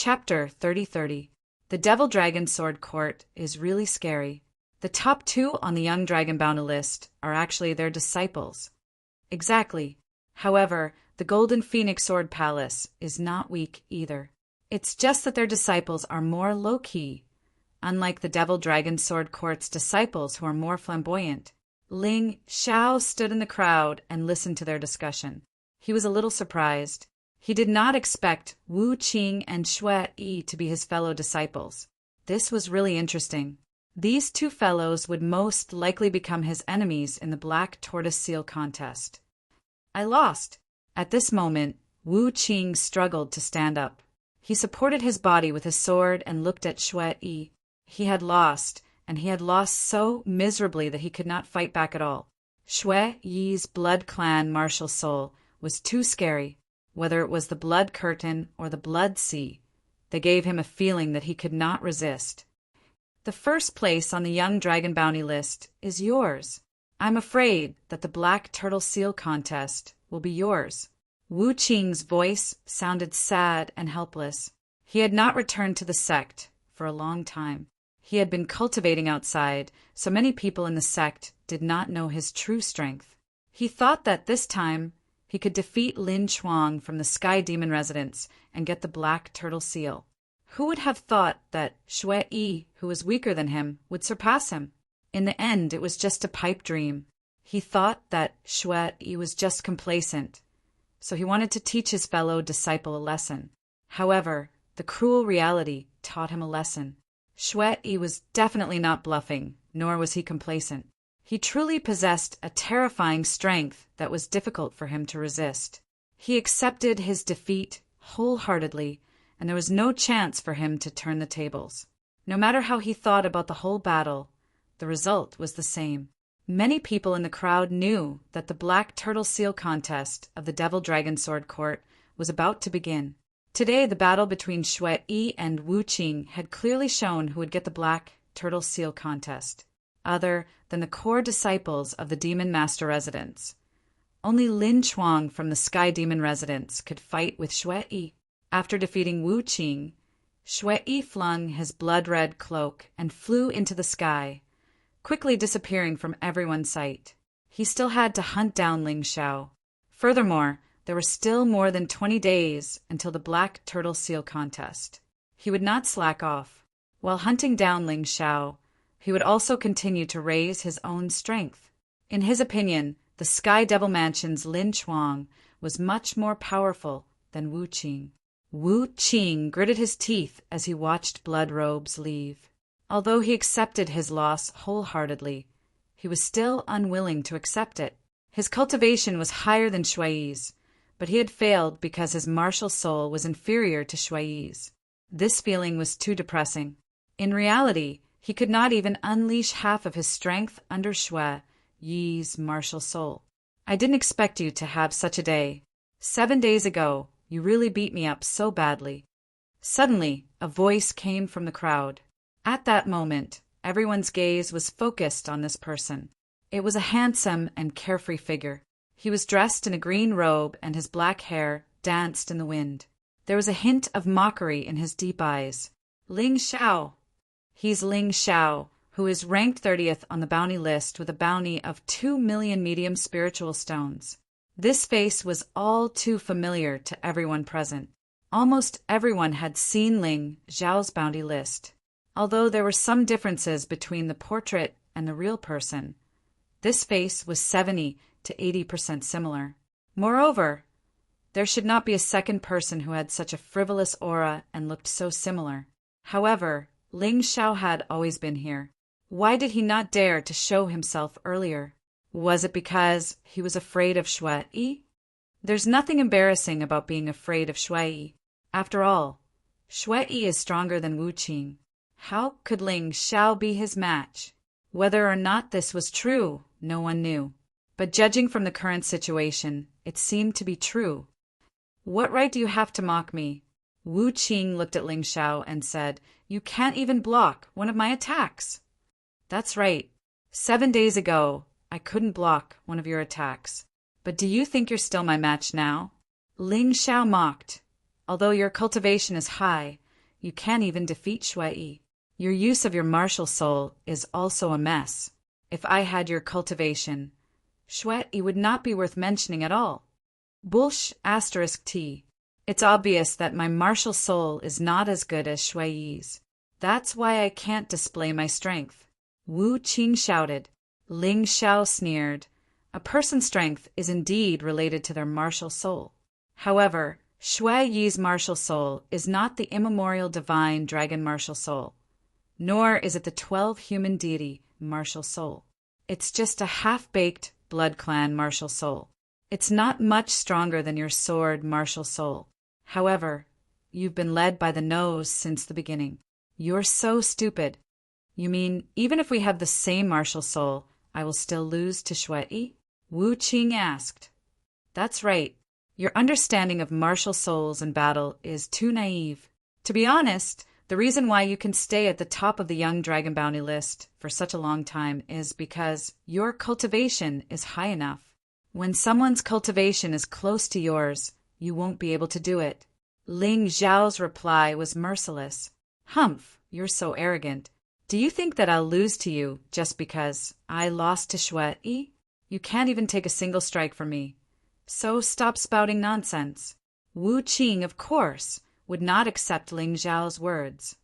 Chapter 3030. The Devil Dragon Sword Court is really scary. The top two on the Young Dragon Bounty list are actually their disciples. Exactly. However, the Golden Phoenix Sword Palace is not weak either. It's just that their disciples are more low-key, unlike the Devil Dragon Sword Court's disciples who are more flamboyant. Ling Xiao stood in the crowd and listened to their discussion. He was a little surprised. He did not expect Wu Qing and Xue Yi to be his fellow disciples. This was really interesting. These two fellows would most likely become his enemies in the Black Tortoise Seal contest. I lost. At this moment, Wu Qing struggled to stand up. He supported his body with his sword and looked at Xue Yi. He had lost, and he had lost so miserably that he could not fight back at all. Xue Yi's Blood Clan martial soul was too scary. Whether it was the blood curtain or the blood sea, they gave him a feeling that he could not resist. The first place on the Young Dragon Bounty list is yours. I'm afraid that the Black Turtle Seal contest will be yours. Wu Qing's voice sounded sad and helpless. He had not returned to the sect for a long time. He had been cultivating outside, so many people in the sect did not know his true strength. He thought that this time he could defeat Lin Chuang from the Sky Demon residence and get the Black Turtle Seal. Who would have thought that Xue Yi, who was weaker than him, would surpass him? In the end, it was just a pipe dream. He thought that Xue Yi was just complacent, so he wanted to teach his fellow disciple a lesson. However, the cruel reality taught him a lesson. Xue Yi was definitely not bluffing, nor was he complacent. He truly possessed a terrifying strength that was difficult for him to resist. He accepted his defeat wholeheartedly, and there was no chance for him to turn the tables. No matter how he thought about the whole battle, the result was the same. Many people in the crowd knew that the Black Turtle Seal contest of the Devil Dragon Sword Court was about to begin. Today, the battle between Xue Yi and Wu Qing had clearly shown who would get the Black Turtle Seal contest, other than the core disciples of the Demon Master residence. Only Lin Chuang from the Sky Demon residence could fight with Xue Yi. After defeating Wu Qing, Xue Yi flung his blood-red cloak and flew into the sky, quickly disappearing from everyone's sight. He still had to hunt down Ling Xiao. Furthermore, there were still more than 20 days until the Black Turtle Seal contest. He would not slack off. While hunting down Ling Xiao, he would also continue to raise his own strength. In his opinion, the Sky Devil Mansion's Lin Chuang was much more powerful than Wu Qing. Wu Qing gritted his teeth as he watched Blood Robes leave. Although he accepted his loss wholeheartedly, he was still unwilling to accept it. His cultivation was higher than Xue Yi's, but he had failed because his martial soul was inferior to Xue Yi's. This feeling was too depressing. In reality, he could not even unleash half of his strength under Xue Yi's martial soul. I didn't expect you to have such a day. 7 days ago, you really beat me up so badly. Suddenly, a voice came from the crowd. At that moment, everyone's gaze was focused on this person. It was a handsome and carefree figure. He was dressed in a green robe and his black hair danced in the wind. There was a hint of mockery in his deep eyes. Ling Xiao. He's Ling Xiao, who is ranked 30th on the bounty list with a bounty of 2 million medium spiritual stones. This face was all too familiar to everyone present. Almost everyone had seen Ling Xiao's bounty list. Although there were some differences between the portrait and the real person, this face was 70 to 80% similar. Moreover, there should not be a second person who had such a frivolous aura and looked so similar. However, Ling Xiao had always been here. Why did he not dare to show himself earlier? Was it because he was afraid of Xue Yi? There's nothing embarrassing about being afraid of Xue Yi. After all, Xue Yi is stronger than Wu Qing. How could Ling Xiao be his match? Whether or not this was true, no one knew. But judging from the current situation, it seemed to be true. What right do you have to mock me? Wu Qing looked at Ling Xiao and said, You can't even block one of my attacks. That's right. 7 days ago, I couldn't block one of your attacks. But do you think you're still my match now? Ling Xiao mocked. Although your cultivation is high, You can't even defeat Shui. Your use of your martial soul is also a mess. If I had your cultivation, Shui would not be worth mentioning at all. Bullsh *T. It's obvious that my martial soul is not as good as Shui's. That's why I can't display my strength. Wu Qing shouted. Ling Xiao sneered. A person's strength is indeed related to their martial soul. However, Shui Yi's martial soul is not the immemorial divine dragon martial soul, nor is it the 12 human deity martial soul. It's just a half-baked blood clan martial soul. It's not much stronger than your sword martial soul. However, you've been led by the nose since the beginning. You're so stupid. You mean, even if we have the same martial soul, I will still lose to Shui? Wu Qing asked. That's right. Your understanding of martial souls in battle is too naive. To be honest, the reason why you can stay at the top of the young dragon bounty list for such a long time is because your cultivation is high enough. When someone's cultivation is close to yours, you won't be able to do it. Ling Zhao's reply was merciless. Humph, you're so arrogant. Do you think that I'll lose to you just because I lost to Shui? You can't even take a single strike from me. So stop spouting nonsense. Wu Qing, of course, would not accept Ling Zhao's words.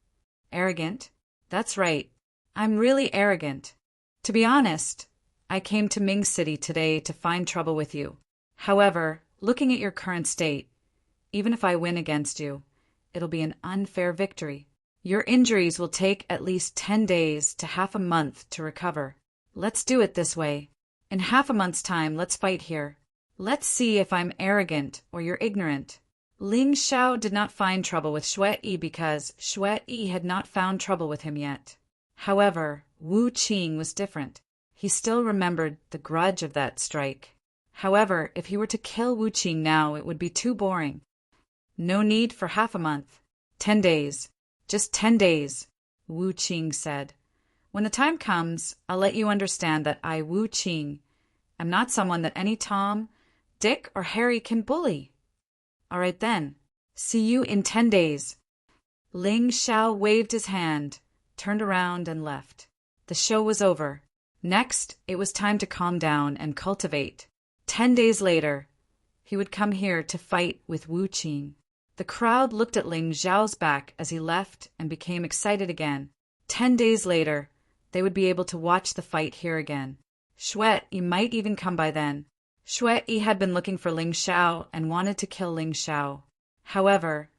Arrogant? That's right. I'm really arrogant. To be honest, I came to Ming City today to find trouble with you. However, looking at your current state, even if I win against you, it'll be an unfair victory. Your injuries will take at least 10 days to half a month to recover. Let's do it this way. In half a month's time, let's fight here. Let's see if I'm arrogant or you're ignorant. Ling Xiao did not find trouble with Shui because Shui had not found trouble with him yet. However, Wu Qing was different. He still remembered the grudge of that strike. However, if he were to kill Wu Qing now, it would be too boring. No need for half a month. 10 days. Just 10 days, Wu Qing said. When the time comes, I'll let you understand that I, Wu Qing, am not someone that any Tom, Dick, or Harry can bully. All right then. See you in 10 days. Ling Xiao waved his hand, turned around, and left. The show was over. Next, it was time to calm down and cultivate. 10 days later, he would come here to fight with Wu Qing. The crowd looked at Ling Xiao's back as he left and became excited again. 10 days later, they would be able to watch the fight here again. Shui might even come by then. Shui had been looking for Ling Xiao and wanted to kill Ling Xiao. However,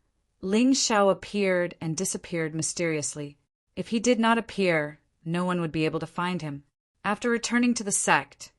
Ling Xiao appeared and disappeared mysteriously. If he did not appear, no one would be able to find him. After returning to the sect,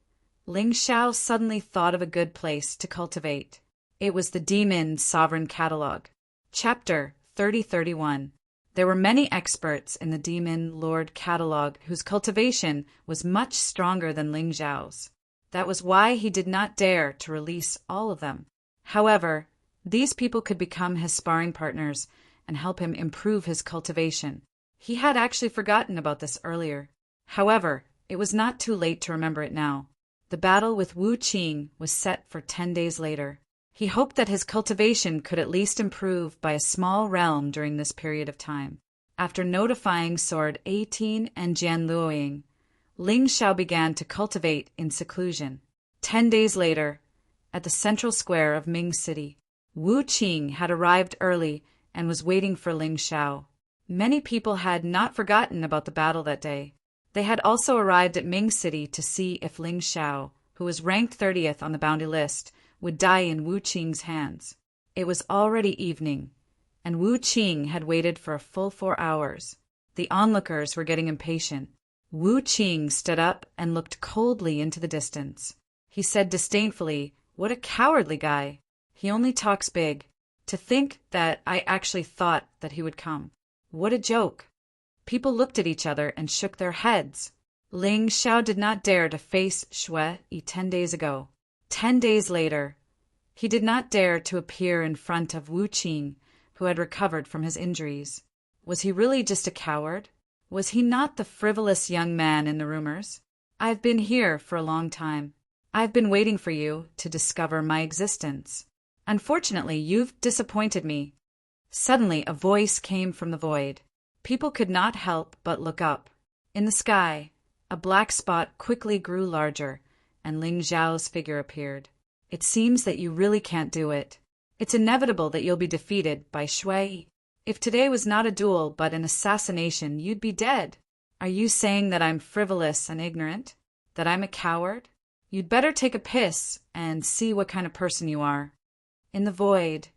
Ling Xiao suddenly thought of a good place to cultivate. It was the Demon Sovereign Catalog. Chapter 3031. There were many experts in the Demon Lord Catalog whose cultivation was much stronger than Ling Xiao's. That was why he did not dare to release all of them. However, these people could become his sparring partners and help him improve his cultivation. He had actually forgotten about this earlier. However, it was not too late to remember it now. The battle with Wu Qing was set for 10 days later. He hoped that his cultivation could at least improve by a small realm during this period of time. After notifying Sword 18 and Jian Luoying, Ling Xiao began to cultivate in seclusion. 10 days later, at the central square of Ming City, Wu Qing had arrived early and was waiting for Ling Xiao. Many people had not forgotten about the battle that day. They had also arrived at Ming City to see if Ling Xiao, who was ranked 30th on the bounty list, would die in Wu Qing's hands. It was already evening, and Wu Qing had waited for a full 4 hours. The onlookers were getting impatient. Wu Qing stood up and looked coldly into the distance. He said disdainfully, "What a cowardly guy. He only talks big. To think that I actually thought that he would come. What a joke." People looked at each other and shook their heads. Ling Xiao did not dare to face Shui 10 days ago. 10 days later, he did not dare to appear in front of Wu Qing, who had recovered from his injuries. Was he really just a coward? Was he not the frivolous young man in the rumors? I've been here for a long time. I've been waiting for you to discover my existence. Unfortunately, you've disappointed me. Suddenly, a voice came from the void. People could not help but look up. In the sky, a black spot quickly grew larger, and Ling Zhao's figure appeared. It seems that you really can't do it. It's inevitable that you'll be defeated by Shui. If today was not a duel but an assassination, you'd be dead. Are you saying that I'm frivolous and ignorant? That I'm a coward? You'd better take a piss and see what kind of person you are. In the void,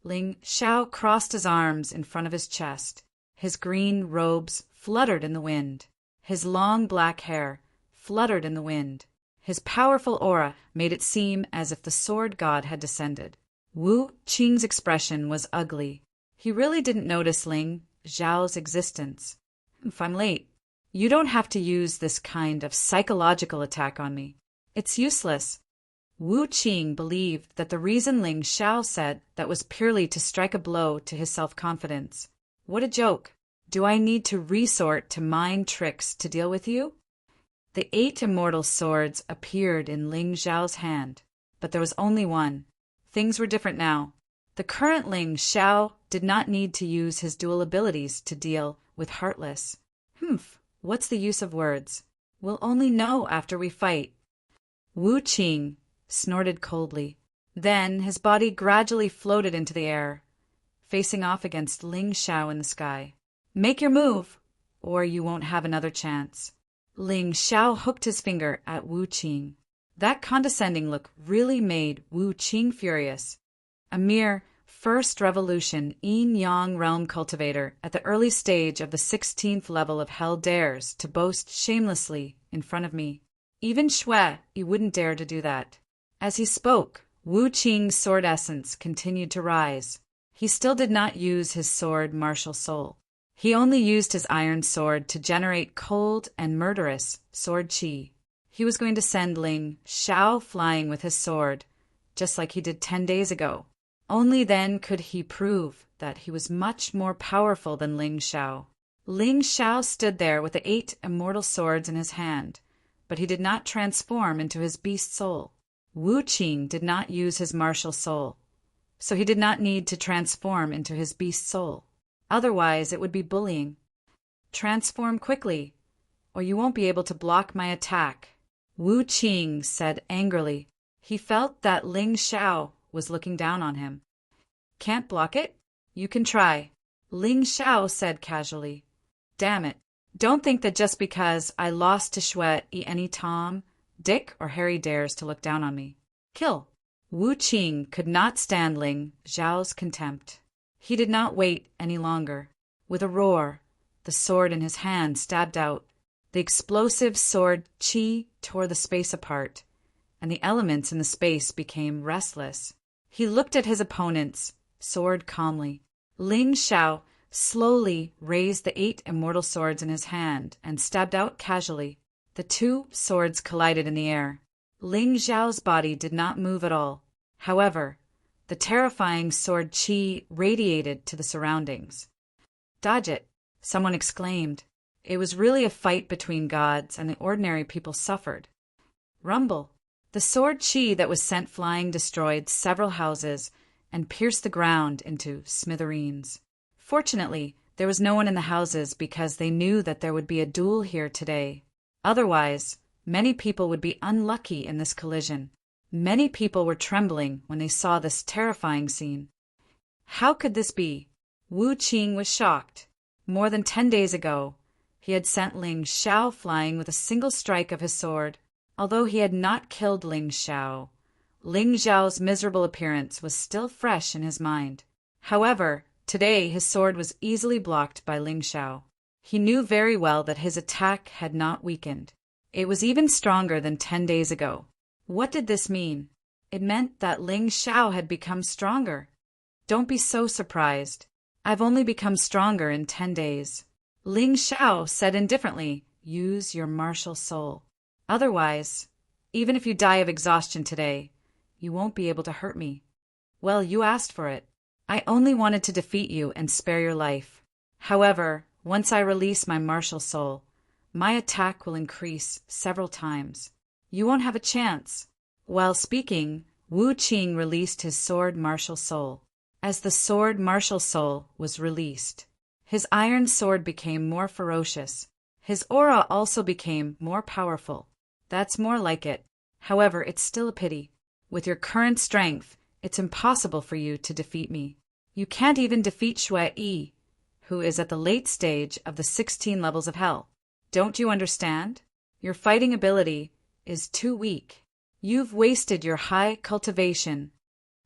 Ling Xiao crossed his arms in front of his chest. His green robes fluttered in the wind. His long black hair fluttered in the wind. His powerful aura made it seem as if the sword god had descended. Wu Qing's expression was ugly. He really didn't notice Ling Zhao's existence. If I'm late, you don't have to use this kind of psychological attack on me. It's useless. Wu Qing believed that the reason Ling Xiao said that was purely to strike a blow to his self-confidence. What a joke. Do I need to resort to mind tricks to deal with you? The 8 immortal swords appeared in Ling Zhao's hand, but there was only one. Things were different now. The current Ling Xiao did not need to use his dual abilities to deal with Heartless. What's the use of words? We'll only know after we fight. Wu Qing snorted coldly. Then his body gradually floated into the air, facing off against Ling Xiao in the sky. Make your move, or you won't have another chance. Ling Xiao hooked his finger at Wu Qing. That condescending look really made Wu Qing furious. A mere first revolution yin-yang realm cultivator at the early stage of the 16th level of hell dares to boast shamelessly in front of me. Even Shui, you wouldn't dare to do that. As he spoke, Wu Qing's sword essence continued to rise. He still did not use his sword martial soul. He only used his iron sword to generate cold and murderous sword qi. He was going to send Ling Xiao flying with his sword, just like he did 10 days ago. Only then could he prove that he was much more powerful than Ling Xiao. Ling Xiao stood there with the 8 immortal swords in his hand, but he did not transform into his beast soul. Wu Qing did not use his martial soul, so he did not need to transform into his beast soul. Otherwise, it would be bullying. Transform quickly, or you won't be able to block my attack, Wu Qing said angrily. He felt that Ling Xiao was looking down on him. Can't block it? You can try, Ling Xiao said casually. Damn it. Don't think that just because I lost to Shui, any Tom, Dick, or Harry dares to look down on me. Kill. Wu Qing could not stand Ling Zhao's contempt. He did not wait any longer. With a roar, the sword in his hand stabbed out. The explosive sword qi tore the space apart, and the elements in the space became restless. He looked at his opponent's sword calmly. Ling Xiao slowly raised the 8 immortal swords in his hand and stabbed out casually. The 2 swords collided in the air. Ling Zhao's body did not move at all. However, the terrifying sword qi radiated to the surroundings. Dodge it, someone exclaimed. It was really a fight between gods, and the ordinary people suffered. Rumble. The sword qi that was sent flying destroyed several houses and pierced the ground into smithereens. Fortunately, there was no one in the houses because they knew that there would be a duel here today. Otherwise, many people would be unlucky in this collision. Many people were trembling when they saw this terrifying scene. How could this be? Wu Qing was shocked. More than 10 days ago, he had sent Ling Xiao flying with a single strike of his sword. Although he had not killed Ling Xiao, Ling Zhao's miserable appearance was still fresh in his mind. However, today his sword was easily blocked by Ling Xiao. He knew very well that his attack had not weakened. It was even stronger than 10 days ago. What did this mean? It meant that Ling Xiao had become stronger. Don't be so surprised. I've only become stronger in 10 days. Ling Xiao said indifferently, use your martial soul. Otherwise, even if you die of exhaustion today, you won't be able to hurt me. Well, you asked for it. I only wanted to defeat you and spare your life. However, once I release my martial soul, my attack will increase several times. You won't have a chance. While speaking, Wu Qing released his sword martial soul. as the sword martial soul was released. His iron sword became more ferocious. His aura also became more powerful. That's more like it. However, it's still a pity. With your current strength, it's impossible for you to defeat me. You can't even defeat Shui Yi, who is at the late stage of the 16 levels of hell. Don't you understand? Your fighting ability is too weak. You've wasted your high cultivation.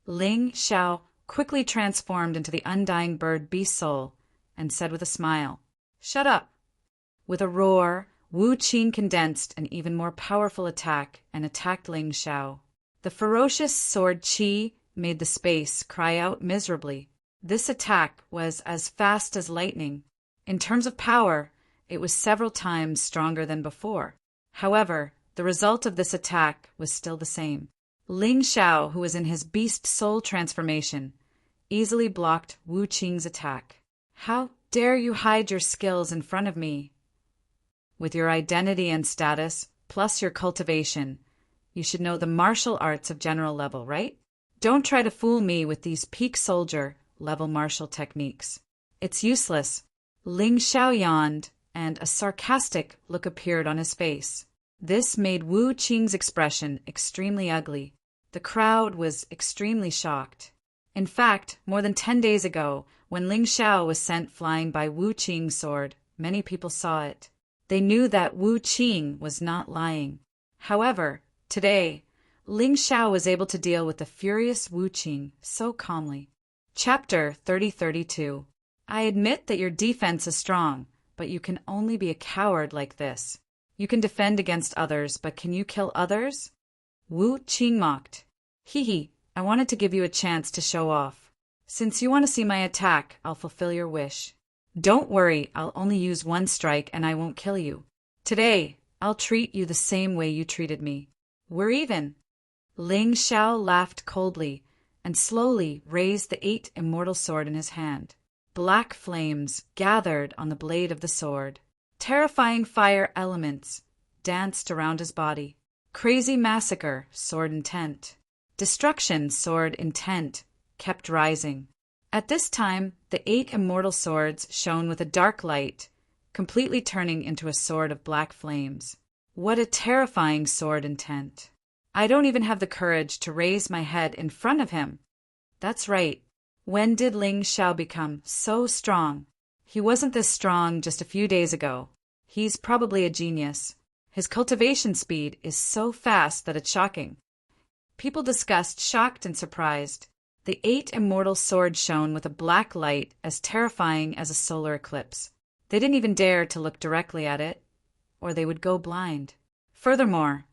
Ling Xiao quickly transformed into the undying bird beast soul and said with a smile, "Shut up." With a roar, Wu Qing condensed an even more powerful attack and attacked Ling Xiao. The ferocious sword Qi made the space cry out miserably. This attack was as fast as lightning. In terms of power, it was several times stronger than before. However, the result of this attack was still the same. Ling Xiao, who was in his beast soul transformation, easily blocked Wu Qing's attack. How dare you hide your skills in front of me? With your identity and status, plus your cultivation, you should know the martial arts of general level, right? Don't try to fool me with these peak soldier level martial techniques. It's useless. Ling Xiao yawned, and a sarcastic look appeared on his face. This made Wu Qing's expression extremely ugly. The crowd was extremely shocked. In fact, more than 10 days ago, when Ling Xiao was sent flying by Wu Qing's sword, many people saw it. They knew that Wu Qing was not lying. However, today, Ling Xiao was able to deal with the furious Wu Qing so calmly. Chapter 3032. I admit that your defense is strong, but you can only be a coward like this. You can defend against others, but can you kill others? Wu Qing mocked. Hee, I wanted to give you a chance to show off. Since you want to see my attack, I'll fulfill your wish. Don't worry, I'll only use one strike and I won't kill you. Today, I'll treat you the same way you treated me. We're even. Ling Xiao laughed coldly and slowly raised the 8 immortal sword in his hand. Black flames gathered on the blade of the sword. Terrifying fire elements danced around his body. Crazy massacre, sword intent. Destruction, sword intent, kept rising. At this time, the 8 immortal swords shone with a dark light, completely turning into a sword of black flames. What a terrifying sword intent. I don't even have the courage to raise my head in front of him. That's right. When did Ling Xiao become so strong? He wasn't this strong just a few days ago. He's probably a genius. His cultivation speed is so fast that it's shocking. People discussed, shocked and surprised. The 8 immortal swords shone with a black light as terrifying as a solar eclipse. They didn't even dare to look directly at it, or they would go blind. Furthermore,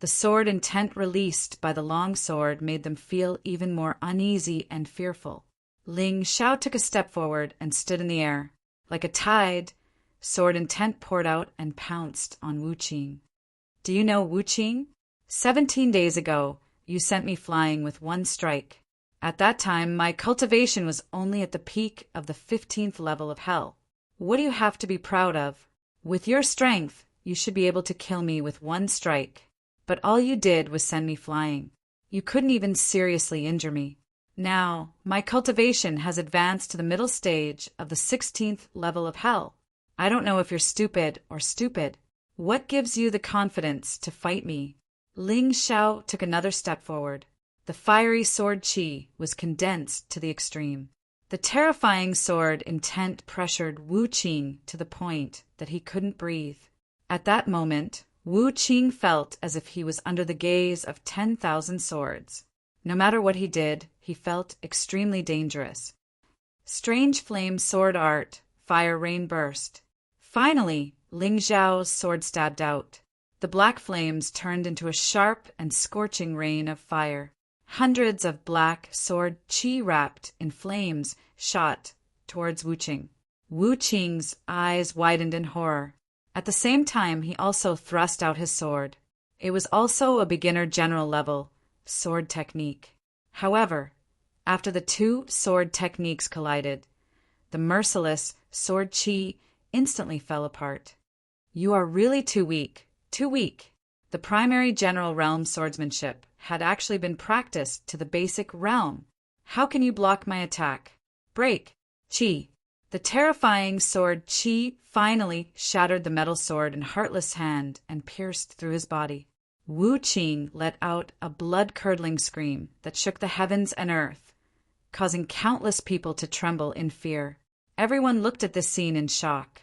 the sword intent released by the long sword made them feel even more uneasy and fearful. Ling Xiao took a step forward and stood in the air. Like a tide, sword intent poured out and pounced on Wu Qing. Do you know Wu Qing? 17 days ago, you sent me flying with one strike. At that time, my cultivation was only at the peak of the 15th level of hell. What do you have to be proud of? With your strength, you should be able to kill me with one strike. But all you did was send me flying. You couldn't even seriously injure me. Now, my cultivation has advanced to the middle stage of the 16th level of hell. I don't know if you're stupid or stupid. What gives you the confidence to fight me? Ling Xiao took another step forward. The fiery sword Qi was condensed to the extreme. The terrifying sword intent pressured Wu Qing to the point that he couldn't breathe. At that moment, Wu Qing felt as if he was under the gaze of 10,000 swords. No matter what he did, he felt extremely dangerous. Strange flame sword art, fire rain burst. Finally, Ling Xiao's sword stabbed out. The black flames turned into a sharp and scorching rain of fire. Hundreds of black sword Qi wrapped in flames shot towards Wu Qing. Wu Qing's eyes widened in horror. At the same time, he also thrust out his sword. It was also a beginner general level sword technique. However, after the 2 sword techniques collided, the merciless sword Qi instantly fell apart. You are really too weak, too weak. The primary general realm swordsmanship had actually been practiced to the basic realm. How can you block my attack? Break! Chi! The terrifying sword Chi finally shattered the metal sword in Heartless' hand and pierced through his body. Wu Qing let out a blood-curdling scream that shook the heavens and earth, causing countless people to tremble in fear. Everyone looked at this scene in shock,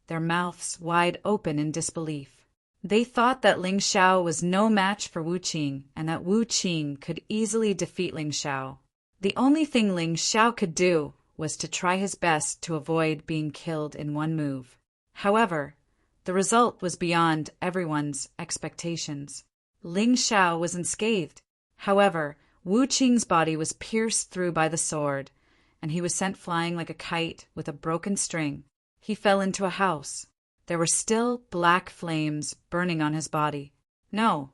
their mouths wide open in disbelief. They thought that Ling Xiao was no match for Wu Qing and that Wu Qing could easily defeat Ling Xiao. The only thing Ling Xiao could do was to try his best to avoid being killed in one move. However, the result was beyond everyone's expectations. Ling Xiao was unscathed. However, Wu Qing's body was pierced through by the sword, and he was sent flying like a kite with a broken string. He fell into a house. There were still black flames burning on his body. No.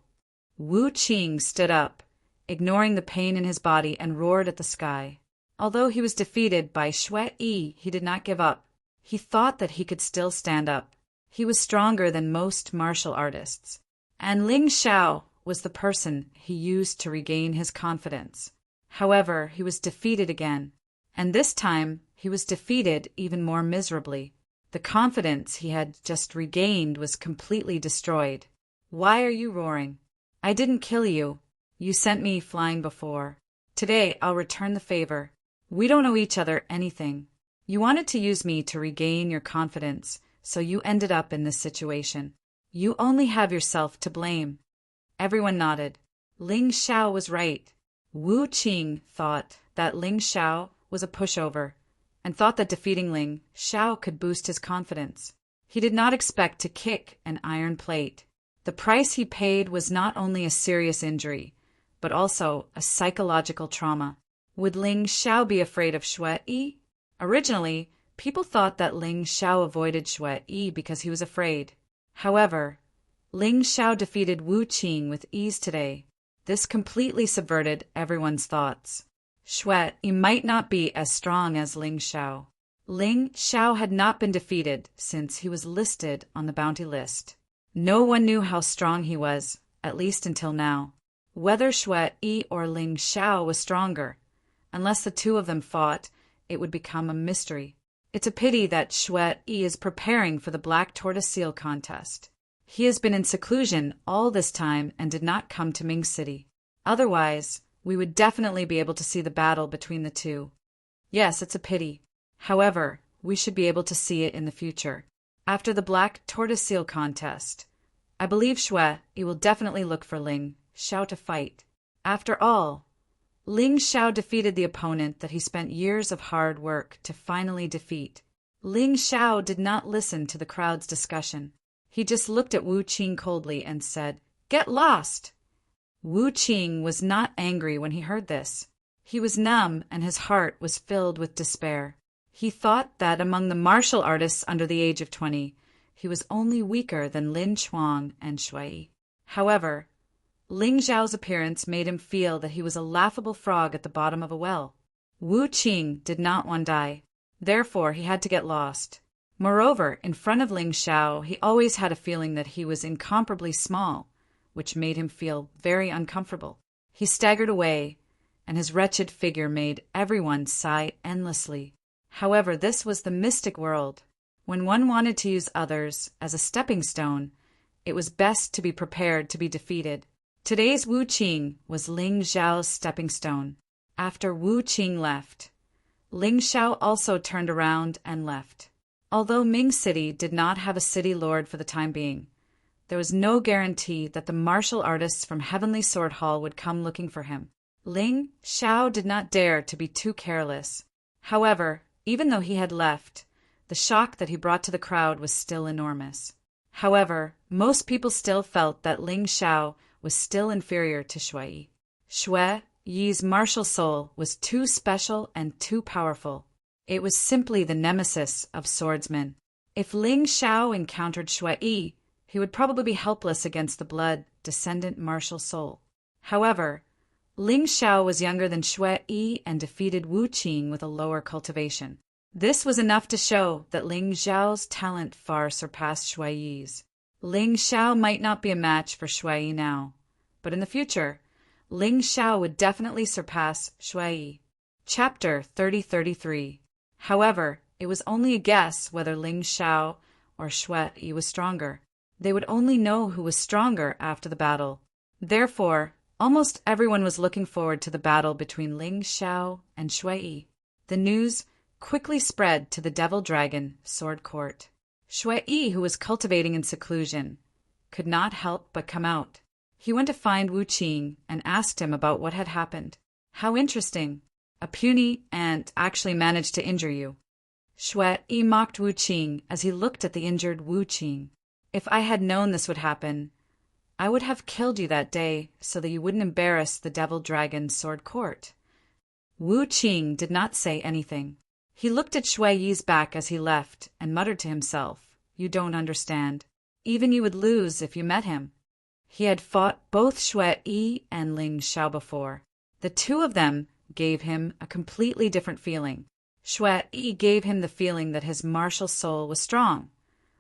Wu Qing stood up, ignoring the pain in his body, and roared at the sky. Although he was defeated by Xue Yi, he did not give up. He thought that he could still stand up. He was stronger than most martial artists. And Ling Xiao was the person he used to regain his confidence. However, he was defeated again. And this time, he was defeated even more miserably. The confidence he had just regained was completely destroyed. Why are you roaring? I didn't kill you. You sent me flying before. Today, I'll return the favor. We don't owe each other anything. You wanted to use me to regain your confidence, so you ended up in this situation. You only have yourself to blame. Everyone nodded. Ling Xiao was right. Wu Qing thought that Ling Xiao was a pushover, and thought that defeating Ling Xiao could boost his confidence. He did not expect to kick an iron plate. The price he paid was not only a serious injury, but also a psychological trauma. Would Ling Xiao be afraid of Xue Yi? Originally, people thought that Ling Xiao avoided Xue Yi because he was afraid. However, Ling Xiao defeated Wu Qing with ease today. This completely subverted everyone's thoughts. Xue Yi might not be as strong as Ling Xiao. Ling Xiao had not been defeated since he was listed on the bounty list. No one knew how strong he was, at least until now. Whether Xue Yi or Ling Xiao was stronger, unless the two of them fought, it would become a mystery. It's a pity that Xue Yi is preparing for the Black Tortoise Seal contest. He has been in seclusion all this time and did not come to Ming City. Otherwise, we would definitely be able to see the battle between the two. Yes, it's a pity. However, we should be able to see it in the future. After the Black Tortoise Seal contest, I believe Xue Yi will definitely look for Ling Xiao to fight. After all, Ling Xiao defeated the opponent that he spent years of hard work to finally defeat. Ling Xiao did not listen to the crowd's discussion. He just looked at Wu Qing coldly and said, "Get lost!" Wu Qing was not angry when he heard this. He was numb and his heart was filled with despair. He thought that among the martial artists under the age of 20, he was only weaker than Lin Chuang and Xue Yi. However, Ling Xiao's appearance made him feel that he was a laughable frog at the bottom of a well. Wu Qing did not want to die. Therefore, he had to get lost. Moreover, in front of Ling Xiao, he always had a feeling that he was incomparably small, which made him feel very uncomfortable. He staggered away, and his wretched figure made everyone sigh endlessly. However, this was the mystic world. When one wanted to use others as a stepping stone, it was best to be prepared to be defeated. Today's Wu Qing was Ling Xiao's stepping stone. After Wu Qing left, Ling Xiao also turned around and left. Although Ming City did not have a city lord for the time being, there was no guarantee that the martial artists from Heavenly Sword Hall would come looking for him. Ling Xiao did not dare to be too careless. However, even though he had left, the shock that he brought to the crowd was still enormous. However, most people still felt that Ling Xiao was still inferior to Xue Yi. Xue Yi's martial soul was too special and too powerful. It was simply the nemesis of swordsmen. If Ling Xiao encountered Xue Yi, he would probably be helpless against the blood-descendant martial soul. However, Ling Xiao was younger than Xue Yi and defeated Wu Qing with a lower cultivation. This was enough to show that Ling Xiao's talent far surpassed Xue Yi's. Ling Xiao might not be a match for Xue Yi now, but in the future, Ling Xiao would definitely surpass Xue Yi. Chapter 3033. However, it was only a guess whether Ling Xiao or Shui Yi was stronger. They would only know who was stronger after the battle. Therefore, almost everyone was looking forward to the battle between Ling Xiao and Shui Yi. The news quickly spread to the Devil Dragon Sword Court. Shui Yi, who was cultivating in seclusion, could not help but come out. He went to find Wu Qing and asked him about what had happened. How interesting. A puny ant actually managed to injure you. Shui Yi mocked Wu Qing as he looked at the injured Wu Qing. If I had known this would happen, I would have killed you that day so that you wouldn't embarrass the Devil Dragon Sword Court. Wu Qing did not say anything. He looked at Shui Yi's back as he left and muttered to himself, "You don't understand. Even you would lose if you met him." He had fought both Shui Yi and Ling Xiao before. The two of them gave him a completely different feeling. Shui Yi gave him the feeling that his martial soul was strong,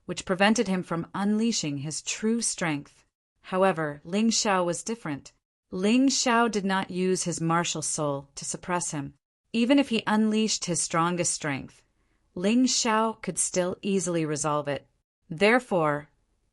which prevented him from unleashing his true strength. However, Ling Xiao was different. Ling Xiao did not use his martial soul to suppress him. Even if he unleashed his strongest strength, Ling Xiao could still easily resolve it. Therefore,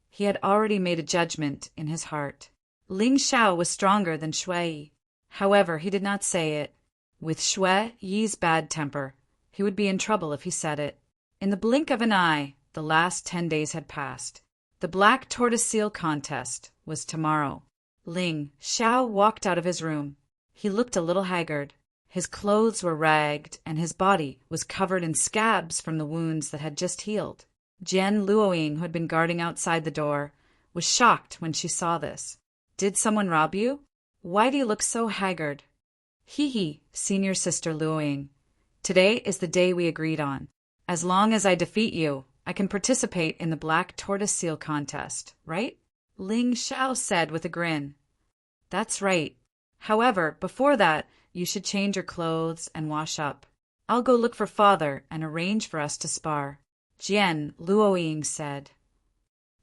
he had already made a judgment in his heart. Ling Xiao was stronger than Shui Yi. However, he did not say it. With Shui Yi's bad temper, he would be in trouble if he said it. In the blink of an eye, the last 10 days had passed. The black tortoise seal contest was tomorrow. Ling Xiao walked out of his room. He looked a little haggard. His clothes were ragged, and his body was covered in scabs from the wounds that had just healed. Jian Luoying, who had been guarding outside the door, was shocked when she saw this. "Did someone rob you? Why do you look so haggard?" "Hee, senior sister Luoying. Today is the day we agreed on. As long as I defeat you, I can participate in the black tortoise seal contest, right?" Ling Xiao said with a grin. "That's right. However, before that, you should change your clothes and wash up. I'll go look for father and arrange for us to spar," Jian Luoying said.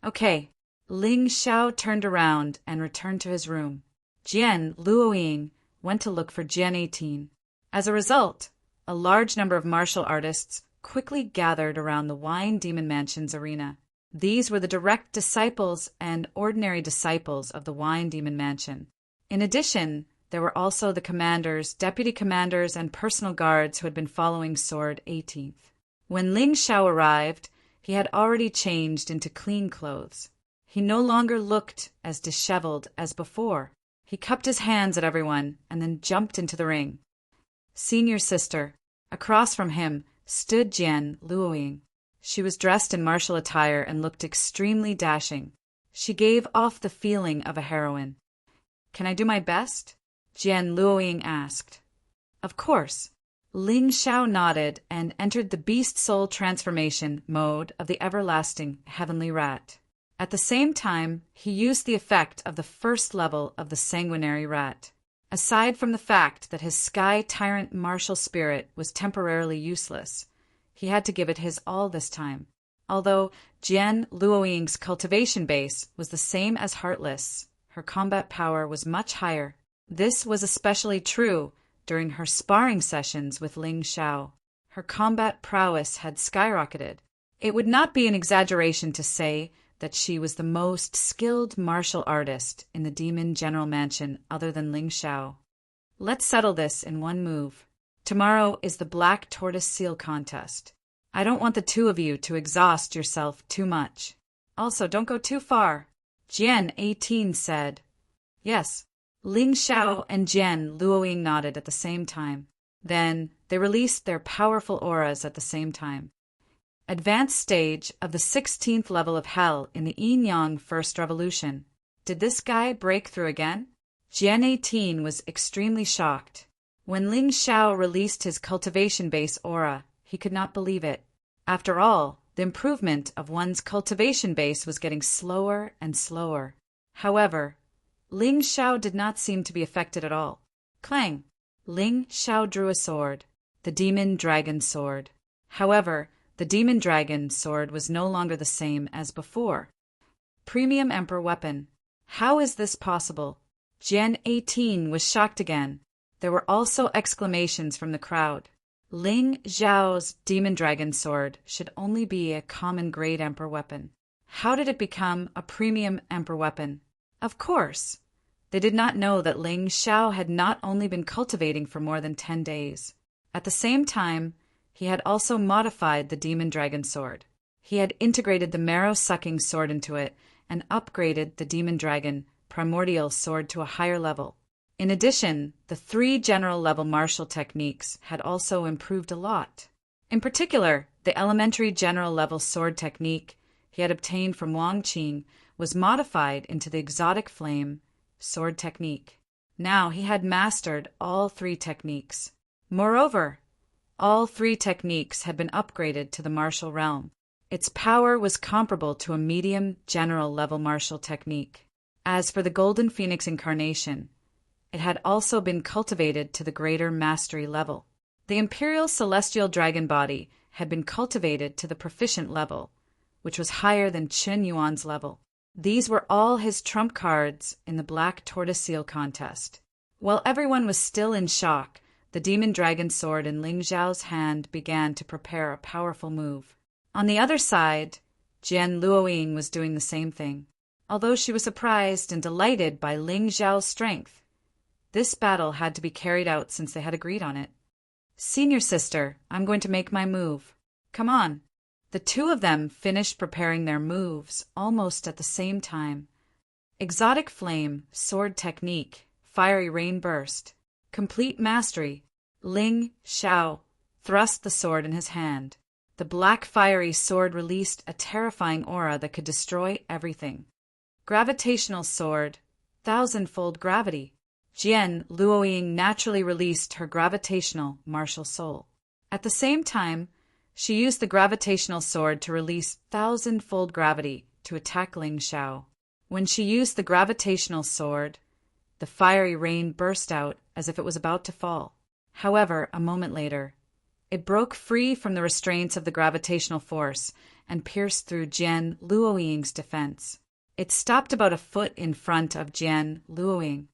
"Okay." Ling Xiao turned around and returned to his room. Jian Luoying went to look for Jian 18. As a result, a large number of martial artists quickly gathered around the Wine Demon Mansion's arena. These were the direct disciples and ordinary disciples of the Wine Demon Mansion. In addition, there were also the commanders, deputy commanders, and personal guards who had been following Sword 18th. When Ling Xiao arrived, he had already changed into clean clothes. He no longer looked as disheveled as before. He cupped his hands at everyone and then jumped into the ring. Senior sister, across from him, stood Jian Luoying. She was dressed in martial attire and looked extremely dashing. She gave off the feeling of a heroine. "Can I do my best?" Jian Luoying asked. "Of course." Ling Xiao nodded and entered the beast soul transformation mode of the everlasting heavenly rat. At the same time, he used the effect of the first level of the sanguinary rat. Aside from the fact that his sky tyrant martial spirit was temporarily useless, he had to give it his all this time. Although Jian Luoying's cultivation base was the same as Heartless, her combat power was much higher. This was especially true during her sparring sessions with Ling Xiao. Her combat prowess had skyrocketed. It would not be an exaggeration to say that she was the most skilled martial artist in the Demon General Mansion other than Ling Xiao. Let's settle this in one move. Tomorrow is the Black Tortoise Seal Contest. I don't want the two of you to exhaust yourself too much. Also, don't go too far. Jian 18 said. Yes. Ling Xiao and Jian Luoying nodded at the same time. Then they released their powerful auras at the same time. Advanced stage of the 16th level of Hell in the Yin-Yang First Revolution. Did this guy break through again? Jian 18 was extremely shocked. When Ling Xiao released his cultivation base aura, he could not believe it. After all, the improvement of one's cultivation base was getting slower and slower. However, Ling Xiao did not seem to be affected at all. Clang! Ling Xiao drew a sword, the Demon Dragon Sword. However, the Demon Dragon Sword was no longer the same as before. Premium Emperor Weapon. How is this possible? Jian 18 was shocked again. There were also exclamations from the crowd. Ling Zhao's demon dragon sword should only be a common grade emperor weapon. How did it become a premium emperor weapon? Of course, they did not know that Ling Xiao had not only been cultivating for more than 10 days. At the same time, he had also modified the demon dragon sword. He had integrated the marrow-sucking sword into it and upgraded the demon dragon primordial sword to a higher level. In addition, the 3 general-level martial techniques had also improved a lot. In particular, the elementary general-level sword technique he had obtained from Wang Qing was modified into the exotic flame sword technique. Now he had mastered all 3 techniques. Moreover, all 3 techniques had been upgraded to the martial realm. Its power was comparable to a medium general-level martial technique. As for the Golden Phoenix incarnation, it had also been cultivated to the greater mastery level. The Imperial Celestial Dragon Body had been cultivated to the proficient level, which was higher than Chen Yuan's level. These were all his trump cards in the Black Tortoise Seal contest. While everyone was still in shock, the demon dragon sword in Ling Zhao's hand began to prepare a powerful move. On the other side, Jian Luoying was doing the same thing. Although she was surprised and delighted by Ling Zhao's strength, this battle had to be carried out since they had agreed on it. Senior sister, I'm going to make my move. Come on. The 2 of them finished preparing their moves almost at the same time. Exotic flame, sword technique, fiery rain burst, complete mastery. Ling Xiao thrust the sword in his hand. The black fiery sword released a terrifying aura that could destroy everything. Gravitational sword, 1,000-fold gravity. Jian Luoying naturally released her gravitational martial soul. At the same time, she used the gravitational sword to release 1,000-fold gravity to attack Ling Xiao. When she used the gravitational sword, the fiery rain burst out as if it was about to fall. However, a moment later, it broke free from the restraints of the gravitational force and pierced through Jian Luoying's defense. It stopped about a foot in front of Jian Luoying.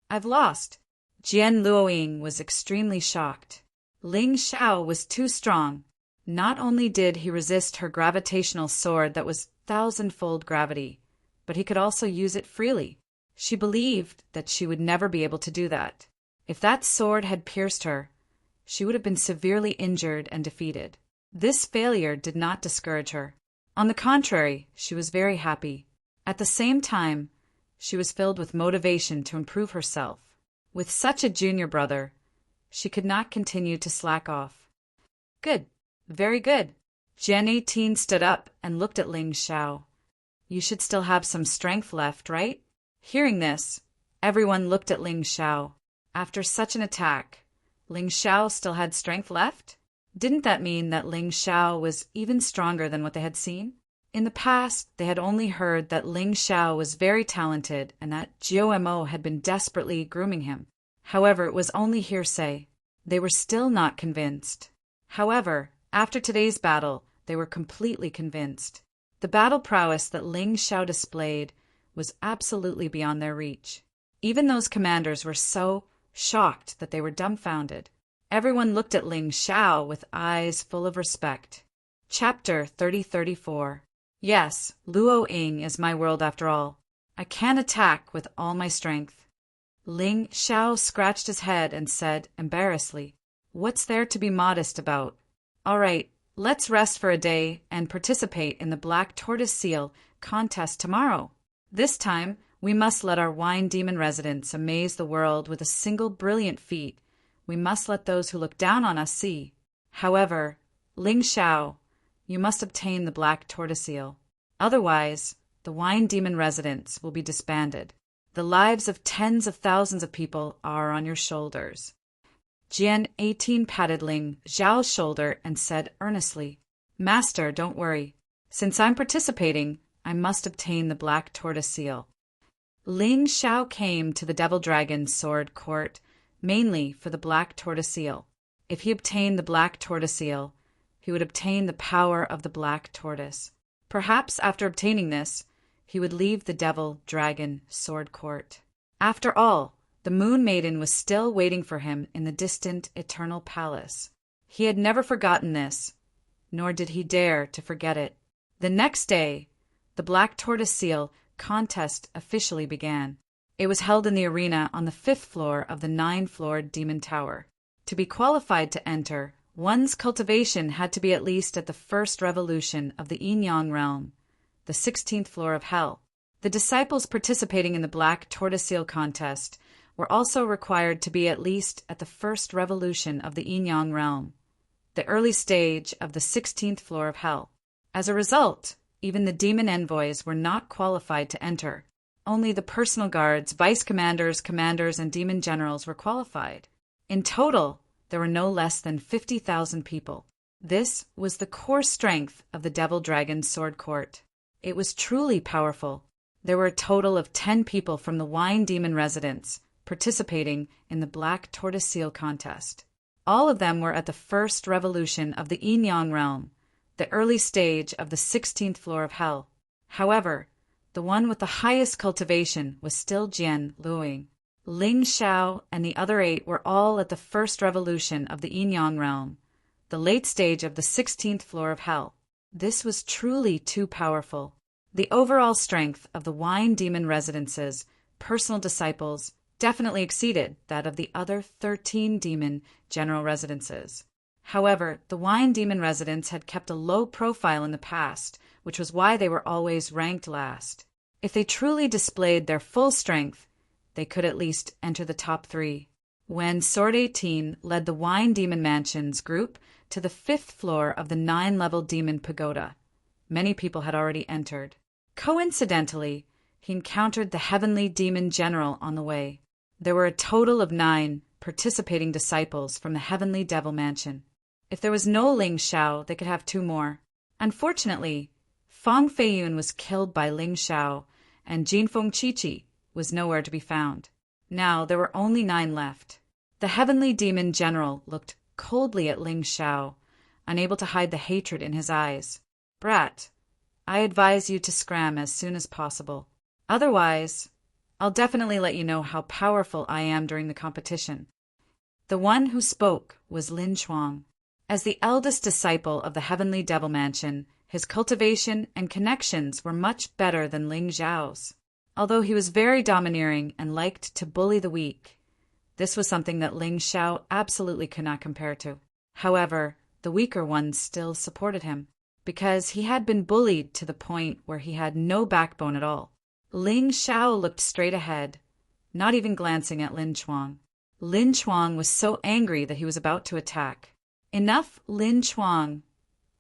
I've lost. Jian Luoying was extremely shocked. Ling Xiao was too strong. Not only did he resist her gravitational sword that was 1,000-fold gravity, but he could also use it freely. She believed that she would never be able to do that. If that sword had pierced her, she would have been severely injured and defeated. This failure did not discourage her. On the contrary, she was very happy. At the same time, she was filled with motivation to improve herself. With such a junior brother, she could not continue to slack off. Good. Very good. Gen 18 stood up and looked at Ling Xiao. You should still have some strength left, right? Hearing this, everyone looked at Ling Xiao. After such an attack, Ling Xiao still had strength left? Didn't that mean that Ling Xiao was even stronger than what they had seen? In the past, they had only heard that Ling Xiao was very talented and that Jiao Mo had been desperately grooming him. However, it was only hearsay. They were still not convinced. However, after today's battle, they were completely convinced. The battle prowess that Ling Xiao displayed was absolutely beyond their reach. Even those commanders were so shocked that they were dumbfounded. Everyone looked at Ling Xiao with eyes full of respect. Chapter 3034. Yes, Luo Ying is my world after all. I can attack with all my strength. Ling Xiao scratched his head and said embarrassedly, What's there to be modest about? All right, let's rest for a day and participate in the Black Tortoise Seal contest tomorrow. This time, we must let our wine demon residents amaze the world with a single brilliant feat. We must let those who look down on us see. However, Ling Xiao, you must obtain the Black Tortoise Seal. Otherwise, the wine demon residents will be disbanded. The lives of tens of thousands of people are on your shoulders. Jian 18 patted Ling Xiao's shoulder and said earnestly, Master, don't worry. Since I'm participating, I must obtain the Black Tortoise Seal. Ling Xiao came to the Devil Dragon Sword Court mainly for the Black Tortoise Seal. If he obtained the Black Tortoise Seal, he would obtain the power of the Black Tortoise. Perhaps after obtaining this, he would leave the Devil Dragon Sword Court. After all, The Moon Maiden was still waiting for him in the distant Eternal Palace. He had never forgotten this, nor did he dare to forget it. The next day, the Black Tortoise Seal contest officially began. It was held in the arena on the 5th floor of the 9-floored Demon Tower. To be qualified to enter, one's cultivation had to be at least at the first revolution of the Yin-Yang realm, the 16th floor of Hell. The disciples participating in the Black Tortoise Seal contest were also required to be at least at the first revolution of the Yin-Yang realm, the early stage of the 16th floor of Hell. As a result, even the demon envoys were not qualified to enter. Only the personal guards, vice commanders, commanders, and demon generals were qualified. In total, there were no less than 50,000 people. This was the core strength of the Devil Dragon's sword court. It was truly powerful. There were a total of 10 people from the Wine Demon residence participating in the Black Tortoise Seal contest. All of them were at the first revolution of the Yin-Yang realm, the early stage of the 16th floor of Hell. However, the one with the highest cultivation was still Jian Luing. Ling Xiao and the other 8 were all at the first revolution of the Yin-Yang realm, the late stage of the 16th floor of Hell. This was truly too powerful. The overall strength of the Wine Demon residence's personal disciples definitely exceeded that of the other 13 demon general residences. However, the Wine Demon residents had kept a low profile in the past, which was why they were always ranked last. If they truly displayed their full strength, they could at least enter the top 3. When Sword 18 led the Wine Demon Mansion's group to the 5th floor of the 9-level Demon Pagoda, many people had already entered. Coincidentally, he encountered the Heavenly Demon General on the way. There were a total of 9 participating disciples from the Heavenly Devil Mansion. If there was no Ling Xiao, they could have 2 more. Unfortunately, Fang Feiyun was killed by Ling Xiao, and Jinfeng Qiqi was nowhere to be found. Now there were only 9 left. The Heavenly Demon General looked coldly at Ling Xiao, unable to hide the hatred in his eyes. "Brat, I advise you to scram as soon as possible. Otherwise, I'll definitely let you know how powerful I am during the competition." The one who spoke was Lin Chuang. As the eldest disciple of the Heavenly Devil Mansion, his cultivation and connections were much better than Ling Xiao's. Although he was very domineering and liked to bully the weak, this was something that Ling Xiao absolutely could not compare to. However, the weaker ones still supported him, because he had been bullied to the point where he had no backbone at all. Ling Xiao looked straight ahead, not even glancing at Lin Chuang. Lin Chuang was so angry that he was about to attack. "Enough, Lin Chuang.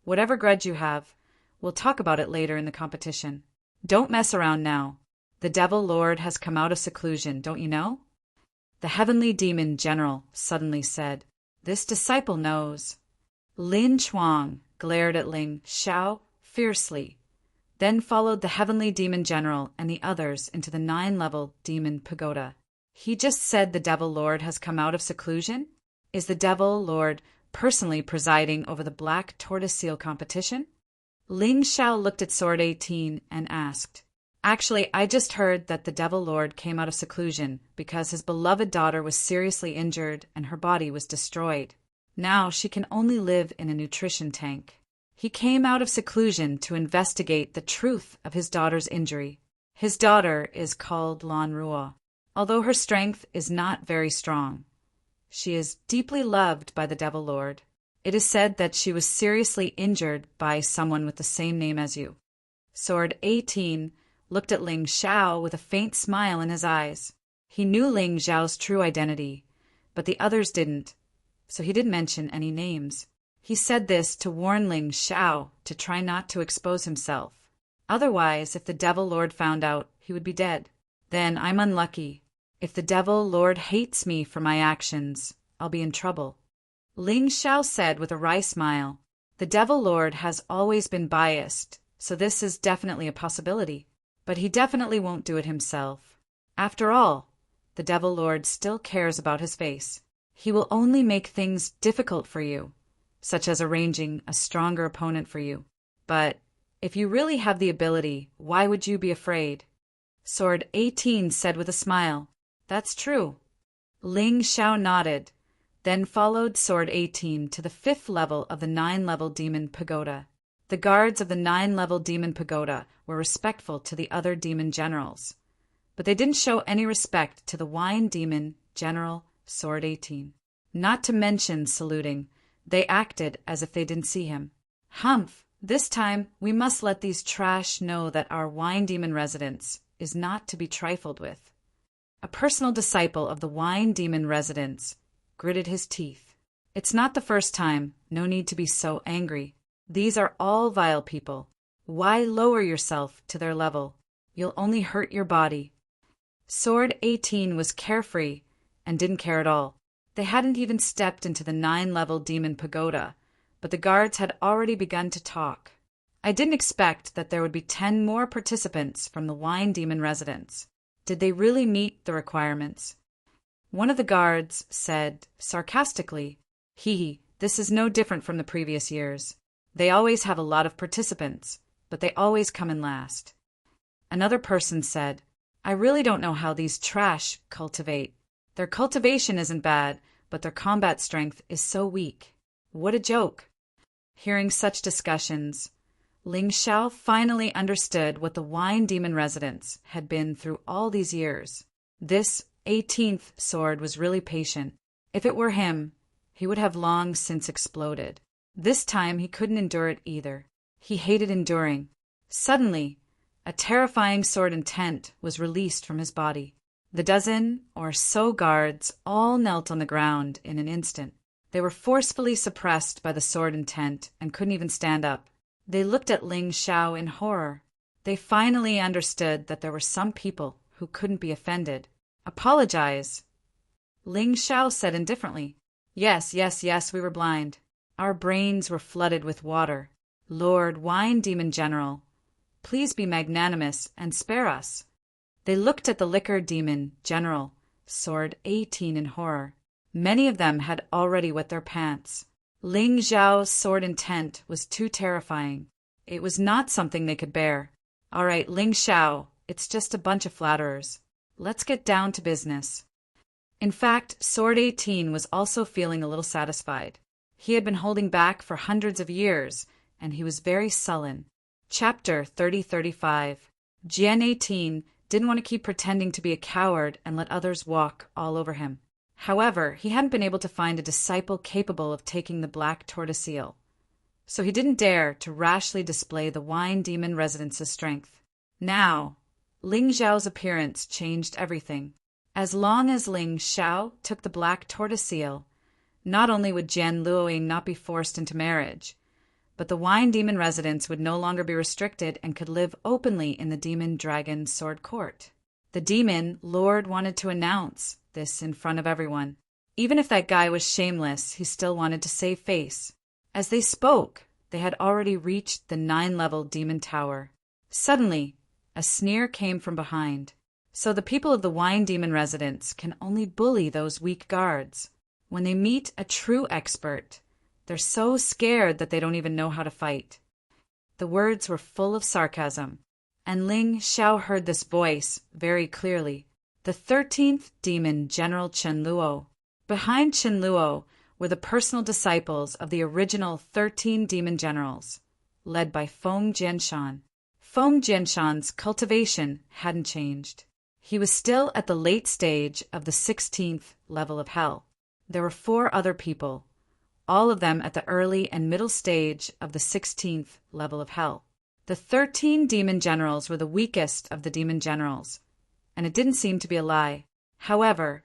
Whatever grudge you have, we'll talk about it later in the competition. Don't mess around now. The Devil Lord has come out of seclusion, don't you know?" The Heavenly Demon General suddenly said. "This disciple knows." Lin Chuang glared at Ling Xiao fiercely, then followed the Heavenly Demon General and the others into the 9-level Demon Pagoda. "He just said the Devil Lord has come out of seclusion? Is the Devil Lord personally presiding over the Black Tortoise Seal competition?" Ling Xiao looked at Sword 18 and asked. "Actually, I just heard that the Devil Lord came out of seclusion because his beloved daughter was seriously injured and her body was destroyed. Now she can only live in a nutrition tank. He came out of seclusion to investigate the truth of his daughter's injury. His daughter is called Lan Ruo. Although her strength is not very strong, she is deeply loved by the Devil Lord. It is said that she was seriously injured by someone with the same name as you." Sword 18 looked at Ling Xiao with a faint smile in his eyes. He knew Ling Xiao's true identity, but the others didn't, so he didn't mention any names. He said this to warn Ling Xiao to try not to expose himself. Otherwise, if the Devil Lord found out, he would be dead. Then I'm unlucky. If the Devil Lord hates me for my actions, I'll be in trouble. Ling Xiao said with a wry smile. The Devil Lord has always been biased, so this is definitely a possibility. But he definitely won't do it himself. After all, the Devil Lord still cares about his face. He will only make things difficult for you, such as arranging a stronger opponent for you. But if you really have the ability, why would you be afraid? Sword 18 said with a smile. That's true. Ling Xiao nodded, then followed Sword 18 to the 5th level of the 9-level demon pagoda. The guards of the 9-level demon pagoda were respectful to the other demon generals, but they didn't show any respect to the wine demon general Sword 18. Not to mention saluting, they acted as if they didn't see him. Humph! This time we must let these trash know that our wine demon residence is not to be trifled with. A personal disciple of the wine demon residence gritted his teeth. It's not the first time, no need to be so angry. These are all vile people. Why lower yourself to their level? You'll only hurt your body. Sword 18 was carefree and didn't care at all. They hadn't even stepped into the 9-level demon pagoda, but the guards had already begun to talk. I didn't expect that there would be 10 more participants from the wine demon residence. Did they really meet the requirements? One of the guards said sarcastically, "Hee, this is no different from the previous years. They always have a lot of participants, but they always come in last." Another person said, "I really don't know how these trash cultivate. Their cultivation isn't bad, but their combat strength is so weak. What a joke." Hearing such discussions, Ling Xiao finally understood what the wine demon residents had been through all these years. This 18th sword was really patient. If it were him, he would have long since exploded. This time he couldn't endure it either. He hated enduring. Suddenly, a terrifying sword intent was released from his body. The dozen or so guards all knelt on the ground in an instant. They were forcefully suppressed by the sword intent and couldn't even stand up. They looked at Ling Xiao in horror. They finally understood that there were some people who couldn't be offended. "Apologize." Ling Xiao said indifferently. Yes, we were blind. Our brains were flooded with water. Lord Wine Demon General, please be magnanimous and spare us." They looked at the Liquor Demon General, Sword 18 in horror. Many of them had already wet their pants. Ling Xiao's sword intent was too terrifying. It was not something they could bear. "All right, Ling Xiao, it's just a bunch of flatterers. Let's get down to business." In fact, Sword 18 was also feeling a little satisfied. He had been holding back for hundreds of years, and he was very sullen. Chapter 3035. Jian 18 didn't want to keep pretending to be a coward and let others walk all over him. However, he hadn't been able to find a disciple capable of taking the black tortoiseel, so he didn't dare to rashly display the wine demon residence's strength. Now, Ling Xiao's appearance changed everything. As long as Ling Xiao took the black tortoiseel, not only would Jian Luoying not be forced into marriage, but the wine demon residence would no longer be restricted and could live openly in the demon dragon sword court. The demon lord wanted to announce this in front of everyone. Even if that guy was shameless, he still wanted to save face. As they spoke, they had already reached the 9-level demon tower. Suddenly, a sneer came from behind. "So the people of the wine demon residence can only bully those weak guards. When they meet a true expert, they're so scared that they don't even know how to fight." The words were full of sarcasm, and Ling Xiao heard this voice very clearly. The 13th demon General Chen Luo. Behind Chen Luo were the personal disciples of the original 13 demon generals, led by Feng Jianshan. Feng Jianshan's cultivation hadn't changed. He was still at the late stage of the 16th level of hell. There were 4 other people, all of them at the early and middle stage of the 16th level of hell. The 13 demon generals were the weakest of the demon generals, and it didn't seem to be a lie. However,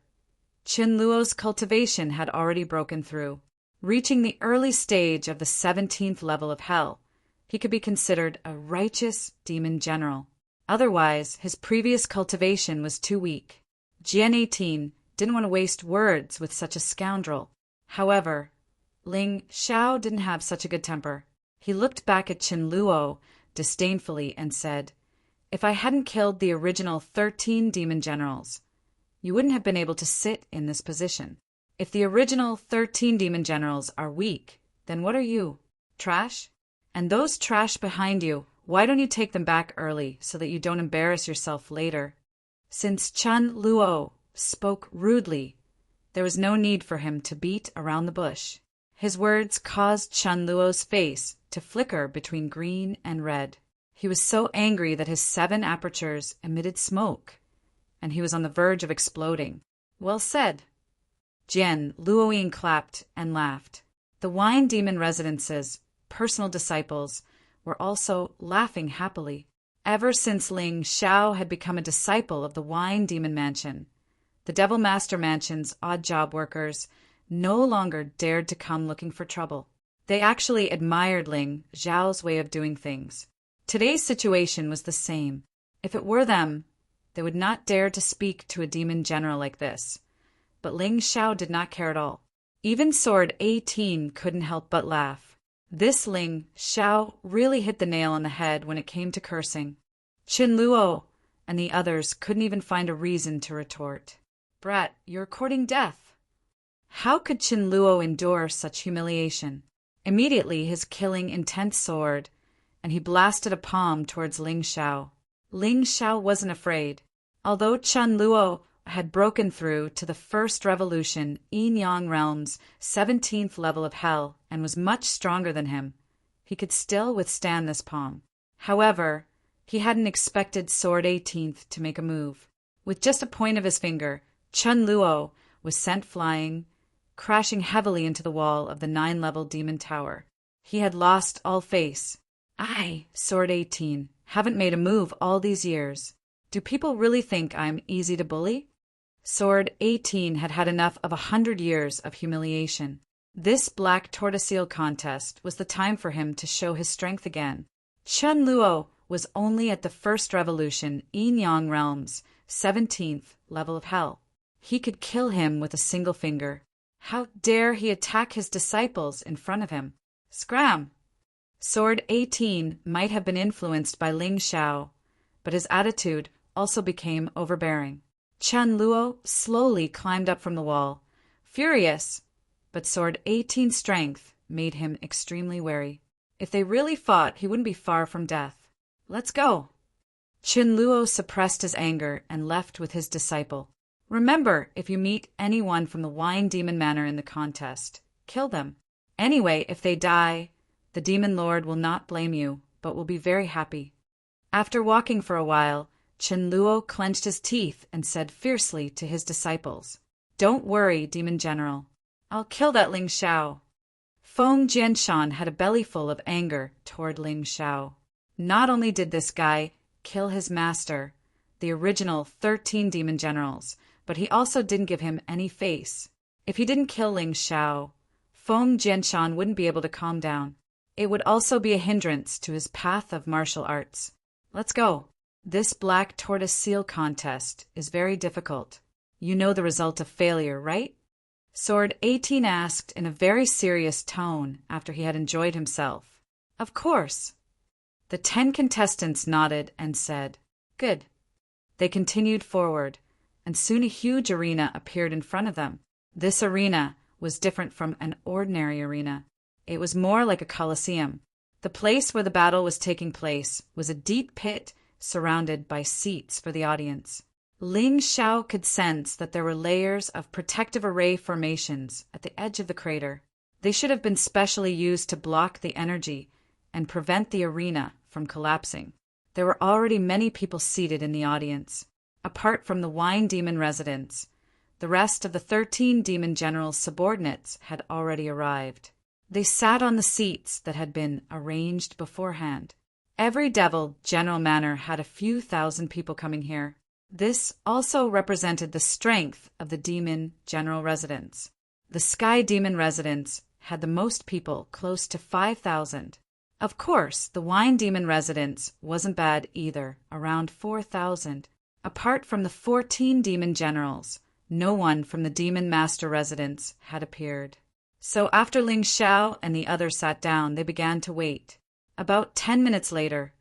Chen Luo's cultivation had already broken through. Reaching the early stage of the 17th level of hell, he could be considered a righteous demon general. Otherwise, his previous cultivation was too weak. Jian 18 didn't want to waste words with such a scoundrel. However, Ling Xiao didn't have such a good temper. He looked back at Chen Luo disdainfully and said, "If I hadn't killed the original 13 demon generals, you wouldn't have been able to sit in this position. If the original 13 demon generals are weak, then what are you? Trash? And those trash behind you, why don't you take them back early so that you don't embarrass yourself later?" Since Chen Luo spoke rudely, There was no need for him to beat around the bush. His words caused Chun Luo's face to flicker between green and red. He was so angry that his 7 apertures emitted smoke, and he was on the verge of exploding. Well said. Jian Luoying clapped and laughed. The Wine Demon Residence's personal disciples were also laughing happily. Ever since Ling Xiao had become a disciple of the Wine Demon Mansion, the Devil Master Mansion's odd job workers no longer dared to come looking for trouble. They actually admired Ling Xiao's way of doing things. Today's situation was the same. If it were them, they would not dare to speak to a demon general like this. But Ling Xiao did not care at all. Even Sword 18 couldn't help but laugh. This Ling Xiao really hit the nail on the head when it came to cursing. Qin Luo and the others couldn't even find a reason to retort. Brat, you're courting death. How could Qin Luo endure such humiliation? Immediately his killing intent soared, and he blasted a palm towards Ling Xiao. Ling Xiao wasn't afraid. Although Qin Luo had broken through to the first revolution Yin-Yang Realm's 17th level of hell and was much stronger than him, he could still withstand this palm. However, he hadn't expected Sword 18th to make a move. With just a point of his finger, Qin Luo was sent flying, crashing heavily into the wall of the 9-level demon tower. He had lost all face. I, Sword 18, haven't made a move all these years. Do people really think I'm easy to bully? Sword 18 had had enough of 100 years of humiliation. This black tortoiseel contest was the time for him to show his strength again. Qin Luo was only at the first revolution Yin-Yang Realm's 17th level of hell. He could kill him with a single finger. How dare he attack his disciples in front of him? Scram! Sword 18 might have been influenced by Ling Xiao, but his attitude also became overbearing. Qin Luo slowly climbed up from the wall, furious, but Sword 18's strength made him extremely wary. If they really fought, he wouldn't be far from death. Let's go! Qin Luo suppressed his anger and left with his disciple. Remember, if you meet anyone from the Wine Demon Manor in the contest, kill them. Anyway, if they die, the Demon Lord will not blame you, but will be very happy. After walking for a while, Qin Luo clenched his teeth and said fiercely to his disciples, "Don't worry, Demon General. I'll kill that Ling Xiao." Feng Jianshan had a bellyful of anger toward Ling Xiao. Not only did this guy kill his master, the original 13 demon generals, but he also didn't give him any face. If he didn't kill Ling Xiao, Feng Jianshan wouldn't be able to calm down. It would also be a hindrance to his path of martial arts. Let's go. This black tortoise seal contest is very difficult. You know the result of failure, right? Sword 18 asked in a very serious tone after he had enjoyed himself. Of course. The 10 contestants nodded and said, "Good." They continued forward, and soon a huge arena appeared in front of them. This arena was different from an ordinary arena. It was more like a coliseum. The place where the battle was taking place was a deep pit surrounded by seats for the audience. Ling Xiao could sense that there were layers of protective array formations at the edge of the crater. They should have been specially used to block the energy and prevent the arena from collapsing. There were already many people seated in the audience. Apart from the Wine Demon residents, the rest of the 13 demon generals' subordinates had already arrived. They sat on the seats that had been arranged beforehand. Every devil general manor had a few thousand people coming here. This also represented the strength of the demon general residence. The Sky Demon residence had the most people, close to 5,000. Of course, the Wine Demon residence wasn't bad either, around 4,000. Apart from the 14 demon generals, no one from the Demon Master residence had appeared. So after Ling Xiao and the others sat down, they began to wait. About 10 minutes later,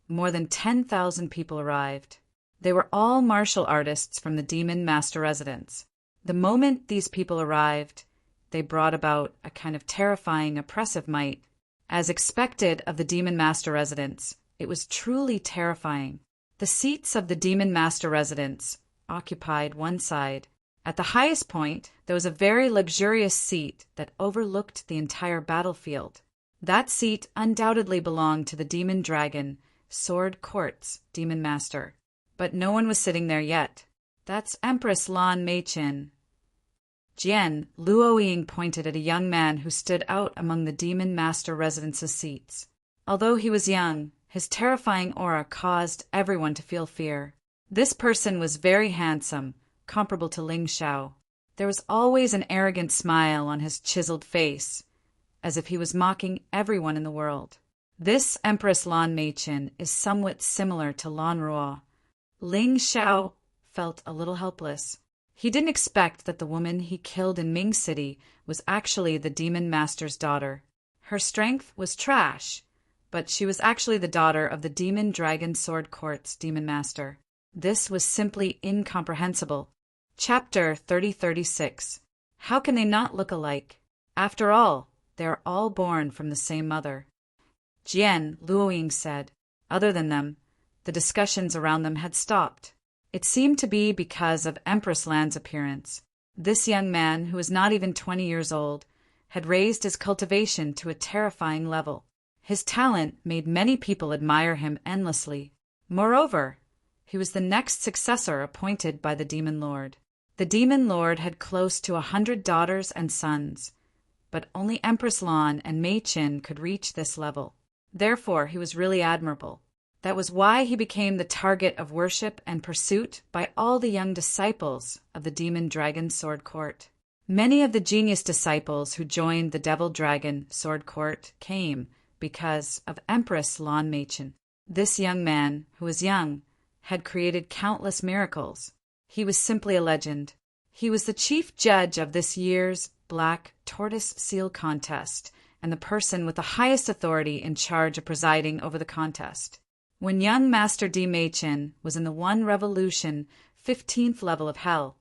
more than 10,000 people arrived. They were all martial artists from the Demon Master residence. The moment these people arrived, they brought about a kind of terrifying, oppressive might. As expected of the Demon Master residence, it was truly terrifying. The seats of the Demon Master residence occupied one side, At the highest point, there was a very luxurious seat that overlooked the entire battlefield. That seat undoubtedly belonged to the demon dragon, Sword Court's demon master. But no one was sitting there yet. That's Empress Lan Meichin. Jian Luoying pointed at a young man who stood out among the demon master residence's seats. Although he was young, his terrifying aura caused everyone to feel fear. This person was very handsome, comparable to Ling Xiao. There was always an arrogant smile on his chiseled face, as if he was mocking everyone in the world. This Empress Lan Meichin is somewhat similar to Lan Ruo. Ling Xiao felt a little helpless. He didn't expect that the woman he killed in Ming City was actually the demon master's daughter. Her strength was trash, but she was actually the daughter of the demon dragon Sword Court's demon master. This was simply incomprehensible. Chapter 3036. How can they not look alike? After all, they are all born from the same mother. Jian Luoying said. Other than them, the discussions around them had stopped. It seemed to be because of Empress Lan's appearance. This young man, who was not even 20 years old, had raised his cultivation to a terrifying level. His talent made many people admire him endlessly. Moreover, he was the next successor appointed by the Demon Lord. The Demon Lord had close to 100 daughters and sons, but only Empress Lan and Mei Qin could reach this level. Therefore, he was really admirable. That was why he became the target of worship and pursuit by all the young disciples of the Demon Dragon Sword Court. Many of the genius disciples who joined the Devil Dragon Sword Court came because of Empress Lan Meichin. This young man, who was young, had created countless miracles. He was simply a legend. He was the chief judge of this year's Black Tortoise Seal Contest and the person with the highest authority in charge of presiding over the contest. When young Master D. Meichin was in the 1 Revolution 15th level of Hell,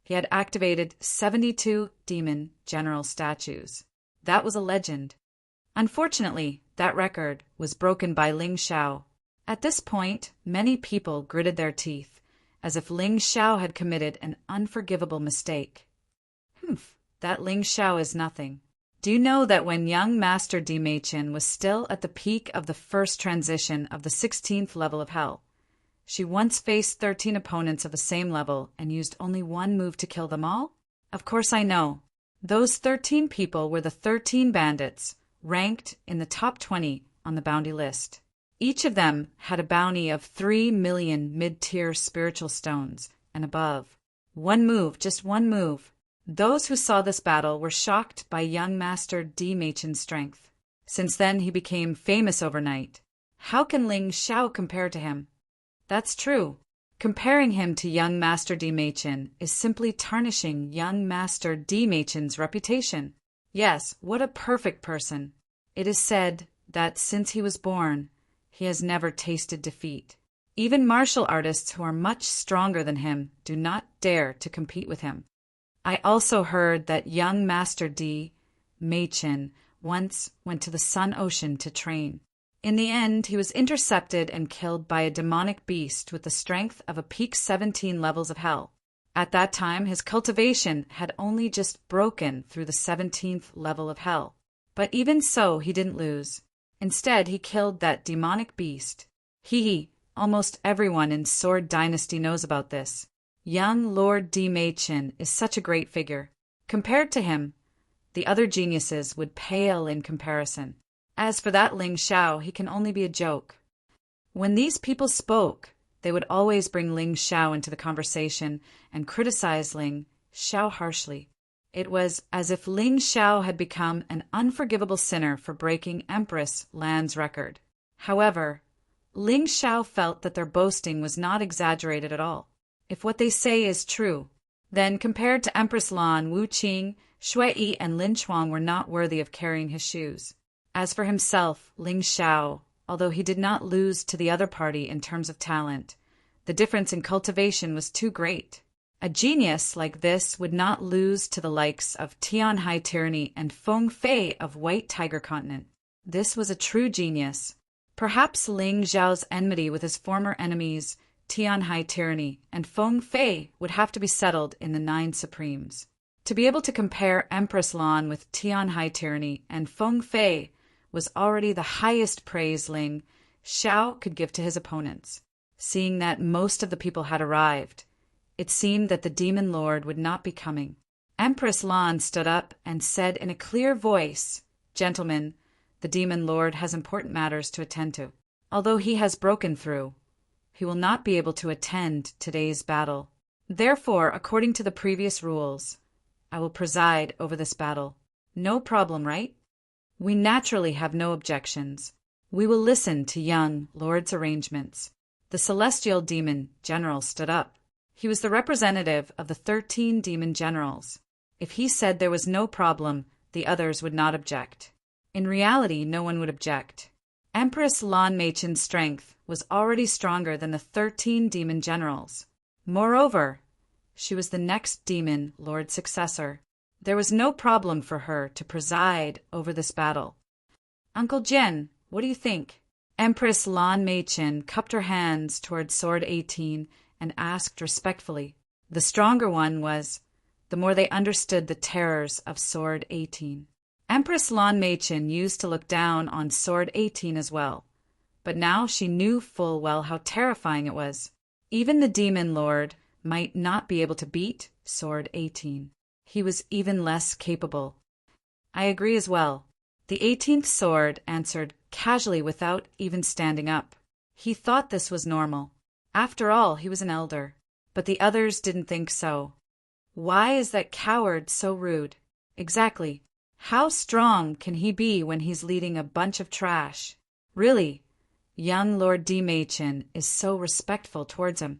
he had activated 72 demon general statues. That was a legend. Unfortunately, that record was broken by Ling Xiao. At this point, many people gritted their teeth, as if Ling Xiao had committed an unforgivable mistake. That Ling Xiao is nothing. Do you know that when young Master D. Meichin was still at the peak of the first transition of the 16th level of Hell, she once faced 13 opponents of the same level and used only one move to kill them all? Of course I know. Those 13 people were the 13 bandits, ranked in the top 20 on the bounty list. Each of them had a bounty of 3 million mid-tier spiritual stones and above. One move, just one move. Those who saw this battle were shocked by young Master D. Meichin's strength. Since then, he became famous overnight. How can Ling Xiao compare to him? That's true. Comparing him to young Master D. Meichin is simply tarnishing young Master D. Meichin's reputation. Yes, what a perfect person. It is said that since he was born, he has never tasted defeat. Even martial artists who are much stronger than him do not dare to compete with him. I also heard that young Master D. Meichin once went to the Sun Ocean to train. In the end, he was intercepted and killed by a demonic beast with the strength of a peak 17 levels of Hell. At that time, his cultivation had only just broken through the 17th level of Hell. But even so, he didn't lose. Instead, he killed that demonic beast. Almost everyone in Sword Dynasty knows about this. Young Lord D. Meichin is such a great figure. Compared to him, the other geniuses would pale in comparison. As for that Ling Xiao, he can only be a joke. When these people spoke, they would always bring Ling Xiao into the conversation and criticize Ling Xiao harshly. It was as if Ling Xiao had become an unforgivable sinner for breaking Empress Lan's record. However, Ling Xiao felt that their boasting was not exaggerated at all. If what they say is true, then compared to Empress Lan, Wu Qing, Shui Yi, and Lin Chuang were not worthy of carrying his shoes. As for himself, Ling Xiao, although he did not lose to the other party in terms of talent, the difference in cultivation was too great. A genius like this would not lose to the likes of Tian Hai Tyranny and Feng Fei of White Tiger Continent. This was a true genius. Perhaps Ling Xiao's enmity with his former enemies Tianhai tyranny, and Feng Fei would have to be settled in the Nine Supremes. To be able to compare Empress Lan with Tianhai tyranny and Feng Fei was already the highest praise Ling Xiao could give to his opponents. Seeing that most of the people had arrived, it seemed that the demon lord would not be coming. Empress Lan stood up and said in a clear voice, "Gentlemen, the demon lord has important matters to attend to. Although he has broken through, he will not be able to attend today's battle. Therefore, according to the previous rules, I will preside over this battle. No problem, right?" "We naturally have no objections. We will listen to young Lord's arrangements." The celestial demon general stood up. He was the representative of the 13 demon generals. If he said there was no problem, the others would not object. In reality, no one would object. Empress Lan Meichen's strength was already stronger than the 13 demon generals. Moreover, she was the next demon lord's successor. There was no problem for her to preside over this battle. "Uncle Jin, what do you think?" Empress Lan Meichen cupped her hands towards Sword 18 and asked respectfully. The stronger one was, the more they understood the terrors of Sword 18. Empress Lan Meichen used to look down on Sword 18 as well, but now she knew full well how terrifying it was. Even the demon lord might not be able to beat Sword 18. He was even less capable. "I agree as well." The 18th sword answered casually without even standing up. He thought this was normal. After all, he was an elder. But the others didn't think so. Why is that coward so rude? Exactly. How strong can he be when he's leading a bunch of trash? Really, young Lord D. Machen is so respectful towards him.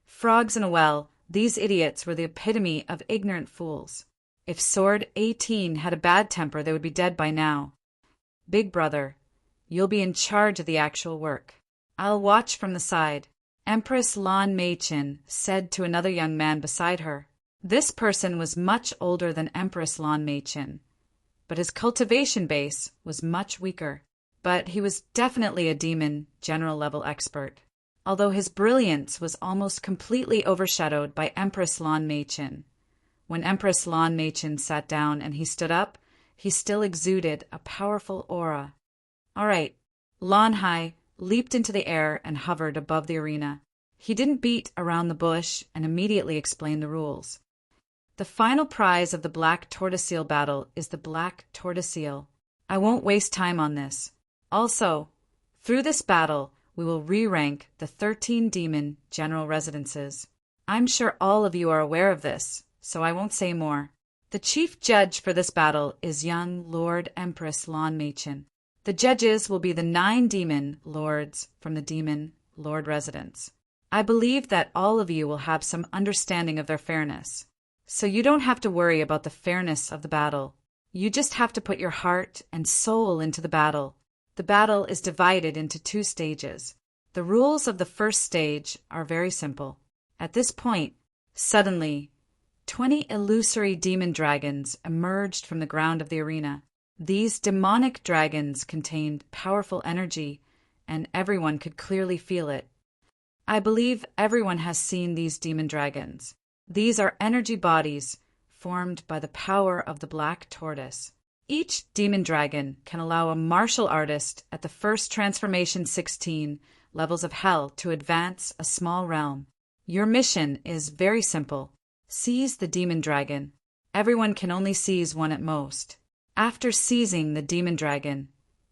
Frogs in a well, these idiots were the epitome of ignorant fools. If Sword 18 had a bad temper, they would be dead by now. "Big brother, you'll be in charge of the actual work. I'll watch from the side," Empress Lan Meichen said to another young man beside her. This person was much older than Empress Lan Meichen, but his cultivation base was much weaker. But he was definitely a demon general-level expert, although his brilliance was almost completely overshadowed by Empress Lan Meichen. When Empress Lan Meichen sat down and he stood up, he still exuded a powerful aura. All right, Lan Hai leaped into the air and hovered above the arena. He didn't beat around the bush and immediately explained the rules. The final prize of the Black Tortoiseel battle is the Black Tortoiseel. I won't waste time on this. Also, through this battle, we will re-rank the 13 demon general residences. I'm sure all of you are aware of this, so I won't say more. The chief judge for this battle is young Lord Empress Lan Meichen. The judges will be the 9 demon lords from the demon lord residence. I believe that all of you will have some understanding of their fairness, so you don't have to worry about the fairness of the battle. You just have to put your heart and soul into the battle. The battle is divided into 2 stages. The rules of the first stage are very simple. At this point, suddenly, 20 illusory demon dragons emerged from the ground of the arena. These demonic dragons contained powerful energy, and everyone could clearly feel it. I believe everyone has seen these demon dragons. These are energy bodies formed by the power of the black tortoise. Each demon dragon can allow a martial artist at the first transformation 16 levels of hell to advance a small realm. Your mission is very simple. Seize the demon dragon. Everyone can only seize one at most. After seizing the demon dragon,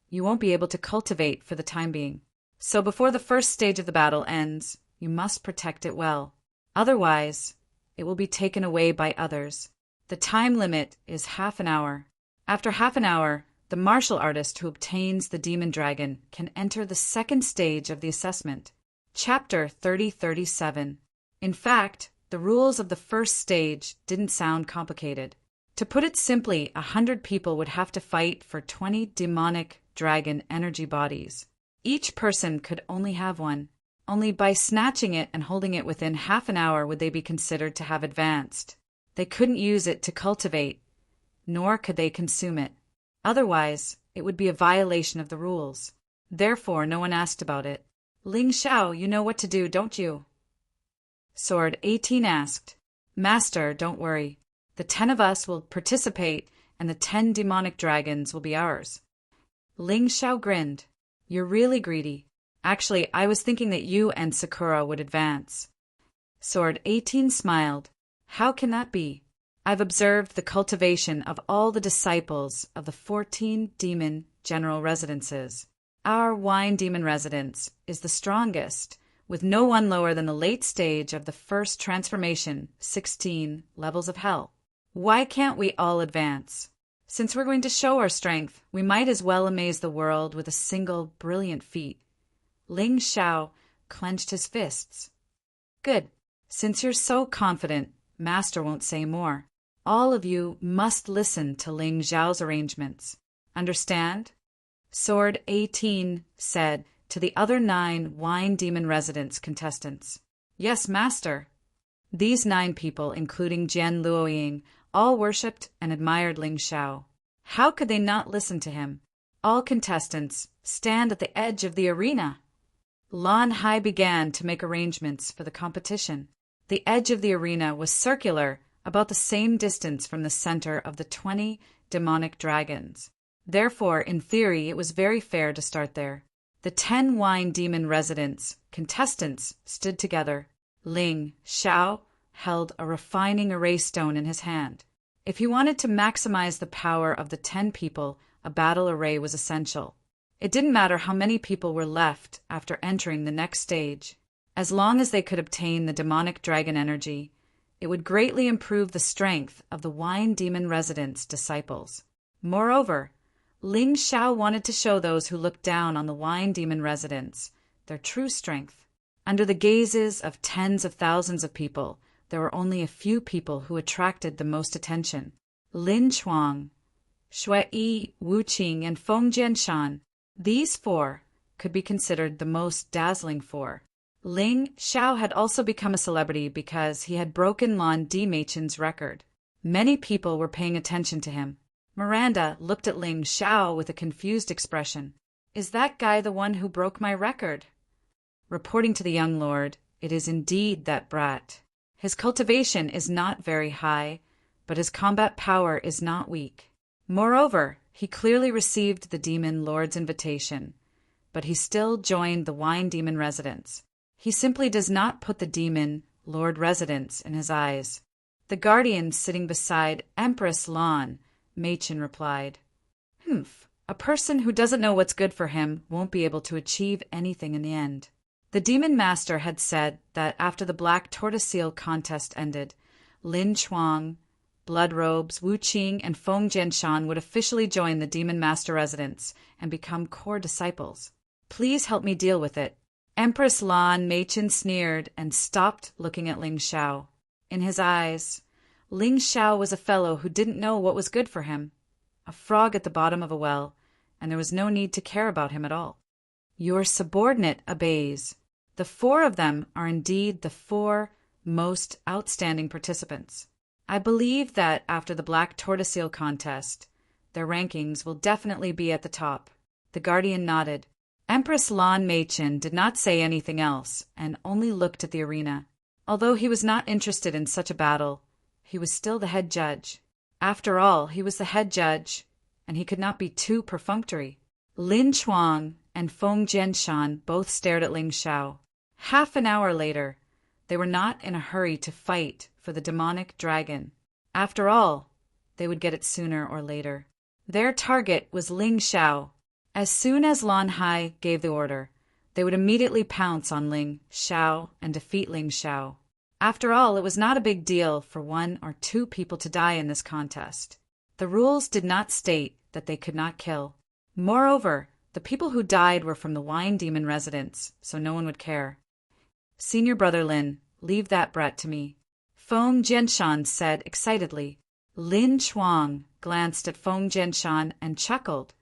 you won't be able to cultivate for the time being. So before the first stage of the battle ends, you must protect it well. Otherwise, it will be taken away by others. The time limit is half an hour. After half an hour, the martial artist who obtains the demon dragon can enter the second stage of the assessment. Chapter 3037. In fact, the rules of the first stage didn't sound complicated. To put it simply, 100 people would have to fight for 20 demonic dragon energy bodies. Each person could only have one. Only by snatching it and holding it within half an hour would they be considered to have advanced. They couldn't use it to cultivate, nor could they consume it. Otherwise, it would be a violation of the rules. Therefore, no one asked about it. Ling Xiao, you know what to do, don't you? Sword 18 asked. Master, don't worry. The 10 of us will participate, and the 10 demonic dragons will be ours. Ling Xiao grinned. You're really greedy. Actually, I was thinking that you and Sakura would advance. Sword 18 smiled. How can that be? I've observed the cultivation of all the disciples of the 14 demon general residences. Our wine demon residence is the strongest, with no one lower than the late stage of the first transformation, 16 levels of hell. Why can't we all advance? Since we're going to show our strength, we might as well amaze the world with a single brilliant feat. Ling Xiao clenched his fists. Good. Since you're so confident, Master won't say more. All of you must listen to Ling Xiao's arrangements. Understand? Sword 18 said to the other 9 wine demon residence contestants. Yes, Master. These 9 people, including Jian Luoying, all worshipped and admired Ling Xiao. How could they not listen to him? All contestants stand at the edge of the arena. Lan Hai began to make arrangements for the competition. The edge of the arena was circular, about the same distance from the center of the 20 demonic dragons. Therefore, in theory, it was very fair to start there. The 10 wine demon residents, contestants, stood together. Ling Xiao held a refining array stone in his hand. If he wanted to maximize the power of the 10 people, a battle array was essential. It didn't matter how many people were left after entering the next stage. As long as they could obtain the demonic dragon energy, it would greatly improve the strength of the wine demon residents' disciples. Moreover, Ling Xiao wanted to show those who looked down on the wine demon residents their true strength. Under the gazes of tens of thousands of people, there were only a few people who attracted the most attention. Lin Chuang, Shui Yi, Wu Qing, and Feng Jianshan. These 4 could be considered the most dazzling 4. Ling Xiao had also become a celebrity because he had broken Lan Di Meichen's record. Many people were paying attention to him. Miranda looked at Ling Xiao with a confused expression. Is that guy the one who broke my record? Reporting to the young lord, it is indeed that brat. His cultivation is not very high, but his combat power is not weak. Moreover, he clearly received the demon lord's invitation, but he still joined the wine demon residence. He simply does not put the demon lord residence in his eyes. The guardian sitting beside Empress Lan Machen replied, a person who doesn't know what's good for him won't be able to achieve anything in the end. The demon master had said that after the black tortoiseshell contest ended, Lin Chuang, Blood Robes, Wu Qing, and Feng Jianshan would officially join the demon master residence and become core disciples. Please help me deal with it. Empress Lan Machen sneered and stopped looking at Ling Xiao. In his eyes, Ling Xiao was a fellow who didn't know what was good for him, a frog at the bottom of a well, and there was no need to care about him at all. Your subordinate obeys. The 4 of them are indeed the 4 most outstanding participants. I believe that after the black tortoiseshell contest, their rankings will definitely be at the top. The guardian nodded. Empress Lan Machen did not say anything else and only looked at the arena. Although he was not interested in such a battle, he was still the head judge. After all, he was the head judge, and he could not be too perfunctory. Lin Chuang and Feng Jianshan both stared at Ling Xiao. Half an hour later, they were not in a hurry to fight for the demonic dragon. After all, they would get it sooner or later. Their target was Ling Xiao. As soon as Lan Hai gave the order, they would immediately pounce on Ling Xiao and defeat Ling Xiao. After all, it was not a big deal for 1 or 2 people to die in this contest. The rules did not state that they could not kill. Moreover, the people who died were from the wine demon residence, so no one would care. Senior brother Lin, leave that brat to me. Feng Jianshan said excitedly. Lin Chuang glanced at Feng Jianshan and chuckled.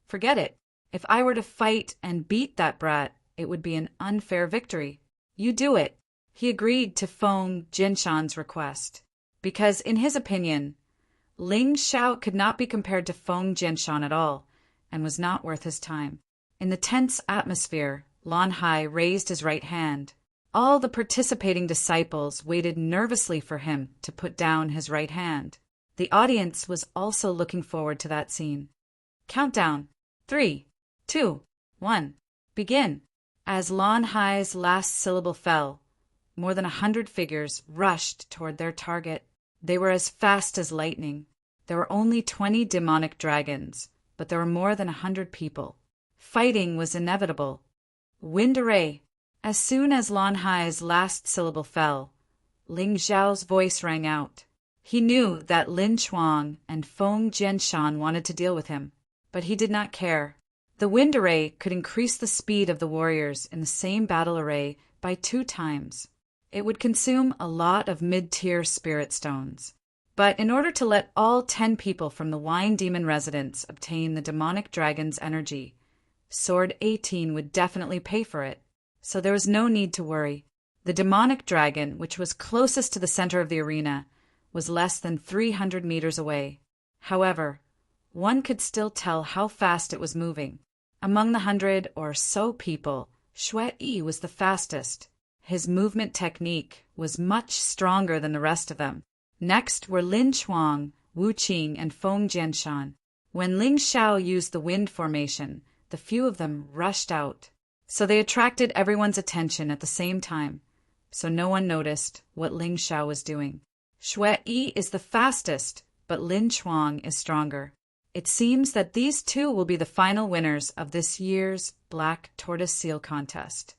Forget it. If I were to fight and beat that brat, it would be an unfair victory. You do it. He agreed to Feng Jianshan's request, because in his opinion, Ling Xiao could not be compared to Feng Jianshan at all, and was not worth his time. In the tense atmosphere, Lan Hai raised his right hand. All the participating disciples waited nervously for him to put down his right hand. The audience was also looking forward to that scene. Countdown. 3, 2, 1. Begin. As Lan Hai's last syllable fell, more than 100 figures rushed toward their target. They were as fast as lightning. There were only 20 demonic dragons, but there were more than 100 people. Fighting was inevitable. Wind array. As soon as Lan Hai's last syllable fell, Ling Xiao's voice rang out. He knew that Lin Chuang and Feng Jianshan wanted to deal with him, but he did not care. The wind array could increase the speed of the warriors in the same battle array by 2 times. It would consume a lot of mid-tier spirit stones. But in order to let all 10 people from the Wine Demon residence obtain the demonic dragon's energy, Sword 18 would definitely pay for it, so there was no need to worry. The demonic dragon, which was closest to the center of the arena, was less than 300 meters away. However, one could still tell how fast it was moving. Among the 100 or so people, Shui was the fastest. His movement technique was much stronger than the rest of them. Next were Lin Chuang, Wu Qing, and Feng Jianshan. When Ling Xiao used the wind formation, the few of them rushed out. So they attracted everyone's attention at the same time, so no one noticed what Ling Xiao was doing. Shui is the fastest, but Lin Chuang is stronger. It seems that these two will be the final winners of this year's Black Tortoise Seal contest.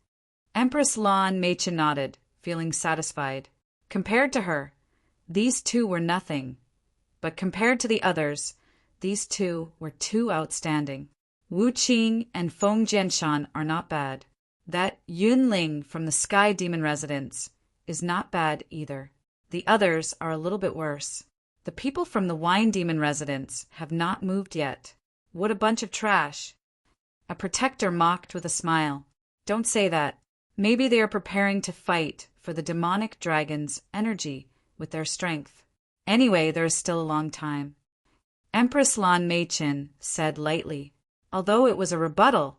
Empress Lan Meichen nodded, feeling satisfied. Compared to her, these two were nothing. But compared to the others, these two were too outstanding. Wu Qing and Feng Jianshan are not bad. That Yunling from the Sky Demon residence is not bad either. The others are a little bit worse. The people from the Wine Demon residence have not moved yet. What a bunch of trash. A protector mocked with a smile. Don't say that. Maybe they are preparing to fight for the demonic dragon's energy with their strength. Anyway, there is still a long time. Empress Lan Meichen said lightly. Although it was a rebuttal,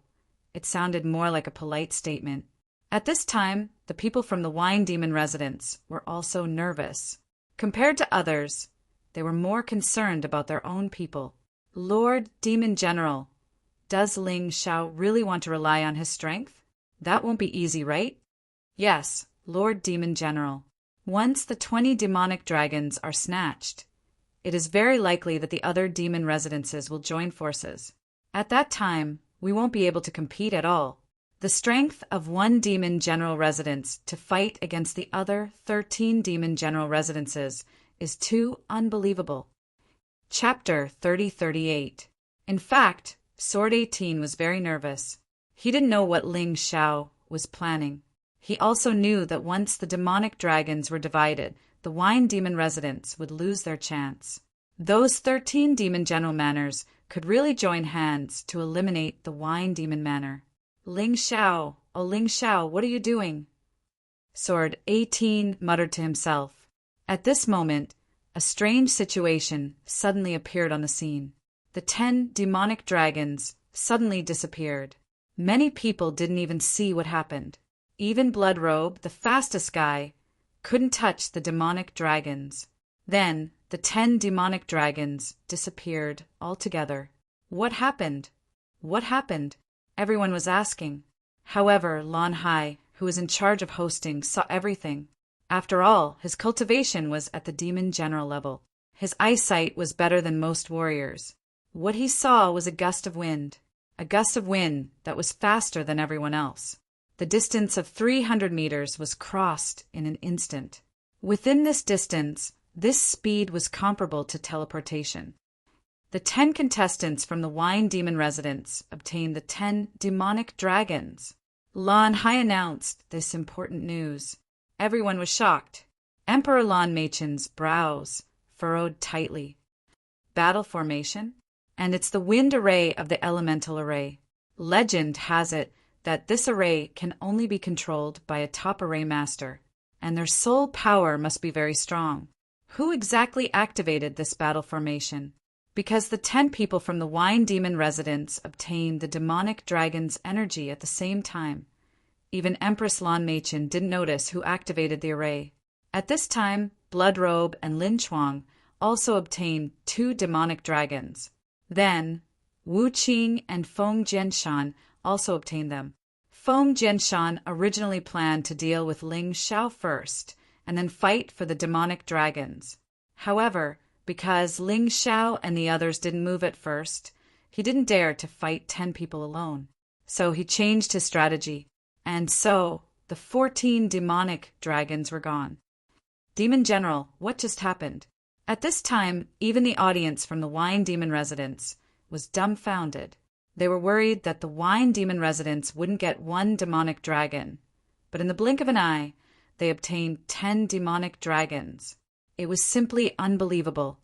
it sounded more like a polite statement. At this time, the people from the Wine Demon residence were also nervous. Compared to others, they were more concerned about their own people. Lord Demon General, does Ling Xiao really want to rely on his strength? That won't be easy, right? Yes, Lord Demon General. Once the 20 demonic dragons are snatched, it is very likely that the other demon residences will join forces. At that time, we won't be able to compete at all. The strength of one demon general residence to fight against the other 13 demon general residences is too unbelievable. Chapter 3038. In fact, Sword 18 was very nervous. He didn't know what Ling Xiao was planning. He also knew that once the demonic dragons were divided, the Wine Demon residents would lose their chance. Those 13 demon general manors could really join hands to eliminate the Wine Demon manor. Ling Xiao, oh Ling Xiao, what are you doing? Sword 18 muttered to himself. At this moment, a strange situation suddenly appeared on the scene. The 10 demonic dragons suddenly disappeared. Many people didn't even see what happened. Even Bloodrobe, the fastest guy, couldn't touch the demonic dragons. Then, the 10 demonic dragons disappeared altogether. What happened? What happened? Everyone was asking. However, Lan Hai, who was in charge of hosting, saw everything. After all, his cultivation was at the demon general level. His eyesight was better than most warriors. What he saw was a gust of wind that was faster than everyone else. The distance of 300 meters was crossed in an instant. Within this distance, this speed was comparable to teleportation. The 10 contestants from the Wine Demon residence obtained the 10 demonic dragons. Lan Hai announced this important news. Everyone was shocked. Emperor Lan Meichen's brows furrowed tightly. Battle formation? And it's the wind array of the elemental array. Legend has it that this array can only be controlled by a top array master, and their soul power must be very strong. Who exactly activated this battle formation? Because the 10 people from the Wine Demon residence obtained the demonic dragon's energy at the same time, Even Empress Lan Meichen didn't notice who activated the array. At this time, Bloodrobe and Lin Chuang also obtained 2 demonic dragons. Then, Wu Qing and Feng Jianshan also obtained them. Feng Jianshan originally planned to deal with Ling Xiao first, and then fight for the demonic dragons. However, because Ling Xiao and the others didn't move at first, he didn't dare to fight 10 people alone. So he changed his strategy, and so the 14 demonic dragons were gone. Demon General, what just happened? At this time, even the audience from the Wine Demon residence was dumbfounded. They were worried that the Wine Demon residents wouldn't get 1 demonic dragon, but in the blink of an eye, they obtained 10 demonic dragons. It was simply unbelievable.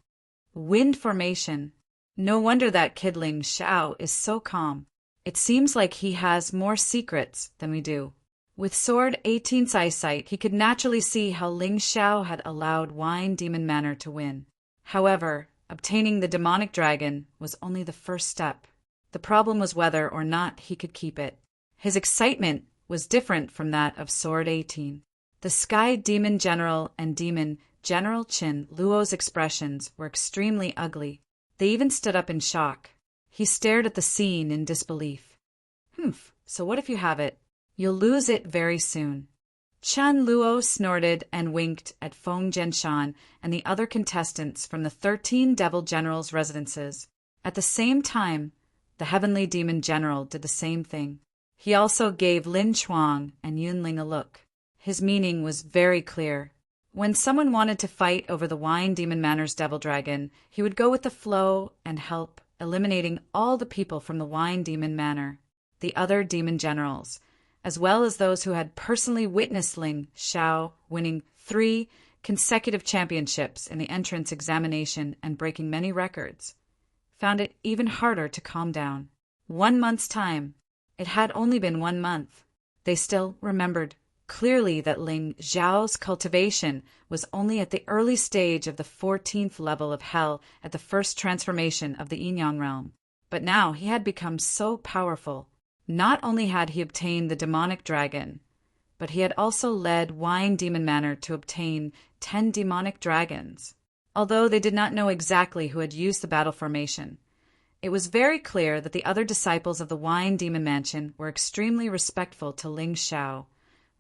Wind formation. No wonder that kid Ling Xiao is so calm. It seems like he has more secrets than we do. With Sword 18's eyesight, he could naturally see how Ling Xiao had allowed Wine Demon Manor to win. However, obtaining the demonic dragon was only the first step. The problem was whether or not he could keep it. His excitement was different from that of Sword 18. The Sky Demon General and Demon General Qin Luo's expressions were extremely ugly. They even stood up in shock. He stared at the scene in disbelief. So what if you have it? You'll lose it very soon. Chen Luo snorted and winked at Feng Jianshan and the other contestants from the 13 Devil Generals' residences. At the same time, the Heavenly Demon General did the same thing. He also gave Lin Chuang and Yunling a look. His meaning was very clear. When someone wanted to fight over the Wine Demon Manor's Devil Dragon, he would go with the flow and help, eliminating all the people from the Wine Demon Manor, the other demon generals, as well as those who had personally witnessed Ling Xiao winning 3 consecutive championships in the entrance examination and breaking many records, found it even harder to calm down. 1 month's time. It had only been 1 month. They still remembered clearly that Ling Xiao's cultivation was only at the early stage of the 14th level of hell at the first transformation of the Yin-Yang realm. But now he had become so powerful. Not only had he obtained the demonic dragon, but he had also led Wine Demon Manor to obtain 10 demonic dragons. Although they did not know exactly who had used the battle formation, it was very clear that the other disciples of the Wine Demon Mansion were extremely respectful to Ling Xiao,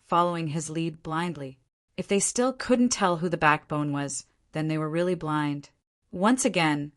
following his lead blindly. If they still couldn't tell who the backbone was, then they were really blind. Once again,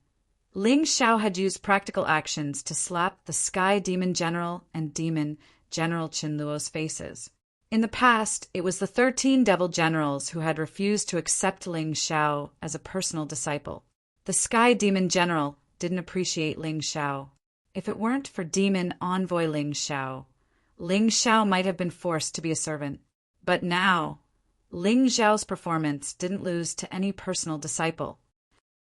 Ling Xiao had used practical actions to slap the Sky Demon General and Demon General Qin Luo's faces. In the past, it was the 13 Devil Generals who had refused to accept Ling Xiao as a personal disciple. The Sky Demon General didn't appreciate Ling Xiao. If it weren't for Demon Envoy Ling Xiao might have been forced to be a servant. But now, Ling Xiao's performance didn't lose to any personal disciple.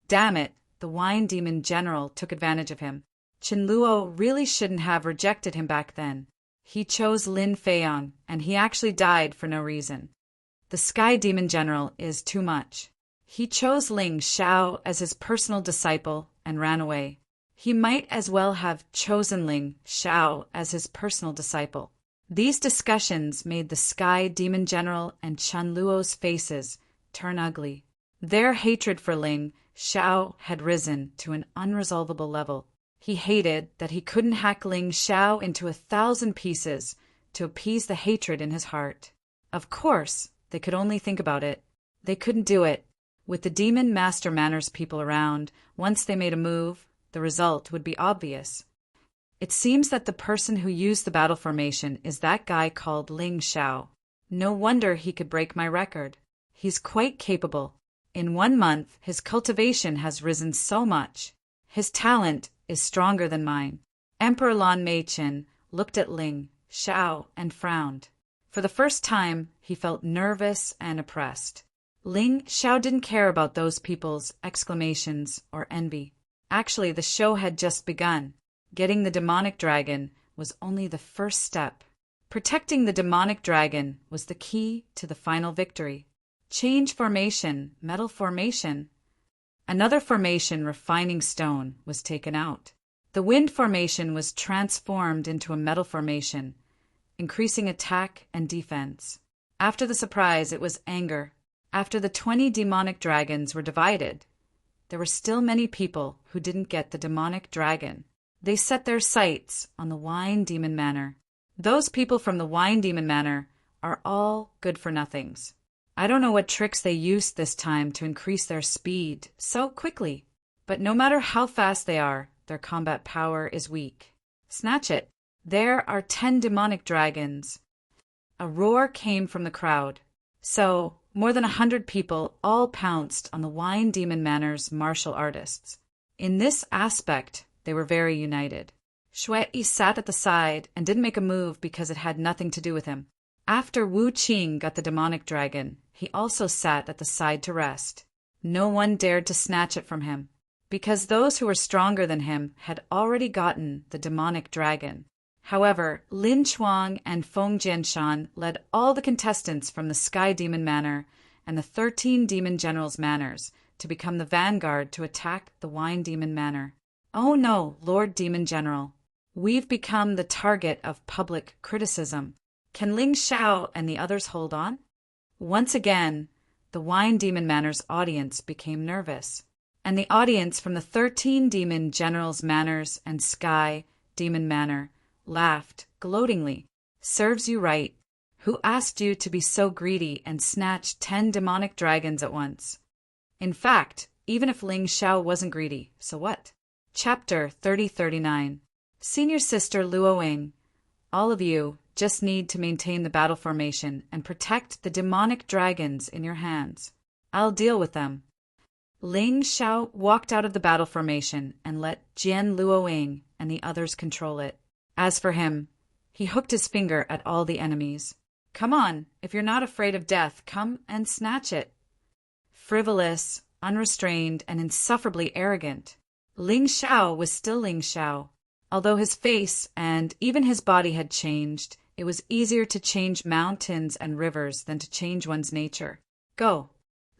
Damn it, the Wine Demon General took advantage of him. Qin Luo really shouldn't have rejected him back then. He chose Lin Feiyang, and he actually died for no reason. The Sky Demon General is too much. He chose Ling Xiao as his personal disciple and ran away. He might as well have chosen Ling Xiao as his personal disciple. These discussions made the Sky Demon General and Chen Luo's faces turn ugly. Their hatred for Ling Xiao had risen to an unresolvable level. He hated that he couldn't hack Ling Xiao into 1,000 pieces to appease the hatred in his heart. Of course, they could only think about it. They couldn't do it. With the Demon Master Manners people around, once they made a move, the result would be obvious. It seems that the person who used the battle formation is that guy called Ling Xiao. No wonder he could break my record. He's quite capable. In 1 month, his cultivation has risen so much. His talent is stronger than mine. Emperor Lan Meichen looked at Ling Xiao and frowned. For the first time, he felt nervous and oppressed. Ling Xiao didn't care about those people's exclamations or envy. Actually, the show had just begun. Getting the demonic dragon was only the first step. Protecting the demonic dragon was the key to the final victory. Change formation, metal formation. Another formation, refining stone, was taken out. The wind formation was transformed into a metal formation, increasing attack and defense. After the surprise, it was anger. After the 20 demonic dragons were divided, there were still many people who didn't get the demonic dragon. They set their sights on the Wine Demon Manor. Those people from the Wine Demon Manor are all good-for-nothings. I don't know what tricks they used this time to increase their speed so quickly, but no matter how fast they are, their combat power is weak. Snatch it! There are 10 demonic dragons. A roar came from the crowd. So, more than 100 people all pounced on the Wine Demon Manor's martial artists. In this aspect, they were very united. Shui sat at the side and didn't make a move because it had nothing to do with him. After Wu Qing got the demonic dragon, he also sat at the side to rest. No one dared to snatch it from him, because those who were stronger than him had already gotten the demonic dragon. However, Lin Chuang and Feng Jianshan led all the contestants from the Sky Demon Manor and the 13 Demon Generals' manors to become the vanguard to attack the Wine Demon Manor. Oh no, Lord Demon General. We've become the target of public criticism. Can Ling Xiao and the others hold on? Once again, the Wine Demon Manor's audience became nervous, and the audience from the 13 Demon Generals' manors and Sky Demon Manor laughed gloatingly. Serves you right. Who asked you to be so greedy and snatch 10 demonic dragons at once? In fact, even if Ling Xiao wasn't greedy, so what? Chapter 3039. Senior Sister Luoying, all of you just need to maintain the battle formation and protect the demonic dragons in your hands. I'll deal with them. Ling Xiao walked out of the battle formation and let Jian Luoying and the others control it. As for him, he hooked his finger at all the enemies. Come on, if you're not afraid of death, come and snatch it. Frivolous, unrestrained, and insufferably arrogant, Ling Xiao was still Ling Xiao. Although his face and even his body had changed, it was easier to change mountains and rivers than to change one's nature. Go!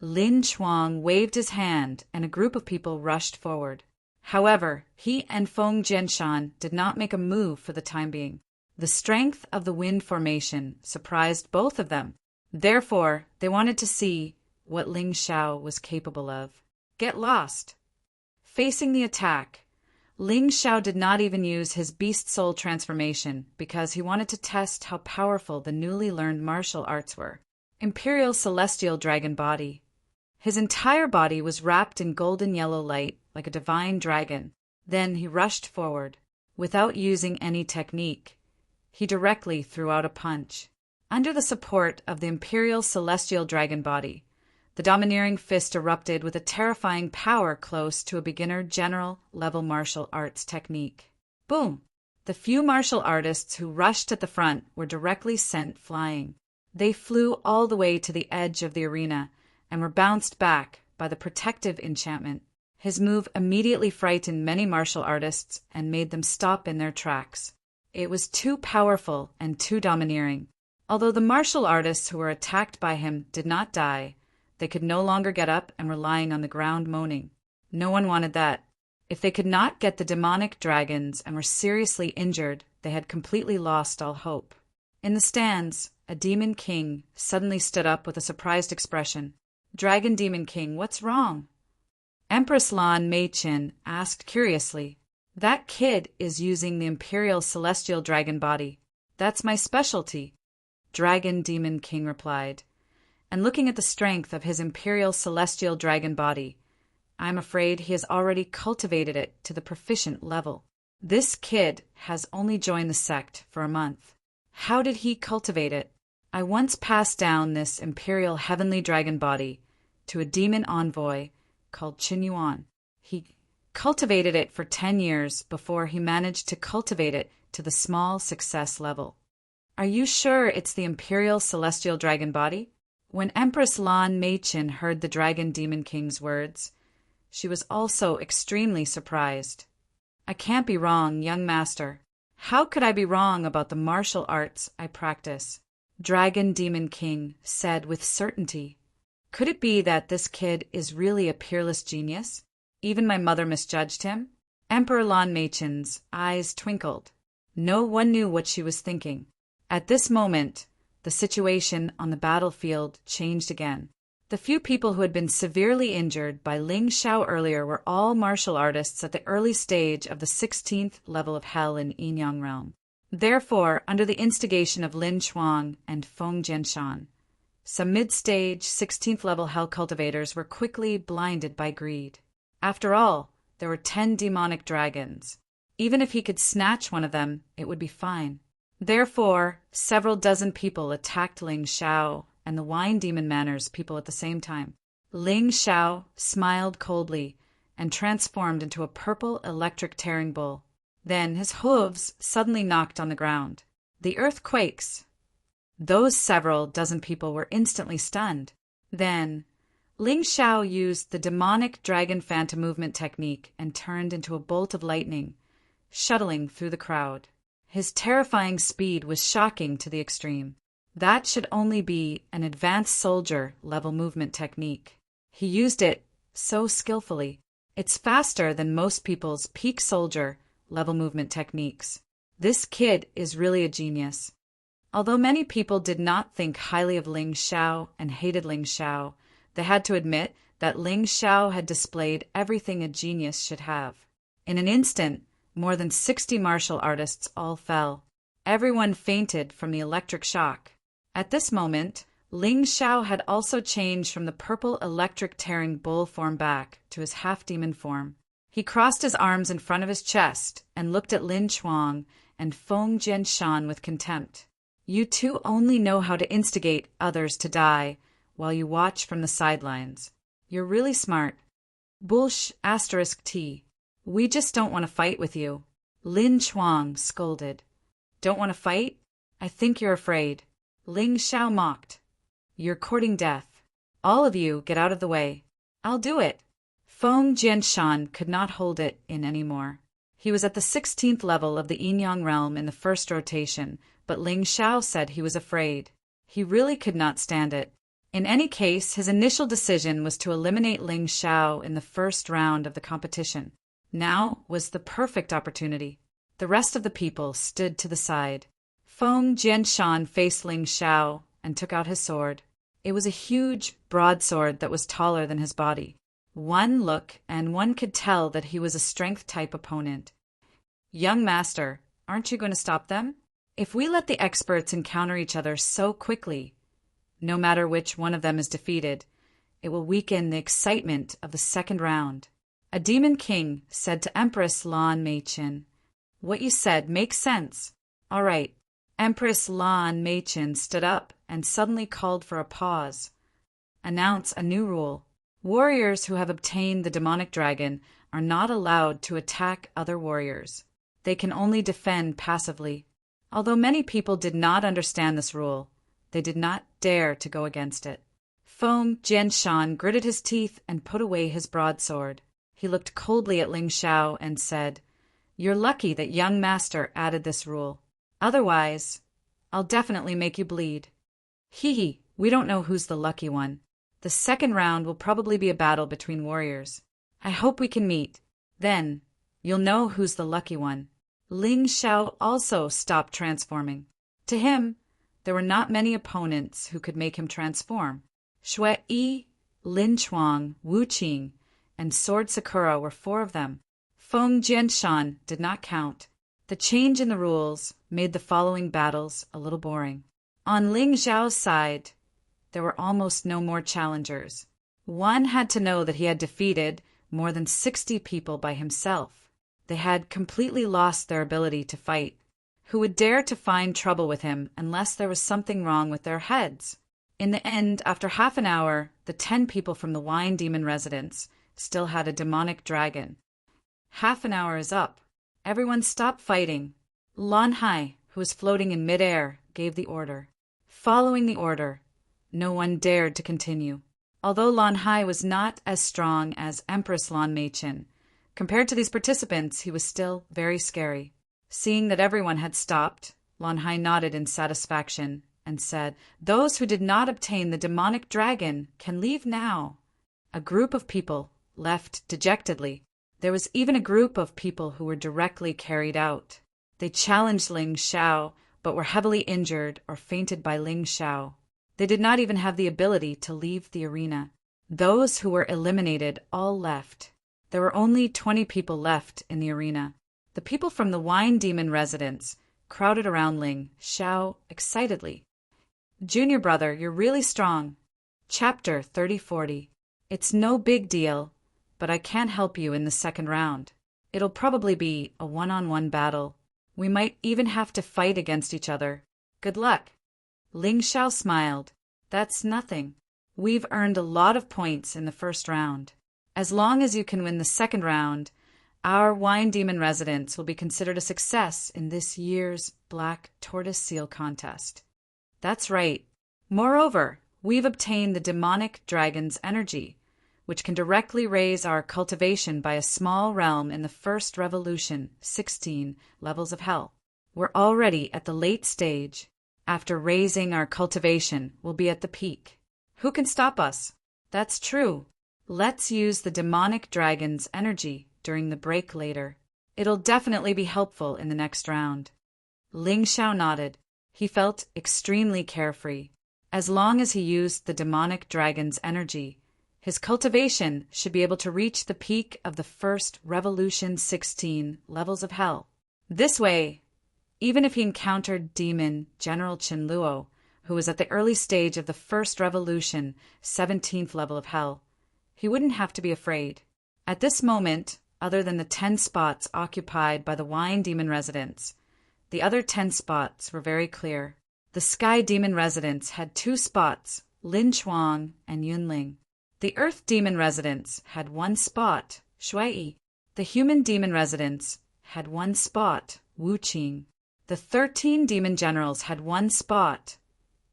Lin Chuang waved his hand, and a group of people rushed forward. However, he and Feng Jianshan did not make a move for the time being. The strength of the wind formation surprised both of them. Therefore, they wanted to see what Ling Xiao was capable of. Get lost! Facing the attack, Ling Xiao did not even use his beast soul transformation because he wanted to test how powerful the newly learned martial arts were. Imperial Celestial Dragon Body. His entire body was wrapped in golden yellow light like a divine dragon. Then he rushed forward. Without using any technique, he directly threw out a punch. Under the support of the Imperial Celestial Dragon Body, the domineering fist erupted with a terrifying power close to a beginner general-level martial arts technique. Boom! The few martial artists who rushed at the front were directly sent flying. They flew all the way to the edge of the arena and were bounced back by the protective enchantment. His move immediately frightened many martial artists and made them stop in their tracks. It was too powerful and too domineering. Although the martial artists who were attacked by him did not die, they could no longer get up and were lying on the ground moaning. No one wanted that. If they could not get the demonic dragons and were seriously injured, they had completely lost all hope. In the stands, a demon king suddenly stood up with a surprised expression. Dragon Demon King, what's wrong? Empress Lan Meichin asked curiously. That kid is using the Imperial Celestial Dragon Body. That's my specialty, Dragon Demon King replied. And looking at the strength of his Imperial Celestial Dragon Body, I'm afraid he has already cultivated it to the proficient level. This kid has only joined the sect for a month. How did he cultivate it? I once passed down this Imperial Heavenly Dragon Body to a demon envoy called Qin Yuan. He cultivated it for 10 years before he managed to cultivate it to the small success level. Are you sure it's the Imperial Celestial Dragon Body? When Empress Lan Meichin heard the Dragon Demon King's words, she was also extremely surprised. I can't be wrong, young master. How could I be wrong about the martial arts I practice? Dragon Demon King said with certainty. Could it be that this kid is really a peerless genius? Even my mother misjudged him? Emperor Lan Meichin's eyes twinkled. No one knew what she was thinking. At this moment, the situation on the battlefield changed again. The few people who had been severely injured by Ling Xiao earlier were all martial artists at the early stage of the 16th level of Hell in Yinyang realm. Therefore, under the instigation of Lin Chuang and Feng Jianshan, some mid-stage 16th level Hell cultivators were quickly blinded by greed. After all, there were 10 demonic dragons. Even if he could snatch one of them, it would be fine. Therefore, several dozen people attacked Ling Xiao and the wine demon manners people at the same time. Ling Xiao smiled coldly and transformed into a purple electric tearing bull. Then his hooves suddenly knocked on the ground. The earth quakes. Those several dozen people were instantly stunned. Then, Ling Xiao used the demonic dragon phantom movement technique and turned into a bolt of lightning, shuttling through the crowd. His terrifying speed was shocking to the extreme. That should only be an advanced soldier level movement technique. He used it so skillfully. It's faster than most people's peak soldier level movement techniques. This kid is really a genius. Although many people did not think highly of Ling Xiao and hated Ling Xiao, they had to admit that Ling Xiao had displayed everything a genius should have. In an instant, more than 60 martial artists all fell. Everyone fainted from the electric shock. At this moment, Ling Xiao had also changed from the purple electric tearing bull form back to his half-demon form. He crossed his arms in front of his chest and looked at Lin Chuang and Feng Jianshan with contempt. You two only know how to instigate others to die while you watch from the sidelines. You're really smart. Bullsh *T. We just don't want to fight with you. Lin Chuang scolded. Don't want to fight? I think you're afraid. Ling Xiao mocked. You're courting death. All of you get out of the way. I'll do it. Feng Jianshan could not hold it in anymore. He was at the 16th level of the Yinyang realm in the first rotation, but Ling Xiao said he was afraid. He really could not stand it. In any case, his initial decision was to eliminate Ling Xiao in the first round of the competition. Now was the perfect opportunity. The rest of the people stood to the side. Feng Jianshan faced Ling Xiao and took out his sword. It was a huge broadsword that was taller than his body. One look and one could tell that he was a strength-type opponent. Young master, aren't you going to stop them? If we let the experts encounter each other so quickly, no matter which one of them is defeated, it will weaken the excitement of the second round. A demon king said to Empress Lan Meichin, What you said makes sense. All right. Empress Lan Meichin stood up and suddenly called for a pause. Announce a new rule. Warriors who have obtained the demonic dragon are not allowed to attack other warriors. They can only defend passively. Although many people did not understand this rule, they did not dare to go against it. Feng Jianshan gritted his teeth and put away his broadsword. He looked coldly at Ling Xiao and said, You're lucky that young master added this rule. Otherwise, I'll definitely make you bleed. Hee, we don't know who's the lucky one. The second round will probably be a battle between warriors. I hope we can meet. Then, you'll know who's the lucky one. Ling Xiao also stopped transforming. To him, there were not many opponents who could make him transform. Shui Yi, Lin Chuang, Wu Qing, and Sword Sakura were 4 of them. Feng Jianshan did not count. The change in the rules made the following battles a little boring. On Ling Xiao's side, there were almost no more challengers. One had to know that he had defeated more than 60 people by himself. They had completely lost their ability to fight. Who would dare to find trouble with him unless there was something wrong with their heads? In the end, after half an hour, the 10 people from the wine demon residence still had a demonic dragon. Half an hour is up. Everyone stopped fighting. Lan Hai, who was floating in midair, gave the order. Following the order, no one dared to continue. Although Lan Hai was not as strong as Empress Lan Meichin, compared to these participants, he was still very scary. Seeing that everyone had stopped, Lan Hai nodded in satisfaction and said, Those who did not obtain the demonic dragon can leave now. A group of people left dejectedly. There was even a group of people who were directly carried out. They challenged Ling Xiao, but were heavily injured or fainted by Ling Xiao. They did not even have the ability to leave the arena. Those who were eliminated all left. There were only 20 people left in the arena. The people from the Wine Demon residence crowded around Ling Xiao excitedly. "Junior brother, you're really strong." Chapter 3040. It's no big deal, but I can't help you in the second round. It'll probably be a one-on-one battle. We might even have to fight against each other. Good luck. Ling Xiao smiled. That's nothing. We've earned a lot of points in the first round. As long as you can win the second round, our Wine Demon residence will be considered a success in this year's Black Tortoise Seal contest. That's right. Moreover, we've obtained the demonic dragon's energy, which can directly raise our cultivation by a small realm in the first revolution, 16 levels of hell. We're already at the late stage. After raising our cultivation, we'll be at the peak. Who can stop us? That's true. Let's use the demonic dragon's energy during the break later. It'll definitely be helpful in the next round. Ling Xiao nodded. He felt extremely carefree. As long as he used the demonic dragon's energy, his cultivation should be able to reach the peak of the first Revolution 16 levels of hell. This way, even if he encountered Demon General Qinluo, who was at the early stage of the first Revolution 17th level of hell, he wouldn't have to be afraid. At this moment, other than the 10 spots occupied by the Wine Demon residence, the other 10 spots were very clear. The Sky Demon residence had 2 spots, Lin Chuang and Yunling. The Earth Demon residence had 1 spot, Shuai. The Human Demon residence had 1 spot, Wu Qing. The 13 Demon Generals had 1 spot,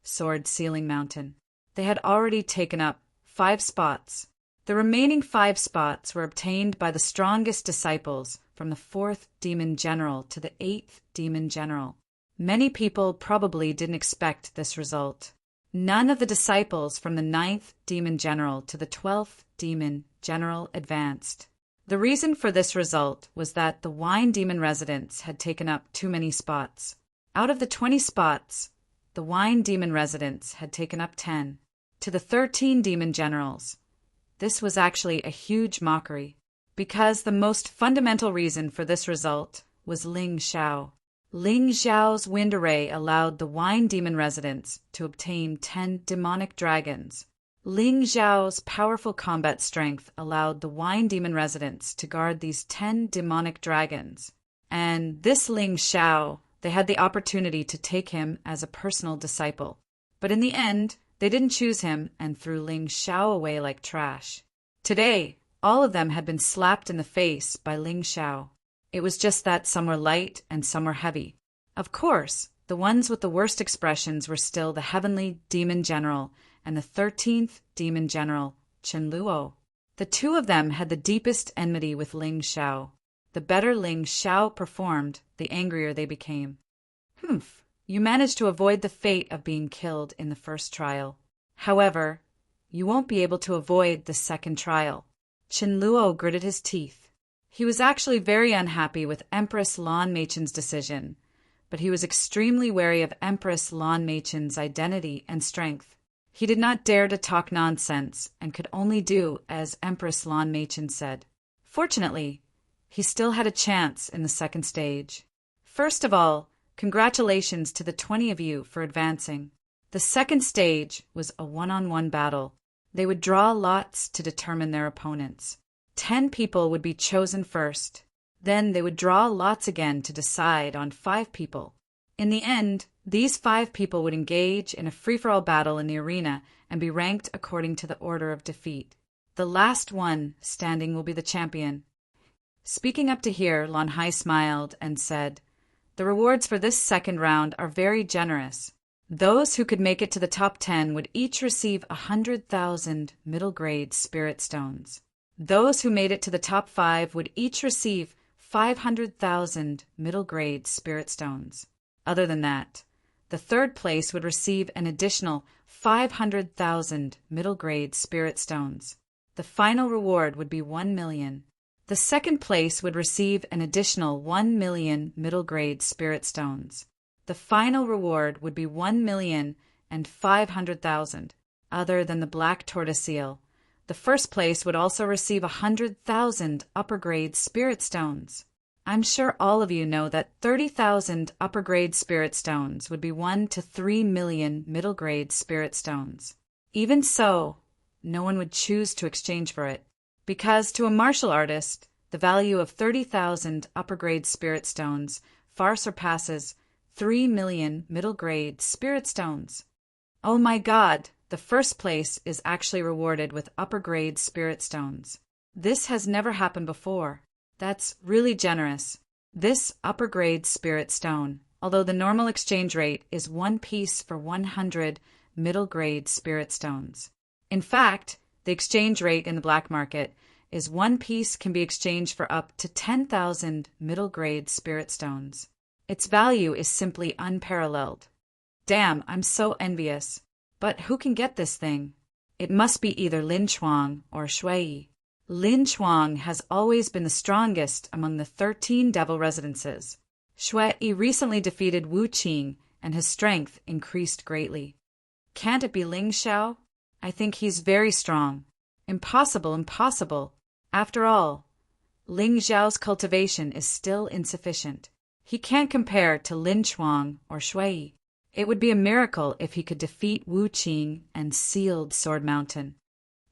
Sword Sealing Mountain. They had already taken up 5 spots. The remaining 5 spots were obtained by the strongest disciples from the 4th Demon General to the 8th Demon General. Many people probably didn't expect this result. None of the disciples from the 9th Demon General to the 12th Demon General advanced. The reason for this result was that the Wine Demon residence had taken up too many spots. Out of the 20 spots, the Wine Demon residence had taken up 10. To the 13 Demon Generals, this was actually a huge mockery, because the most fundamental reason for this result was Ling Xiao. Ling Xiao's wind array allowed the Wine Demon residence to obtain 10 demonic dragons. Ling Xiao's powerful combat strength allowed the Wine Demon residence to guard these 10 demonic dragons. And this Ling Xiao, they had the opportunity to take him as a personal disciple. But in the end, they didn't choose him and threw Ling Xiao away like trash. Today, all of them had been slapped in the face by Ling Xiao. It was just that some were light and some were heavy. Of course, the ones with the worst expressions were still the Heavenly Demon General and the 13th Demon General, Qinluo. The 2 of them had the deepest enmity with Ling Xiao. The better Ling Xiao performed, the angrier they became. Humph, you managed to avoid the fate of being killed in the first trial. However, you won't be able to avoid the second trial. Qinluo gritted his teeth. He was actually very unhappy with Empress Lan Meichen's decision, but he was extremely wary of Empress Lan Meichen's identity and strength. He did not dare to talk nonsense and could only do as Empress Lan Meichen said. Fortunately, he still had a chance in the second stage. First of all, congratulations to the 20 of you for advancing. The second stage was a one-on-one battle. They would draw lots to determine their opponents. 10 people would be chosen first. Then they would draw lots again to decide on 5 people. In the end, these 5 people would engage in a free-for-all battle in the arena and be ranked according to the order of defeat. The last one standing will be the champion. Speaking up to here, Lan Hai smiled and said, "The rewards for this second round are very generous. Those who could make it to the top 10 would each receive 100,000 middle-grade spirit stones. Those who made it to the top 5 would each receive 500,000 middle-grade spirit stones. Other than that, the third place would receive an additional 500,000 middle-grade spirit stones. The final reward would be 1 million. The second place would receive an additional 1 million middle-grade spirit stones. The final reward would be 1,500,000. Other than the black tortoise eel, the first place would also receive 100,000 upper-grade spirit stones. I'm sure all of you know that 30,000 upper-grade spirit stones would be 1 to 3 million middle-grade spirit stones. Even so, no one would choose to exchange for it, because to a martial artist, the value of 30,000 upper-grade spirit stones far surpasses 3 million middle-grade spirit stones. Oh my God, the first place is actually rewarded with upper-grade spirit stones. This has never happened before. That's really generous. This upper-grade spirit stone, although the normal exchange rate is 1 piece for 100 middle-grade spirit stones. In fact, the exchange rate in the black market is 1 piece can be exchanged for up to 10,000 middle-grade spirit stones. Its value is simply unparalleled. Damn, I'm so envious. But who can get this thing? It must be either Lin Chuang or Shui. Lin Chuang has always been the strongest among the 13 devil residences. Shui recently defeated Wu Qing, and his strength increased greatly. Can't it be Ling Xiao? I think he's very strong. Impossible, impossible. After all, Ling Xiao's cultivation is still insufficient. He can't compare to Lin Chuang or Shui. It would be a miracle if he could defeat Wu Qing and sealed Sword Mountain.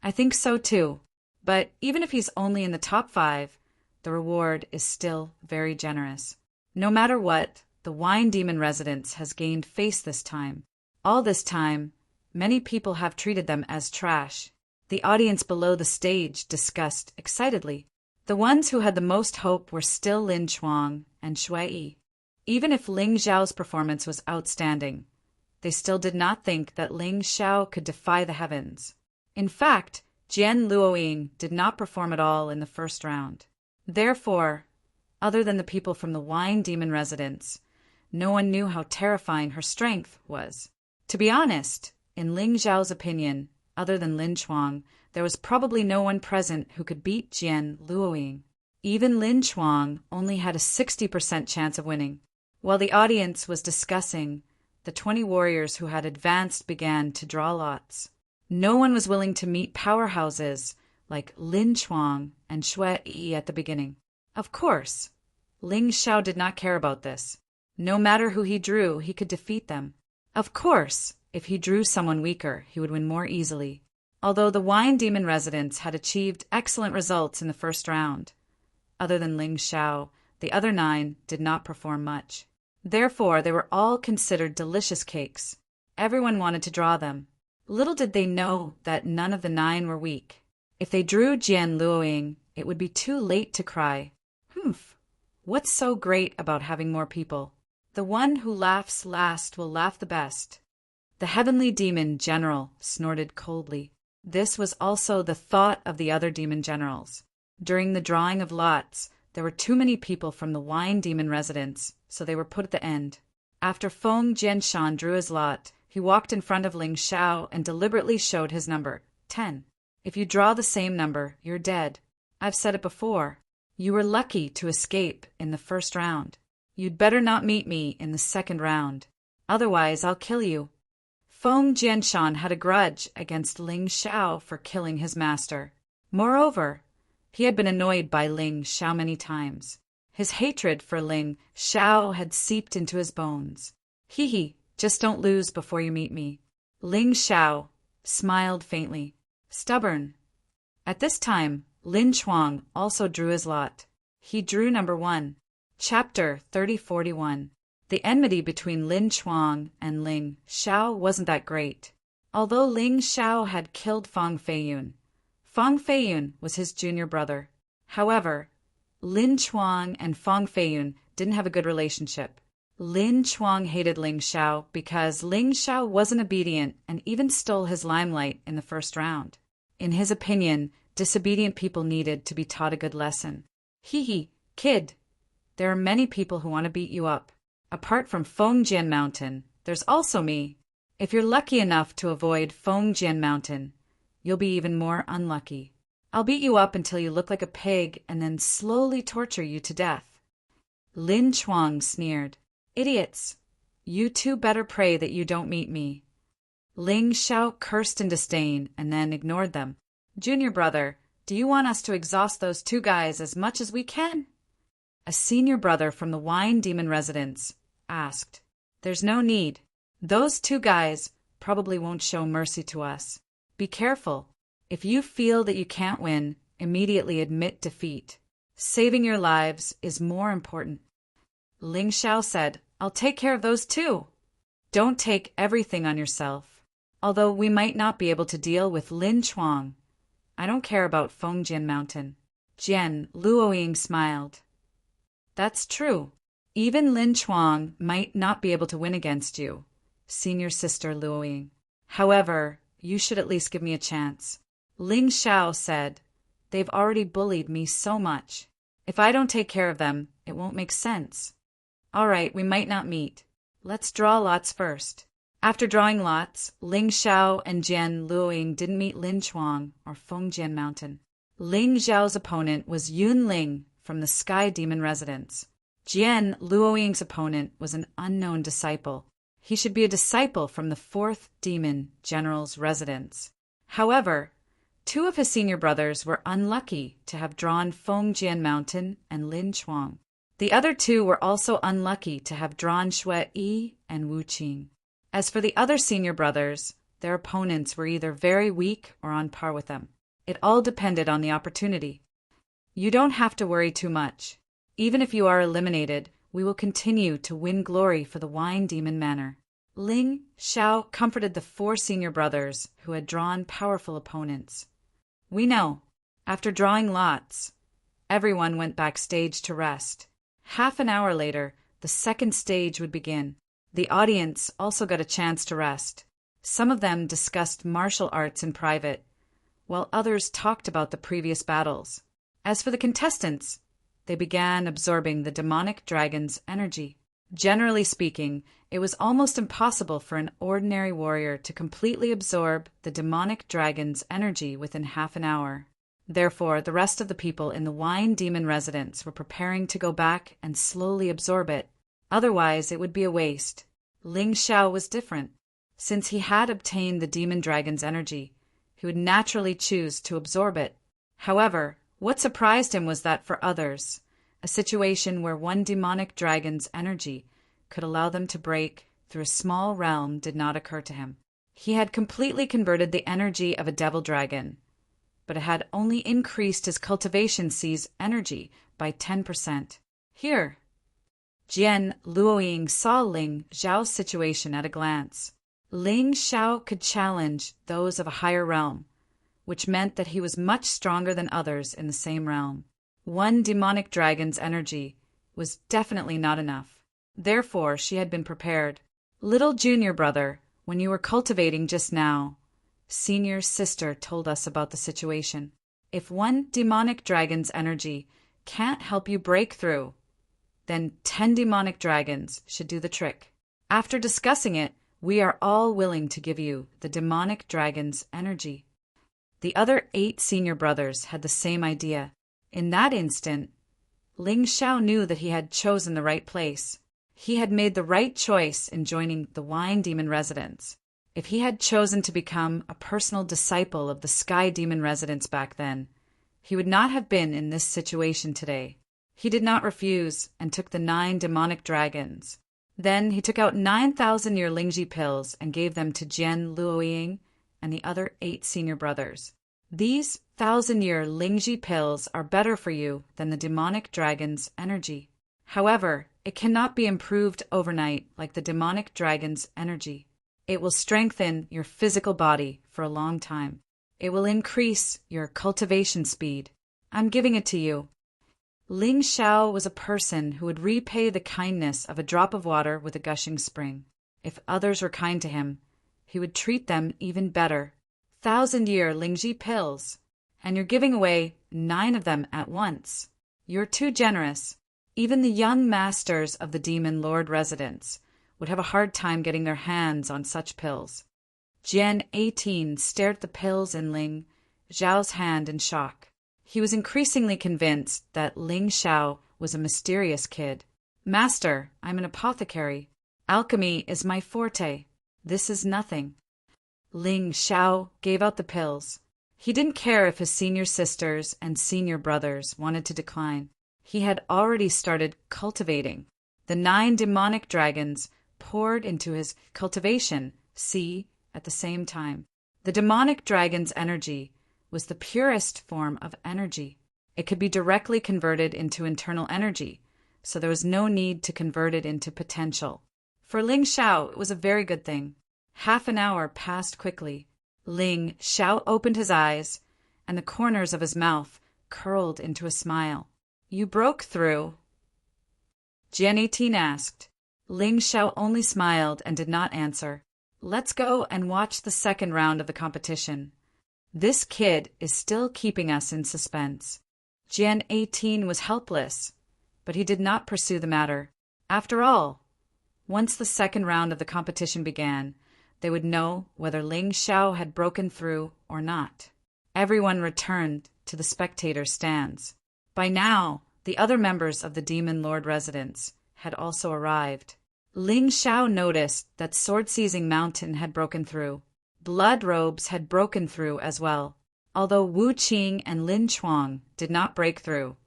I think so too. But even if he's only in the top 5, the reward is still very generous. No matter what, the Wine Demon residence has gained face this time. All this time, many people have treated them as trash. The audience below the stage discussed excitedly. The ones who had the most hope were still Lin Chuang and Shui. Even if Ling Xiao's performance was outstanding, they still did not think that Ling Xiao could defy the heavens. In fact, Jian Luoying did not perform at all in the first round. Therefore, other than the people from the Wine Demon residence, no one knew how terrifying her strength was. To be honest, in Ling Xiao's opinion, other than Lin Chuang, there was probably no one present who could beat Jian Luoying. Even Lin Chuang only had a 60% chance of winning. While the audience was discussing, the 20 warriors who had advanced began to draw lots. No one was willing to meet powerhouses like Lin Chuang and Shui at the beginning. Of course, Ling Xiao did not care about this. No matter who he drew, he could defeat them. Of course, if he drew someone weaker, he would win more easily. Although the Wine Demon residents had achieved excellent results in the first round, other than Ling Xiao, the other 9 did not perform much. Therefore, they were all considered delicious cakes. Everyone wanted to draw them. Little did they know that none of the 9 were weak. If they drew Jian Luoying, it would be too late to cry. Humph! What's so great about having more people? The one who laughs last will laugh the best. The heavenly demon general snorted coldly. This was also the thought of the other demon generals. During the drawing of lots, there were too many people from the Wine Demon residence, so they were put at the end. After Feng Jianshan drew his lot, he walked in front of Ling Xiao and deliberately showed his number, 10. If you draw the same number, you're dead. I've said it before. You were lucky to escape in the first round. You'd better not meet me in the second round. Otherwise, I'll kill you. Feng Jianshan had a grudge against Ling Xiao for killing his master. Moreover, he had been annoyed by Ling Xiao many times. His hatred for Ling Xiao had seeped into his bones. Hee, just don't lose before you meet me. Ling Xiao smiled faintly. Stubborn. At this time, Lin Chuang also drew his lot. He drew number 1. Chapter 3041. The enmity between Lin Chuang and Ling Xiao wasn't that great. Although Ling Xiao had killed Fang Feiyun was his junior brother. However, Lin Chuang and Fang Feiyun didn't have a good relationship. Lin Chuang hated Ling Xiao because Ling Xiao wasn't obedient and even stole his limelight in the first round. In his opinion, disobedient people needed to be taught a good lesson. Kid, there are many people who want to beat you up. Apart from Fengjian Mountain, there's also me. If you're lucky enough to avoid Fengjian Mountain, you'll be even more unlucky. I'll beat you up until you look like a pig and then slowly torture you to death. Lin Chuang sneered. Idiots! You two better pray that you don't meet me. Ling Xiao cursed in disdain and then ignored them. Junior brother, do you want us to exhaust those two guys as much as we can? A senior brother from the Wine Demon residence asked. There's no need. Those two guys probably won't show mercy to us. Be careful. If you feel that you can't win, immediately admit defeat. Saving your lives is more important. Ling Xiao said, I'll take care of those too. Don't take everything on yourself. Although we might not be able to deal with Lin Chuang, I don't care about Fengjian Mountain. Jian Luoying smiled. That's true. Even Lin Chuang might not be able to win against you, senior sister Luoying. However, you should at least give me a chance. Ling Xiao said, they've already bullied me so much. If I don't take care of them, it won't make sense. All right, we might not meet. Let's draw lots first. After drawing lots, Ling Xiao and Jian Luoying didn't meet Lin Chuang or Fengjian Mountain. Ling Xiao's opponent was Yun Ling from the Sky Demon residence. Jian Luoying's opponent was an unknown disciple. He should be a disciple from the 4th Demon General's residence. However, two of his senior brothers were unlucky to have drawn Fengjian Mountain and Lin Chuang. The other two were also unlucky to have drawn Xue Yi and Wu Qing. As for the other senior brothers, their opponents were either very weak or on par with them. It all depended on the opportunity. You don't have to worry too much. Even if you are eliminated, we will continue to win glory for the Wine Demon Manor. Ling Xiao comforted the 4 senior brothers who had drawn powerful opponents. We know. After drawing lots, everyone went backstage to rest. Half an hour later, the second stage would begin. The audience also got a chance to rest. Some of them discussed martial arts in private, while others talked about the previous battles. As for the contestants, they began absorbing the demonic dragon's energy. Generally speaking, it was almost impossible for an ordinary warrior to completely absorb the demonic dragon's energy within half an hour. Therefore, the rest of the people in the Wine Demon residence were preparing to go back and slowly absorb it. Otherwise, it would be a waste. Ling Xiao was different. Since he had obtained the demon dragon's energy, he would naturally choose to absorb it. However, what surprised him was that for others, a situation where one demonic dragon's energy could allow them to break through a small realm did not occur to him. He had completely converted the energy of a devil dragon, but it had only increased his cultivation seed's energy by 10%. Here, Jian Luoying saw Ling Xiao's situation at a glance. Ling Xiao could challenge those of a higher realm, which meant that he was much stronger than others in the same realm. One demonic dragon's energy was definitely not enough. Therefore, she had been prepared. Little junior brother, when you were cultivating just now, senior sister told us about the situation. If one demonic dragon's energy can't help you break through, then 10 demonic dragons should do the trick. After discussing it, we are all willing to give you the demonic dragon's energy. The other 8 senior brothers had the same idea. In that instant, Ling Xiao knew that he had chosen the right place. He had made the right choice in joining the Wine Demon residence. If he had chosen to become a personal disciple of the Sky Demon residence back then, he would not have been in this situation today. He did not refuse and took the 9 demonic dragons. Then he took out 9,000-year Lingji pills and gave them to Jian Luoying and the other 8 senior brothers. These 1,000-year Lingji pills are better for you than the demonic dragon's energy. However, it cannot be improved overnight like the demonic dragon's energy. It will strengthen your physical body for a long time. It will increase your cultivation speed. I'm giving it to you. Ling Xiao was a person who would repay the kindness of a drop of water with a gushing spring. If others were kind to him, he would treat them even better. 1,000-year Lingji pills, and you're giving away 9 of them at once. You're too generous. Even the young masters of the Demon Lord residence would have a hard time getting their hands on such pills. Jian 18 stared at the pills in Ling Xiao's hand in shock. He was increasingly convinced that Ling Xiao was a mysterious kid. Master, I'm an apothecary. Alchemy is my forte. This is nothing. Ling Xiao gave out the pills. He didn't care if his senior sisters and senior brothers wanted to decline. He had already started cultivating. The 9 demonic dragons poured into his cultivation, at the same time. The demonic dragon's energy was the purest form of energy. It could be directly converted into internal energy, so there was no need to convert it into potential. For Ling Xiao, it was a very good thing. Half an hour passed quickly. Ling Xiao opened his eyes, and the corners of his mouth curled into a smile. You broke through? Jian 18 asked. Ling Xiao only smiled and did not answer. Let's go and watch the second round of the competition. This kid is still keeping us in suspense. Jian 18 was helpless, but he did not pursue the matter. After all, once the second round of the competition began, they would know whether Ling Xiao had broken through or not. Everyone returned to the spectator stands. By now, the other members of the Demon Lord residence had also arrived. Ling Xiao noticed that Sword-Seizing Mountain had broken through. Blood Robes had broken through as well. Although Wu Qing and Lin Chuang did not break through,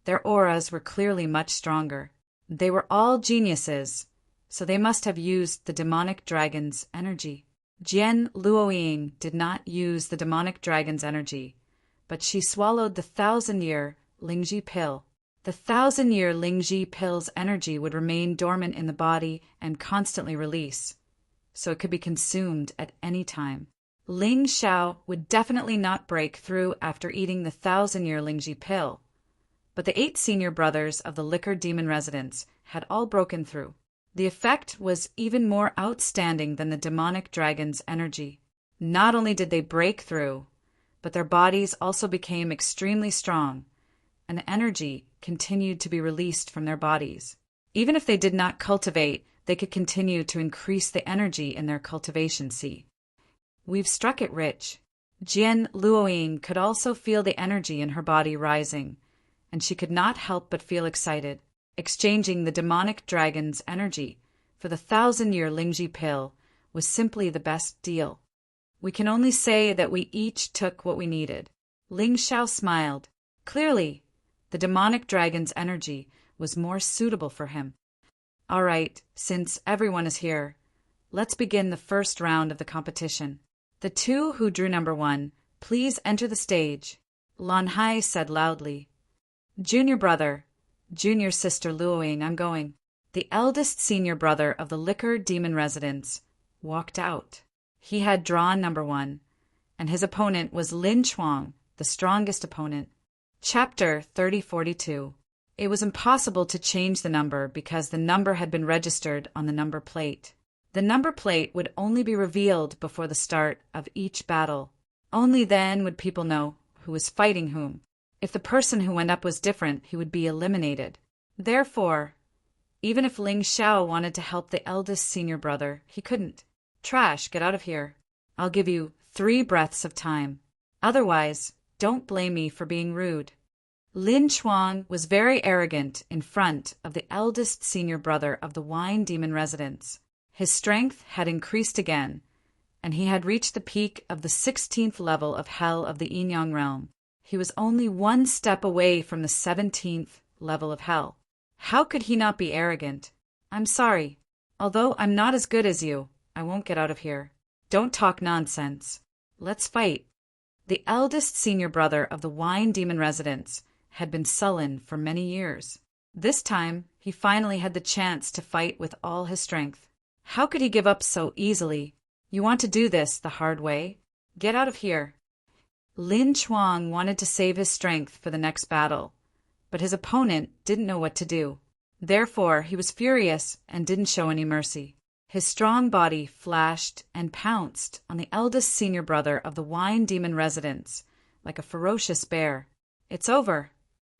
their auras were clearly much stronger. They were all geniuses, so they must have used the demonic dragon's energy. Jian Luoying did not use the demonic dragon's energy, but she swallowed the 1,000-year Lingji pill. The 1,000-year Lingji pill's energy would remain dormant in the body and constantly release, so it could be consumed at any time. Ling Xiao would definitely not break through after eating the 1,000-year Lingji pill, but the 8 senior brothers of the Liquor Demon residence had all broken through. The effect was even more outstanding than the demonic dragon's energy. Not only did they break through, but their bodies also became extremely strong, and energy continued to be released from their bodies. Even if they did not cultivate, they could continue to increase the energy in their cultivation. We've struck it rich. Jian Luoying could also feel the energy in her body rising, and she could not help but feel excited. Exchanging the demonic dragon's energy for the 1,000-year Lingji pill was simply the best deal. We can only say that we each took what we needed. Ling Xiao smiled. Clearly, the demonic dragon's energy was more suitable for him. All right, since everyone is here, let's begin the first round of the competition. The 2 who drew number 1, please enter the stage, Lan Hai said loudly. Junior brother, junior sister Luoying, I'm going. The eldest senior brother of the Liquor Demon residence walked out. He had drawn number 1, and his opponent was Lin Chuang, the strongest opponent. Chapter 3042. It was impossible to change the number because the number had been registered on the number plate. The number plate would only be revealed before the start of each battle. Only then would people know who was fighting whom. If the person who went up was different, he would be eliminated. Therefore, even if Ling Xiao wanted to help the eldest senior brother, he couldn't. Trash, get out of here. I'll give you 3 breaths of time. Otherwise, don't blame me for being rude. Lin Chuang was very arrogant in front of the eldest senior brother of the Wine Demon residence. His strength had increased again, and he had reached the peak of the 16th level of Hell of the Yin-Yang realm. He was only 1 step away from the 17th level of Hell. How could he not be arrogant? I'm sorry. Although I'm not as good as you, I won't get out of here. Don't talk nonsense. Let's fight. The eldest senior brother of the Wine Demon residence had been sullen for many years. This time, he finally had the chance to fight with all his strength. How could he give up so easily? You want to do this the hard way? Get out of here. Lin Chuang wanted to save his strength for the next battle, but his opponent didn't know what to do. Therefore, he was furious and didn't show any mercy. His strong body flashed and pounced on the eldest senior brother of the Wine Demon residence like a ferocious bear. It's over.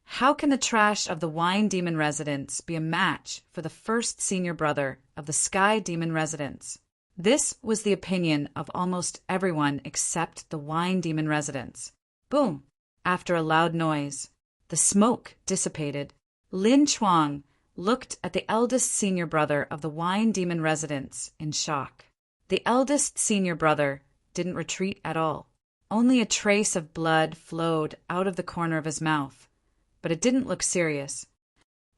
How can the trash of the Wine Demon residence be a match for the first senior brother of the Sky Demon residence? This was the opinion of almost everyone except the Wine Demon residence. Boom! After a loud noise, the smoke dissipated. Lin Chuang looked at the eldest senior brother of the wine demon residents in shock. The eldest senior brother didn't retreat at all. Only a trace of blood flowed out of the corner of his mouth, but it didn't look serious.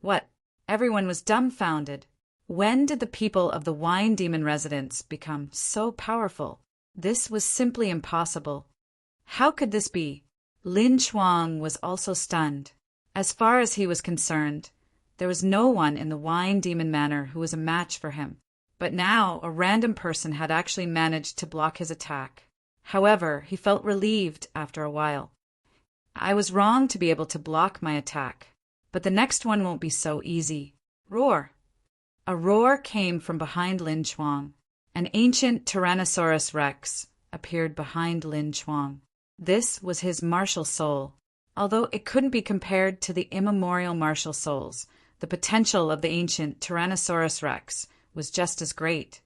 What? Everyone was dumbfounded. When did the people of the wine demon residence become so powerful? This was simply impossible. How could this be? Lin Chuang was also stunned. As far as he was concerned, there was no one in the wine demon manor who was a match for him. But now a random person had actually managed to block his attack. However, he felt relieved after a while. I was wrong to be able to block my attack, but the next one won't be so easy. Roar! A roar came from behind Lin Chuang. An ancient Tyrannosaurus Rex appeared behind Lin Chuang. This was his martial soul. Although it couldn't be compared to the immemorial martial souls, the potential of the ancient Tyrannosaurus Rex was just as great.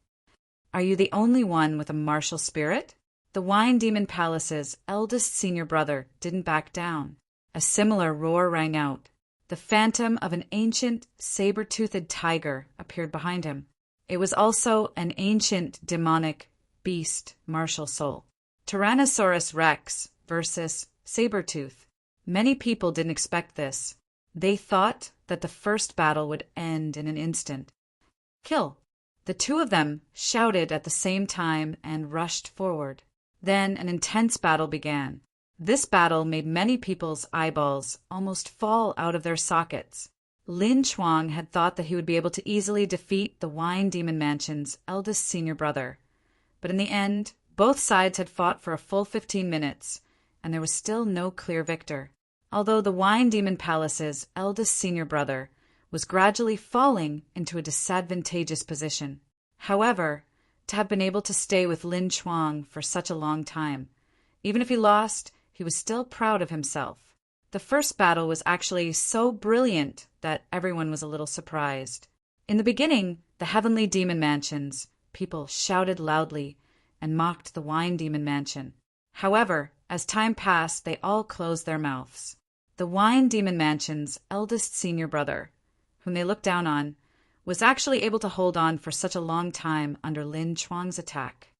Are you the only one with a martial spirit? The Wine Demon Palace's eldest senior brother didn't back down. A similar roar rang out. The phantom of an ancient saber-toothed tiger appeared behind him. It was also an ancient demonic beast martial soul. Tyrannosaurus Rex versus Sabertooth. Many people didn't expect this. They thought that the first battle would end in an instant. Kill! The two of them shouted at the same time and rushed forward. Then an intense battle began. This battle made many people's eyeballs almost fall out of their sockets. Lin Chuang had thought that he would be able to easily defeat the Wine Demon Mansion's eldest senior brother. But in the end, both sides had fought for a full 15 minutes, and there was still no clear victor. Although the Wine Demon Palace's eldest senior brother was gradually falling into a disadvantageous position. However, to have been able to stay with Lin Chuang for such a long time, even if he lost, he was still proud of himself. The first battle was actually so brilliant that everyone was a little surprised. In the beginning, the Heavenly Demon Mansions, people shouted loudly and mocked the Wine Demon Mansion. However, as time passed, they all closed their mouths. The Wine Demon Mansion's eldest senior brother, whom they looked down on, was actually able to hold on for such a long time under Lin Chuang's attack.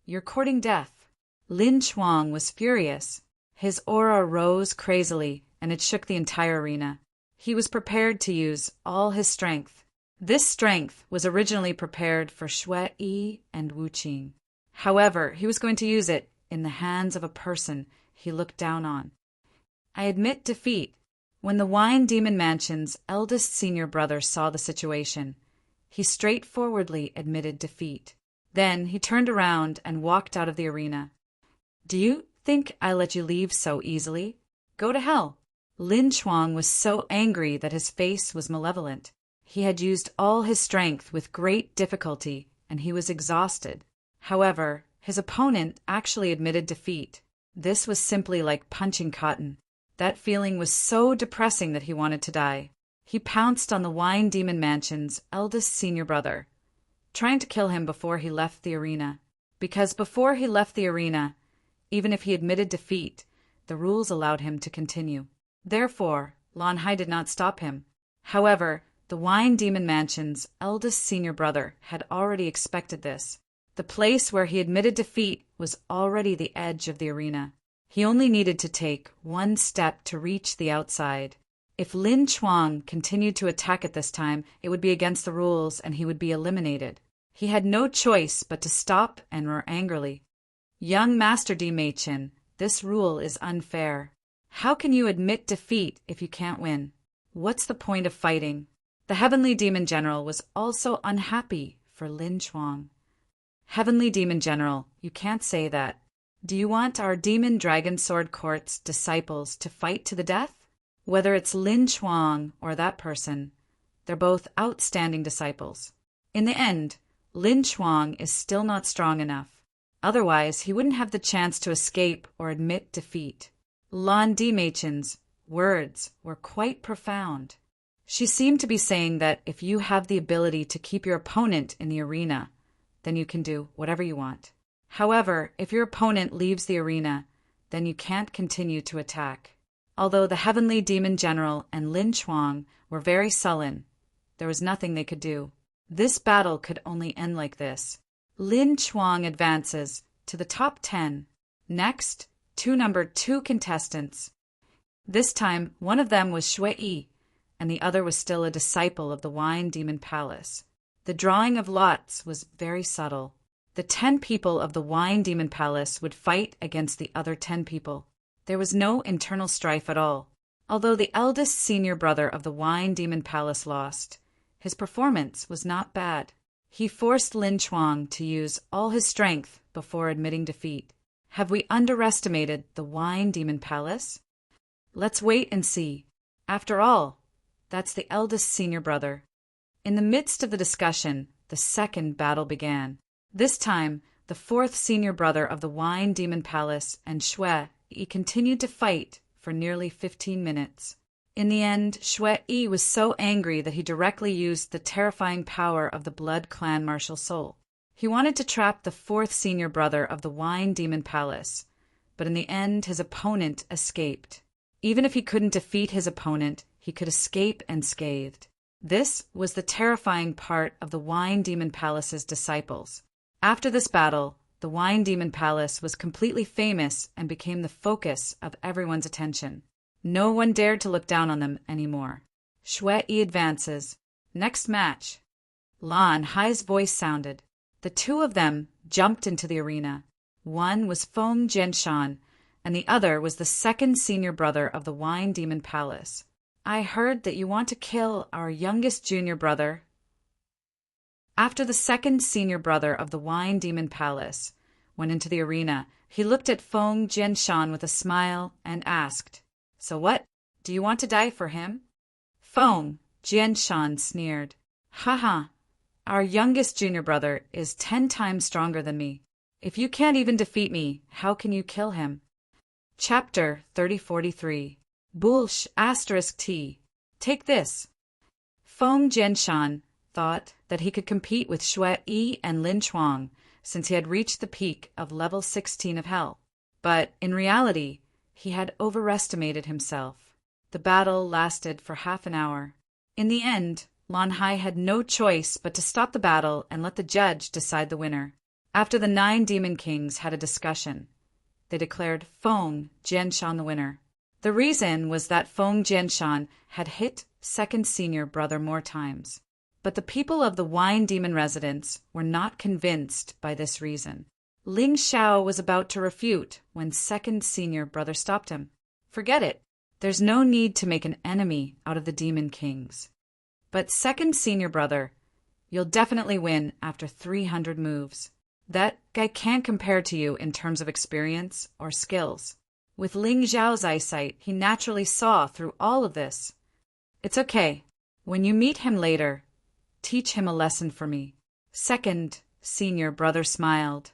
You're courting death. Lin Chuang was furious. His aura rose crazily, and it shook the entire arena. He was prepared to use all his strength. This strength was originally prepared for Xue Yi and Wu Qing. However, he was going to use it in the hands of a person he looked down on. I admit defeat. When the Wine Demon Mansion's eldest senior brother saw the situation, he straightforwardly admitted defeat. Then he turned around and walked out of the arena. Do you think I let you leave so easily? Go to hell. Lin Chuang was so angry that his face was malevolent. He had used all his strength with great difficulty, and he was exhausted. However, his opponent actually admitted defeat. This was simply like punching cotton. That feeling was so depressing that he wanted to die. He pounced on the Wine Demon Mansion's eldest senior brother, trying to kill him before he left the arena. Because before he left the arena, even if he admitted defeat, the rules allowed him to continue. Therefore, Lan Hai did not stop him. However, the Wine Demon Mansion's eldest senior brother had already expected this. The place where he admitted defeat was already the edge of the arena. He only needed to take one step to reach the outside. If Lin Chuang continued to attack at this time, it would be against the rules and he would be eliminated. He had no choice but to stop and roar angrily. Young Master Di Mei-chin, this rule is unfair. How can you admit defeat if you can't win? What's the point of fighting? The Heavenly Demon General was also unhappy for Lin Chuang. Heavenly Demon General, you can't say that. Do you want our Demon Dragon Sword Court's disciples to fight to the death? Whether it's Lin Chuang or that person, they're both outstanding disciples. In the end, Lin Chuang is still not strong enough. Otherwise, he wouldn't have the chance to escape or admit defeat. Lan Di Mei-chin's words were quite profound. She seemed to be saying that if you have the ability to keep your opponent in the arena, then you can do whatever you want. However, if your opponent leaves the arena, then you can't continue to attack. Although the Heavenly Demon General and Lin Chuang were very sullen, there was nothing they could do. This battle could only end like this. Lin Chuang advances to the top 10. Next, number 2 contestants. This time, one of them was Shui, and the other was still a disciple of the Wine Demon Palace. The drawing of lots was very subtle. The 10 people of the Wine Demon Palace would fight against the other 10 people. There was no internal strife at all. Although the eldest senior brother of the Wine Demon Palace lost, his performance was not bad. He forced Lin Chuang to use all his strength before admitting defeat. Have we underestimated the Wine Demon Palace? Let's wait and see. After all, that's the eldest senior brother. In the midst of the discussion, the second battle began. This time, the 4th senior brother of the Wine Demon Palace and Shui continued to fight for nearly 15 minutes. In the end, Shui was so angry that he directly used the terrifying power of the Blood Clan Martial Soul. He wanted to trap the 4th senior brother of the Wine Demon Palace, but in the end his opponent escaped. Even if he couldn't defeat his opponent, he could escape unscathed. This was the terrifying part of the Wine Demon Palace's disciples. After this battle, the Wine Demon Palace was completely famous and became the focus of everyone's attention. No one dared to look down on them anymore. Shui advances. Next match. Lan Hai's voice sounded. The 2 of them jumped into the arena. One was Feng Jianshan, and the other was the 2nd senior brother of the Wine Demon Palace. I heard that you want to kill our youngest junior brother. After the 2nd senior brother of the Wine Demon Palace went into the arena, he looked at Feng Jianshan with a smile and asked, "So what? Do you want to die for him?" Feng Jianshan sneered. "Haha, our youngest junior brother is 10 times stronger than me. If you can't even defeat me, how can you kill him?" Chapter 3043. Bulsh *T. Take this. Feng Jianshan thought that he could compete with Shui and Lin Chuang since he had reached the peak of level 16 of Hell. But in reality, he had overestimated himself. The battle lasted for half an hour. In the end, Lan Hai had no choice but to stop the battle and let the judge decide the winner. After the 9 Demon Kings had a discussion, they declared Feng Jianshan the winner. The reason was that Feng Jianshan had hit 2nd senior brother more times. But the people of the Wine Demon residence were not convinced by this reason. Ling Xiao was about to refute when 2nd senior brother stopped him. "Forget it. There's no need to make an enemy out of the Demon Kings. But 2nd senior brother, you'll definitely win after 300 moves. That guy can't compare to you in terms of experience or skills." With Ling Xiao's eyesight, he naturally saw through all of this. "It's okay. When you meet him later, teach him a lesson for me." 2nd senior brother smiled.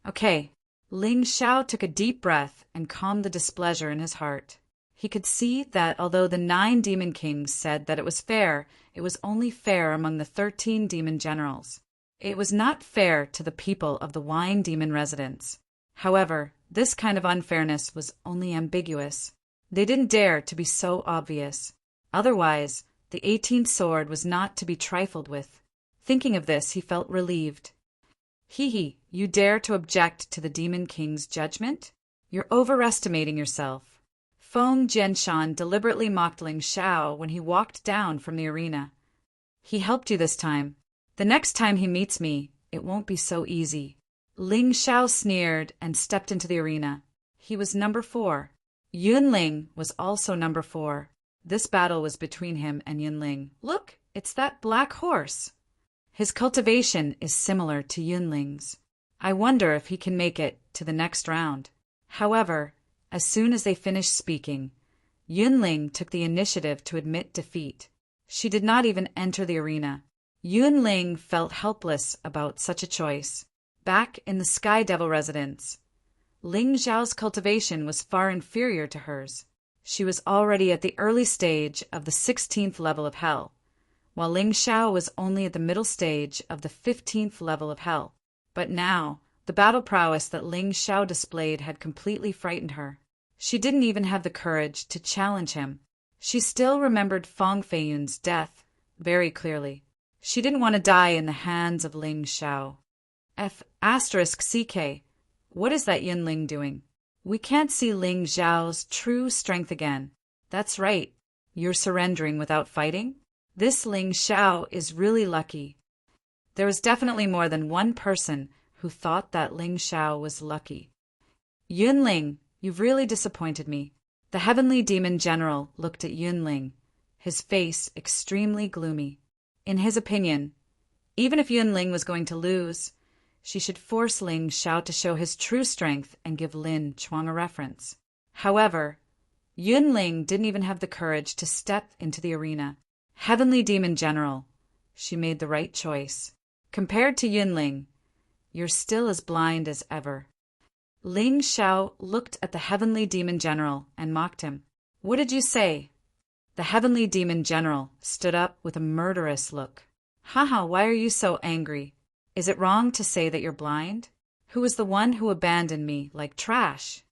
"Okay." Ling Xiao took a deep breath and calmed the displeasure in his heart. He could see that although the 9 Demon Kings said that it was only fair among the 13 demon generals. It was not fair to the people of the Wine Demon residence. However, this kind of unfairness was only ambiguous. They didn't dare to be so obvious. Otherwise, the 18th sword was not to be trifled with. Thinking of this, he felt relieved. You dare to object to the Demon King's judgment? You're overestimating yourself." Feng Jianshan deliberately mocked Ling Xiao when he walked down from the arena. "He helped you this time. The next time he meets me, it won't be so easy." Ling Xiao sneered and stepped into the arena. He was number 4. Yunling was also number 4. This battle was between him and Yunling. "Look, it's that black horse." His cultivation is similar to Yunling's. I wonder if he can make it to the next round. However, as soon as they finished speaking, Yunling took the initiative to admit defeat. She did not even enter the arena. Yunling felt helpless about such a choice. Back in the Sky Devil residence, Ling Xiao's cultivation was far inferior to hers. She was already at the early stage of the 16th level of Hell, while Ling Xiao was only at the middle stage of the 15th level of Hell. But now, the battle prowess that Ling Xiao displayed had completely frightened her. She didn't even have the courage to challenge him. She still remembered Fang Feiyun's death, very clearly. She didn't want to die in the hands of Ling Xiao. *CK. What is that Yunling doing? We can't see Ling Xiao's true strength again. That's right. You're surrendering without fighting? This Ling Xiao is really lucky. There was definitely more than one person who thought that Ling Xiao was lucky. Yunling, you've really disappointed me. The heavenly demon general looked at Yunling, his face extremely gloomy. In his opinion, even if Yunling was going to lose, she should force Ling Xiao to show his true strength and give Lin Chuang a reference. However, Yunling didn't even have the courage to step into the arena. Heavenly Demon General, she made the right choice. Compared to Yunling, you're still as blind as ever. Ling Xiao looked at the Heavenly Demon General and mocked him. What did you say? The Heavenly Demon General stood up with a murderous look. Haha, why are you so angry? Is it wrong to say that you're blind? Who was the one who abandoned me like trash?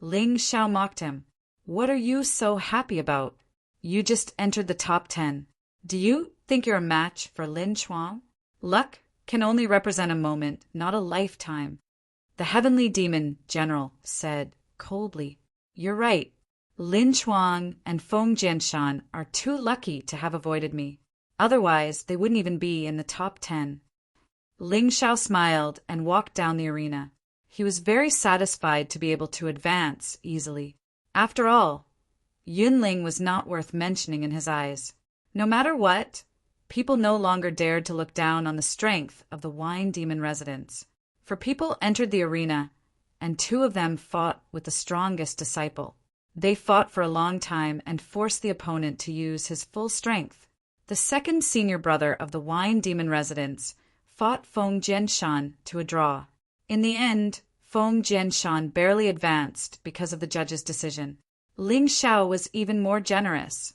Ling Xiao mocked him. What are you so happy about? You just entered the top 10. Do you think you're a match for Lin Chuang? Luck can only represent a moment, not a lifetime. The Heavenly Demon General said coldly. You're right. Lin Chuang and Feng Jianshan are too lucky to have avoided me. Otherwise, they wouldn't even be in the top 10. Ling Xiao smiled and walked down the arena. He was very satisfied to be able to advance easily. After all, Yunling was not worth mentioning in his eyes. No matter what, people no longer dared to look down on the strength of the Wine Demon residents. For people entered the arena, and 2 of them fought with the strongest disciple. They fought for a long time and forced the opponent to use his full strength. The second senior brother of the Wine Demon residents fought Feng Jianshan to a draw. In the end, Feng Jianshan barely advanced because of the judge's decision. Ling Xiao was even more generous,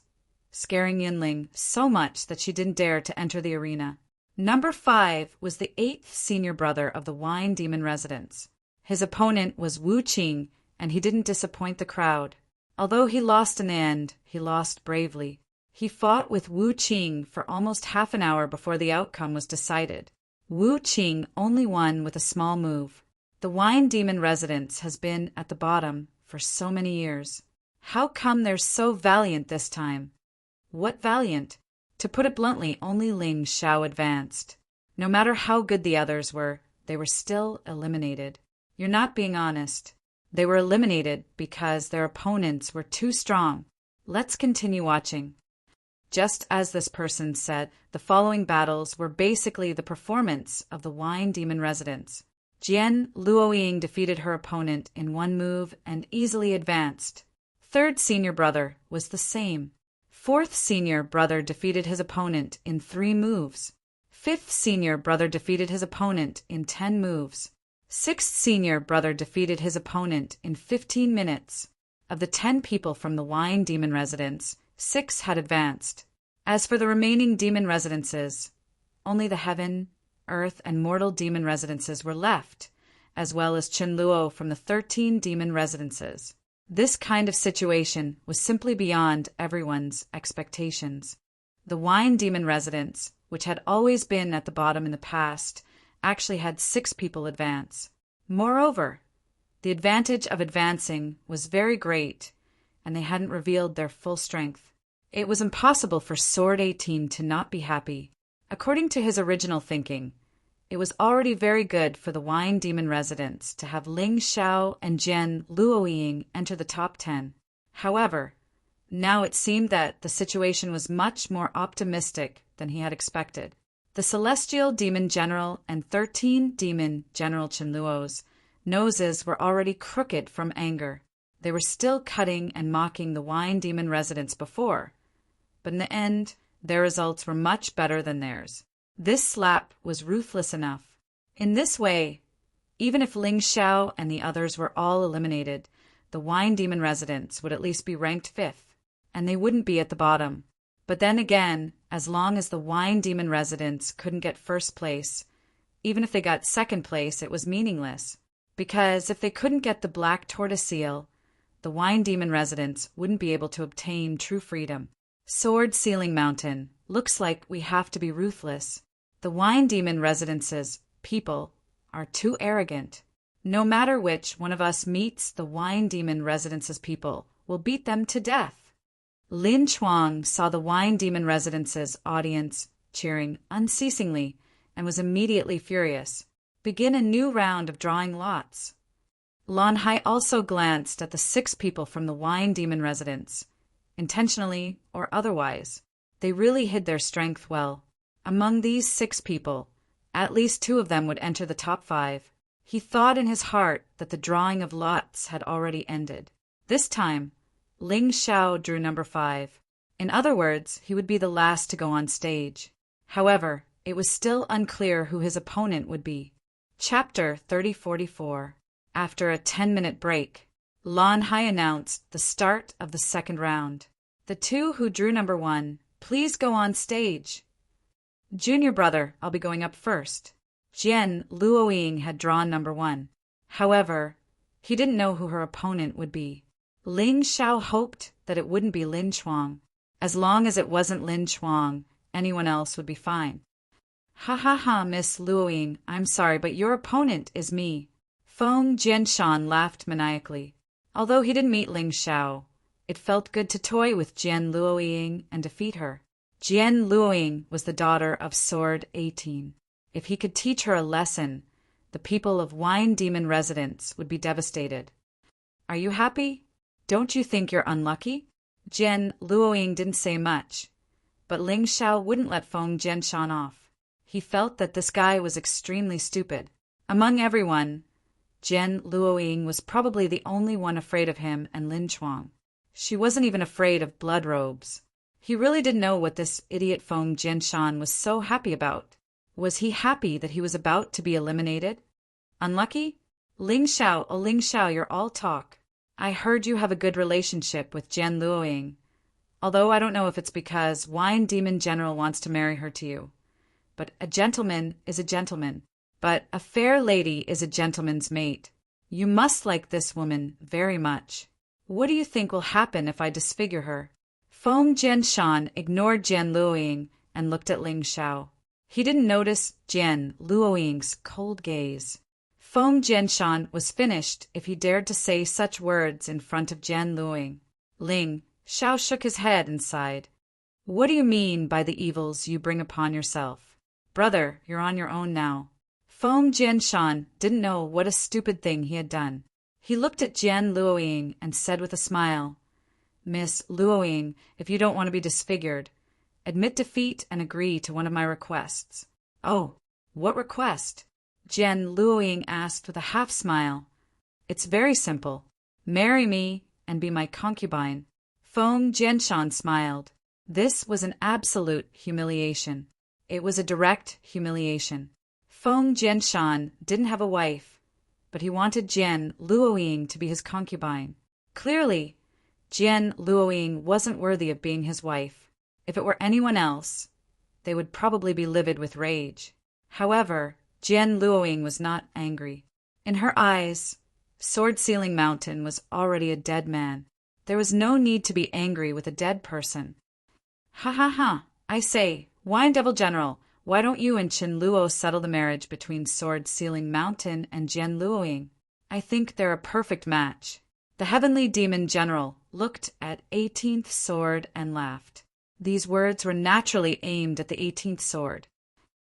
scaring Yunling so much that she didn't dare to enter the arena. Number 5 was the 8th senior brother of the Wine Demon residents. His opponent was Wu Qing, and he didn't disappoint the crowd. Although he lost in the end, he lost bravely. He fought with Wu Qing for almost half an hour before the outcome was decided. Wu Qing only won with a small move. The Wine Demon residence has been at the bottom for so many years. How come they're so valiant this time? What valiant? To put it bluntly, only Ling Xiao advanced. No matter how good the others were, they were still eliminated. You're not being honest. They were eliminated because their opponents were too strong. Let's continue watching. Just as this person said, the following battles were basically the performance of the Wine Demon residents. Jian Luoying defeated her opponent in 1 move and easily advanced. 3rd senior brother was the same. 4th senior brother defeated his opponent in 3 moves. 5th senior brother defeated his opponent in 10 moves. 6th senior brother defeated his opponent in 15 minutes. Of the 10 people from the Wine Demon residence, 6 had advanced. As for the remaining demon residences, only the Heaven, Earth, and Mortal demon residences were left, as well as Chenluo from the 13 demon residences. This kind of situation was simply beyond everyone's expectations. The Wine Demon residence, which had always been at the bottom in the past, actually had 6 people advance. Moreover, the advantage of advancing was very great, and they hadn't revealed their full strength. It was impossible for Sword 18 to not be happy. According to his original thinking, it was already very good for the Wine Demon residents to have Ling Xiao and Jian Luoying enter the top 10. However, now it seemed that the situation was much more optimistic than he had expected. The Celestial Demon General and 13 Demon General Chenluo's noses were already crooked from anger. They were still cutting and mocking the Wine Demon residents before, but in the end, their results were much better than theirs. This slap was ruthless enough. In this way, even if Ling Xiao and the others were all eliminated, the Wine Demon residents would at least be ranked 5th, and they wouldn't be at the bottom. But then again, as long as the Wine Demon residents couldn't get 1st place, even if they got 2nd place, it was meaningless. Because if they couldn't get the Black Tortoise Seal, the Wine Demon residents wouldn't be able to obtain true freedom. Sword Ceiling Mountain. Looks like we have to be ruthless. The Wine Demon Residence's people are too arrogant. No matter which one of us meets the Wine Demon Residence's people, we'll beat them to death. Lin Chuang saw the Wine Demon Residence's audience cheering unceasingly and was immediately furious. Begin a new round of drawing lots. Lan Hai also glanced at the 6 people from the Wine Demon Residence. Intentionally or otherwise, they really hid their strength well. Among these 6 people, at least 2 of them would enter the top 5. He thought in his heart that the drawing of lots had already ended. This time, Ling Xiao drew number 5. In other words, he would be the last to go on stage. However, it was still unclear who his opponent would be. Chapter 3044. After a 10-minute break, Lan Hai announced the start of the second round. The 2 who drew number 1, please go on stage. Junior brother, I'll be going up first. Jian Luoying had drawn number 1. However, he didn't know who her opponent would be. Ling Xiao hoped that it wouldn't be Lin Chuang. As long as it wasn't Lin Chuang, anyone else would be fine. Ha ha ha, Miss Luoying, I'm sorry, but your opponent is me. Feng Jianshan laughed maniacally. Although he didn't meet Ling Xiao, it felt good to toy with Jian Luoying and defeat her. Jian Luoying was the daughter of Sword 18. If he could teach her a lesson, the people of Wine Demon Residence would be devastated. Are you happy? Don't you think you're unlucky? Jian Luoying didn't say much, but Ling Xiao wouldn't let Feng Jianshan off. He felt that this guy was extremely stupid. Among everyone, Jian Luoying was probably the only one afraid of him and Lin Chuang. She wasn't even afraid of blood robes. He really didn't know what this idiot Feng Jianshan was so happy about. Was he happy that he was about to be eliminated? Unlucky? Ling Xiao, oh Ling Xiao, you're all talk. I heard you have a good relationship with Jian Luoying, although I don't know if it's because Wine Demon General wants to marry her to you. But a gentleman is a gentleman. But a fair lady is a gentleman's mate. You must like this woman very much. What do you think will happen if I disfigure her? Feng Jianshan ignored Jian Luoying and looked at Ling Xiao. He didn't notice Jian Luoying's cold gaze. Feng Jianshan was finished if he dared to say such words in front of Jian Luoying. Ling Xiao shook his head and sighed. What do you mean by the evils you bring upon yourself? Brother, you're on your own now. Feng Jianshan didn't know what a stupid thing he had done. He looked at Jian Luoying and said with a smile, Miss Luoying, if you don't want to be disfigured, admit defeat and agree to one of my requests. Oh, what request? Jian Luoying asked with a half-smile. It's very simple. Marry me and be my concubine. Feng Jianshan smiled. This was an absolute humiliation. It was a direct humiliation. Feng Jianshan didn't have a wife, but he wanted Jian Luoying to be his concubine. Clearly, Jian Luoying wasn't worthy of being his wife. If it were anyone else, they would probably be livid with rage. However, Jian Luoying was not angry. In her eyes, Sword Ceiling Mountain was already a dead man. There was no need to be angry with a dead person. Ha ha ha, I say, Wine Devil General, why don't you and Qin Luo settle the marriage between Sword Ceiling Mountain and Jian Luoying? I think they're a perfect match. The Heavenly Demon General looked at 18th Sword and laughed. These words were naturally aimed at the 18th Sword.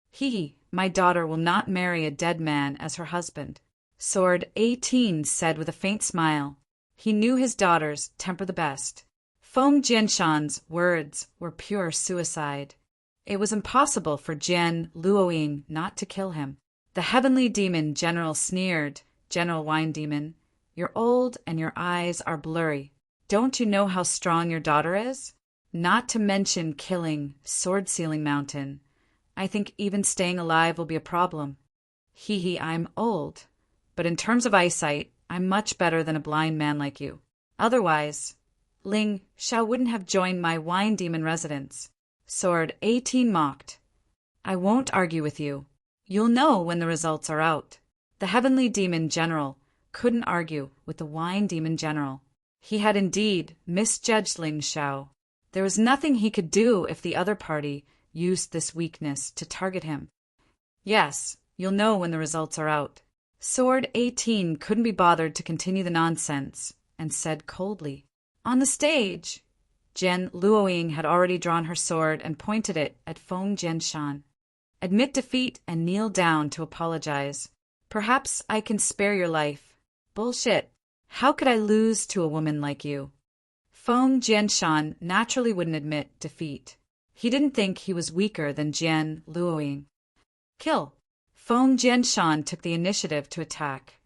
He, my daughter, will not marry a dead man as her husband. Sword 18 said with a faint smile. He knew his daughter's temper the best. Feng Jianshan's words were pure suicide. It was impossible for Jian Luoying not to kill him. The Heavenly Demon General sneered, General Wine Demon, you're old and your eyes are blurry. Don't you know how strong your daughter is? Not to mention killing Sword Ceiling Mountain. I think even staying alive will be a problem. I'm old, but in terms of eyesight, I'm much better than a blind man like you. Otherwise, Ling Xiao wouldn't have joined my Wine Demon residence. Sword 18 mocked. I won't argue with you. You'll know when the results are out. The Heavenly Demon General couldn't argue with the Wine Demon General. He had indeed misjudged Ling Xiao. There was nothing he could do if the other party used this weakness to target him. Yes, you'll know when the results are out. Sword 18 couldn't be bothered to continue the nonsense and said coldly, "On the stage." Jen Luoying had already drawn her sword and pointed it at Feng Jianshan. "Admit defeat and kneel down to apologize. Perhaps I can spare your life." "Bullshit. How could I lose to a woman like you?" Feng Jianshan naturally wouldn't admit defeat. He didn't think he was weaker than Jen Luoying. "Kill." Feng Jianshan took the initiative to attack.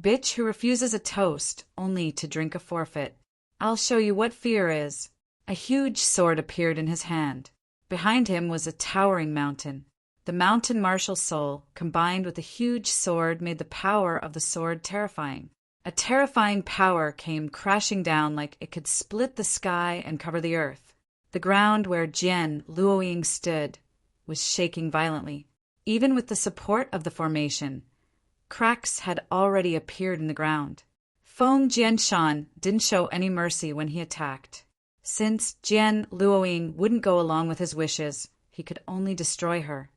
"Bitch who refuses a toast only to drink a forfeit. I'll show you what fear is." A huge sword appeared in his hand. Behind him was a towering mountain. The mountain martial soul, combined with a huge sword, made the power of the sword terrifying. A terrifying power came crashing down like it could split the sky and cover the earth. The ground where Jen Luoying stood was shaking violently. Even with the support of the formation, cracks had already appeared in the ground. Feng Jianshan didn't show any mercy when he attacked. Since Jen Luoying wouldn't go along with his wishes, he could only destroy her.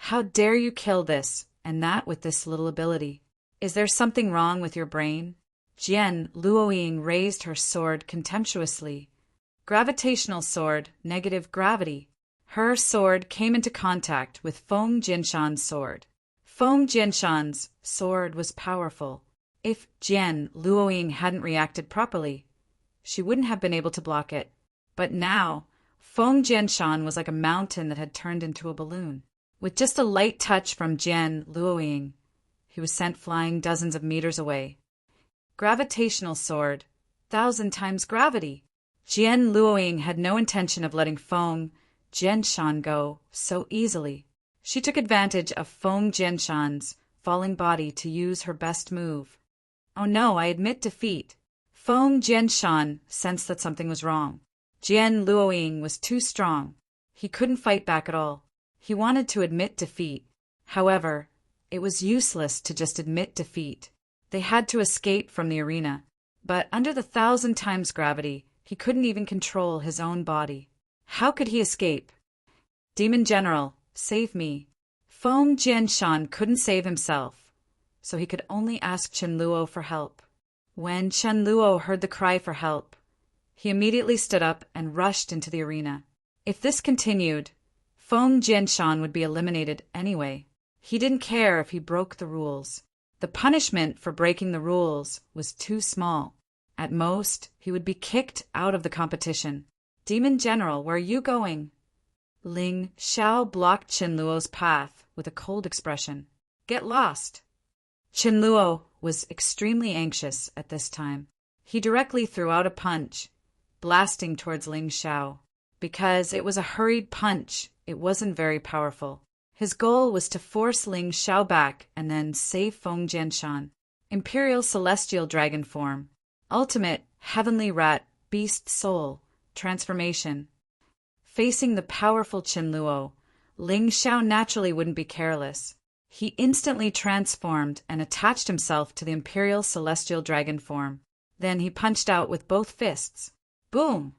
"How dare you kill this, and that with this little ability? Is there something wrong with your brain?" Jen Luoying raised her sword contemptuously. Gravitational sword, negative gravity. Her sword came into contact with Feng Jianshan's sword. Feng Jianshan's sword was powerful. If Jen Luoying hadn't reacted properly, she wouldn't have been able to block it. But now, Feng Jianshan was like a mountain that had turned into a balloon. With just a light touch from Jen Luoying, he was sent flying dozens of meters away. Gravitational sword, 1,000 times gravity. Jen Luoying had no intention of letting Feng Jianshan go so easily. She took advantage of Feng Jianshan's falling body to use her best move. "Oh no, I admit defeat." Feng Jianshan sensed that something was wrong. Jen Luoying was too strong. He couldn't fight back at all. He wanted to admit defeat. However, it was useless to just admit defeat. They had to escape from the arena. But under the 1,000 times gravity, he couldn't even control his own body. How could he escape? "Demon General, save me." Feng Jianshan couldn't save himself, so he could only ask Chen Luo for help. When Chen Luo heard the cry for help, he immediately stood up and rushed into the arena. If this continued, Feng Jianshan would be eliminated anyway. He didn't care if he broke the rules. The punishment for breaking the rules was too small. At most, he would be kicked out of the competition. "Demon General, where are you going?" Ling Xiao blocked Chen Luo's path with a cold expression. "Get lost." Chen Luo was extremely anxious at this time. He directly threw out a punch, blasting towards Ling Xiao. Because it was a hurried punch, it wasn't very powerful. His goal was to force Ling Xiao back and then save Feng Jianshan. Imperial Celestial Dragon Form. Ultimate Heavenly Rat Beast Soul Transformation. Facing the powerful Chen Luo, Ling Xiao naturally wouldn't be careless. He instantly transformed and attached himself to the Imperial Celestial Dragon Form. Then he punched out with both fists. Boom!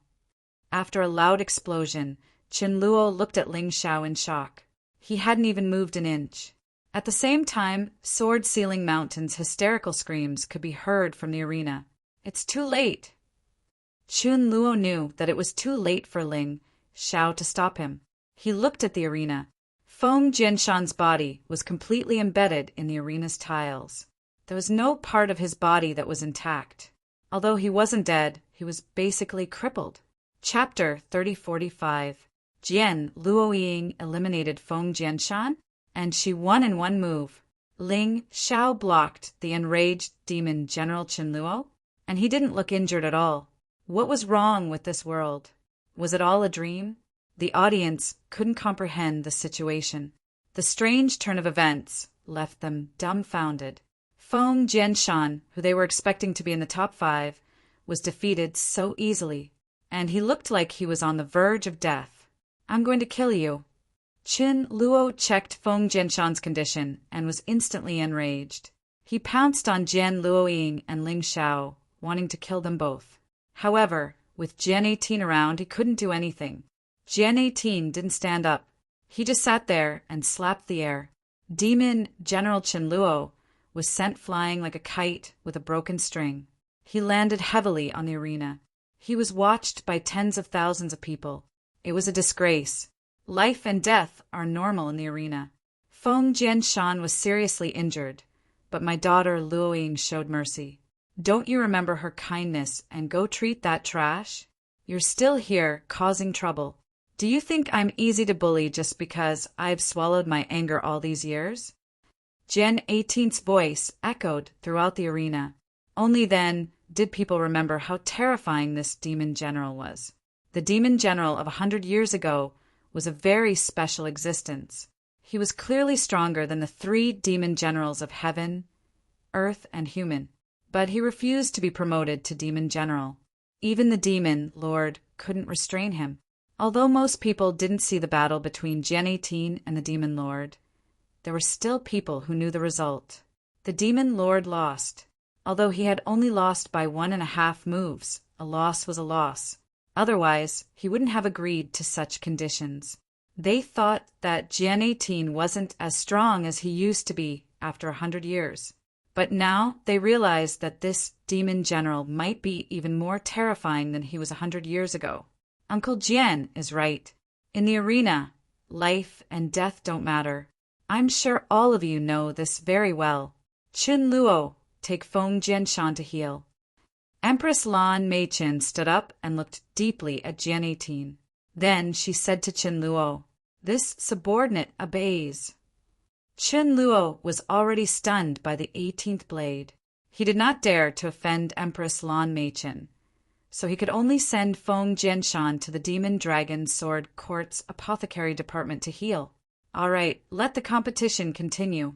After a loud explosion, Chen Luo looked at Ling Xiao in shock. He hadn't even moved an inch. At the same time, Sword Ceiling Mountain's hysterical screams could be heard from the arena. "It's too late!" Chen Luo knew that it was too late for Ling Xiao to stop him. He looked at the arena. Feng Jianshan's body was completely embedded in the arena's tiles. There was no part of his body that was intact. Although he wasn't dead, he was basically crippled. Chapter 3045. Jen Luoying eliminated Feng Jianshan, and she won in one move. Ling Xiao blocked the enraged demon General Chen Luo, and he didn't look injured at all. What was wrong with this world? Was it all a dream? The audience couldn't comprehend the situation. The strange turn of events left them dumbfounded. Feng Jianshan, who they were expecting to be in the top 5, was defeated so easily, and he looked like he was on the verge of death. "I'm going to kill you." Chen Luo checked Feng Jianshan's condition and was instantly enraged. He pounced on Jen Luoying and Ling Xiao, wanting to kill them both. However, With Gen 18 around, he couldn't do anything. Gen 18 didn't stand up. He just sat there and slapped the air. Demon General Chinluo was sent flying like a kite with a broken string. He landed heavily on the arena. He was watched by tens of thousands of people. It was a disgrace. Life and death are normal in the arena. Feng Jianshan was seriously injured, but my daughter Luoying showed mercy. Don't you remember her kindness and go treat that trash? You're still here, causing trouble. Do you think I'm easy to bully just because I've swallowed my anger all these years? Gen 18's voice echoed throughout the arena. Only then did people remember how terrifying this demon general was. The demon general of 100 years ago was a very special existence. He was clearly stronger than the 3 demon generals of heaven, earth, and human. But he refused to be promoted to demon general. Even the demon lord couldn't restrain him. Although most people didn't see the battle between Gen 18 and the demon lord, there were still people who knew the result. The demon lord lost. Although he had only lost by 1.5 moves, a loss was a loss. Otherwise, he wouldn't have agreed to such conditions. They thought that Gen 18 wasn't as strong as he used to be after 100 years. But now they realized that this demon general might be even more terrifying than he was 100 years ago. Uncle Jian is right. In the arena, life and death don't matter. I'm sure all of you know this very well. Qin Luo, take Feng Jianshan to heal. Empress Lan Meiqin stood up and looked deeply at Gen 18. Then she said to Qin Luo, "This subordinate obeys." Qin Luo was already stunned by the 18th blade. He did not dare to offend Empress Lan Meiqin, so he could only send Feng Jianshan to the Demon Dragon Sword Court's apothecary department to heal. All right, let the competition continue.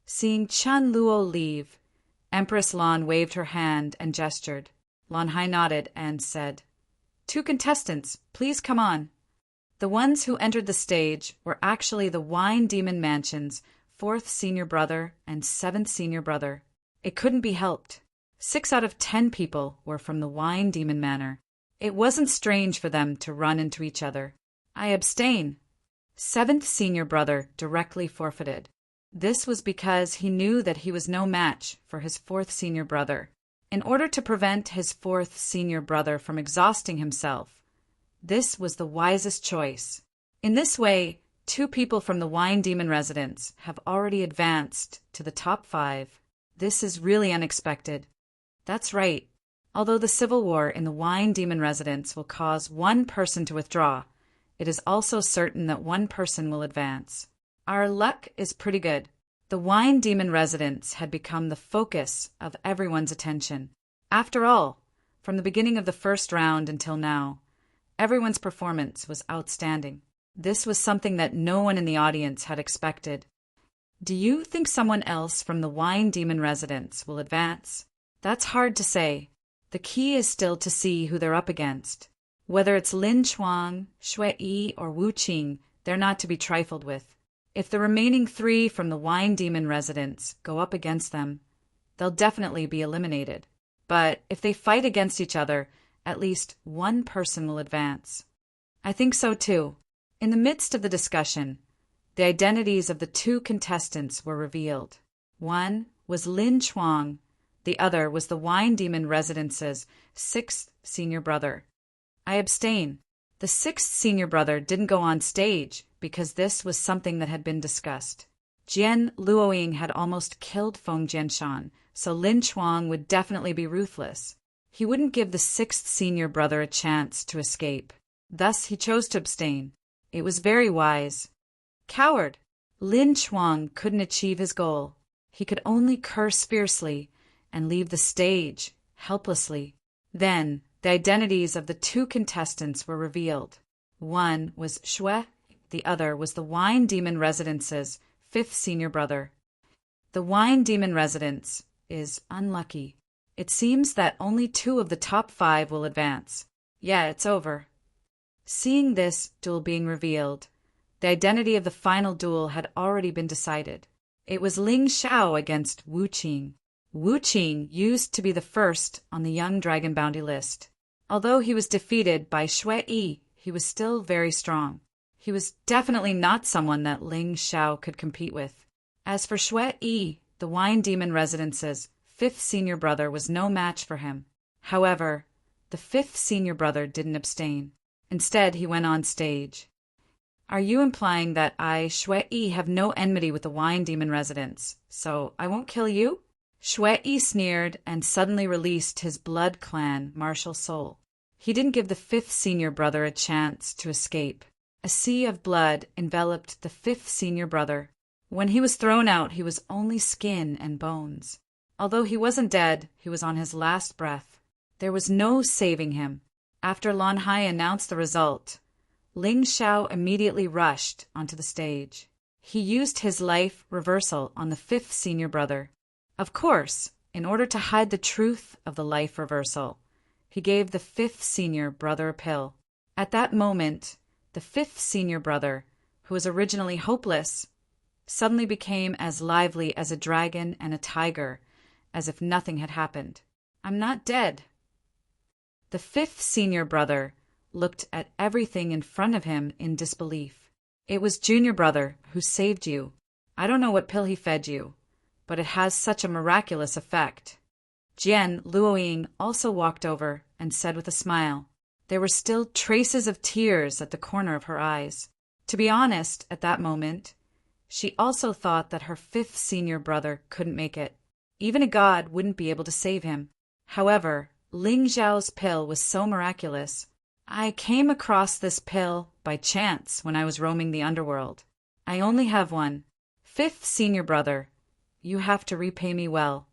Seeing Qin Luo leave, Empress Lan waved her hand and gestured. Lan Hai nodded and said, 2 contestants, please come on. The ones who entered the stage were actually the Wine Demon Mansion's 4th senior brother and 7th senior brother. It couldn't be helped. 6 out of 10 people were from the Wine Demon Manor. It wasn't strange for them to run into each other. I abstain. 7th senior brother directly forfeited. This was because he knew that he was no match for his 4th senior brother. In order to prevent his 4th senior brother from exhausting himself, this was the wisest choice. In this way, 2 people from the Wine Demon residence have already advanced to the top 5. This is really unexpected. That's right. Although the civil war in the Wine Demon residence will cause 1 person to withdraw, it is also certain that 1 person will advance. Our luck is pretty good. The Wine Demon residence had become the focus of everyone's attention. After all, from the beginning of the first round until now, everyone's performance was outstanding. This was something that no one in the audience had expected. Do you think someone else from the Wine Demon residence will advance? That's hard to say. The key is still to see who they're up against. Whether it's Lin Chuang, Xue Yi, or Wu Qing, they're not to be trifled with. If the remaining 3 from the Wine Demon residence go up against them, they'll definitely be eliminated. But if they fight against each other, at least 1 person will advance. I think so too. In the midst of the discussion, the identities of the 2 contestants were revealed. One was Lin Chuang, the other was the Wine Demon residence's 6th senior brother. I abstain. The 6th senior brother didn't go on stage because this was something that had been discussed. Jian Luoying had almost killed Feng Jianshan, so Lin Chuang would definitely be ruthless. He wouldn't give the 6th senior brother a chance to escape. Thus he chose to abstain. It was very wise. Coward! Lin Chuang couldn't achieve his goal. He could only curse fiercely and leave the stage helplessly. Then the identities of the 2 contestants were revealed. One was Xue, the other was the Wine Demon residence's 5th senior brother. The Wine Demon residence is unlucky. It seems that only 2 of the top 5 will advance. Yeah, it's over. Seeing this duel being revealed, the identity of the final duel had already been decided. It was Ling Xiao against Wu Qing. Wu Qing used to be the first on the Young Dragon bounty list. Although he was defeated by Shui Yi, he was still very strong. He was definitely not someone that Ling Xiao could compete with. As for Shui Yi, the Wine Demon Residence's fifth senior brother was no match for him. However, the fifth senior brother didn't abstain. Instead, he went on stage. Are you implying that I, Shui Yi, have no enmity with the Wine Demon Residence, so I won't kill you? Shui Yi sneered and suddenly released his blood clan martial soul. He didn't give the fifth senior brother a chance to escape. A sea of blood enveloped the fifth senior brother. When he was thrown out, he was only skin and bones. Although he wasn't dead, he was on his last breath. There was no saving him. After Lan Hai announced the result, Ling Xiao immediately rushed onto the stage. He used his life reversal on the fifth senior brother. Of course, in order to hide the truth of the life reversal, he gave the fifth senior brother a pill. At that moment, the fifth senior brother, who was originally hopeless, suddenly became as lively as a dragon and a tiger, as if nothing had happened. I'm not dead. The fifth senior brother looked at everything in front of him in disbelief. It was junior brother who saved you. I don't know what pill he fed you, but it has such a miraculous effect. Jian Luoying also walked over and said with a smile. There were still traces of tears at the corner of her eyes. To be honest, at that moment, she also thought that her fifth senior brother couldn't make it. Even a god wouldn't be able to save him. However, Ling Xiao's pill was so miraculous. I came across this pill by chance when I was roaming the underworld. I only have one. Fifth senior brother, you have to repay me well.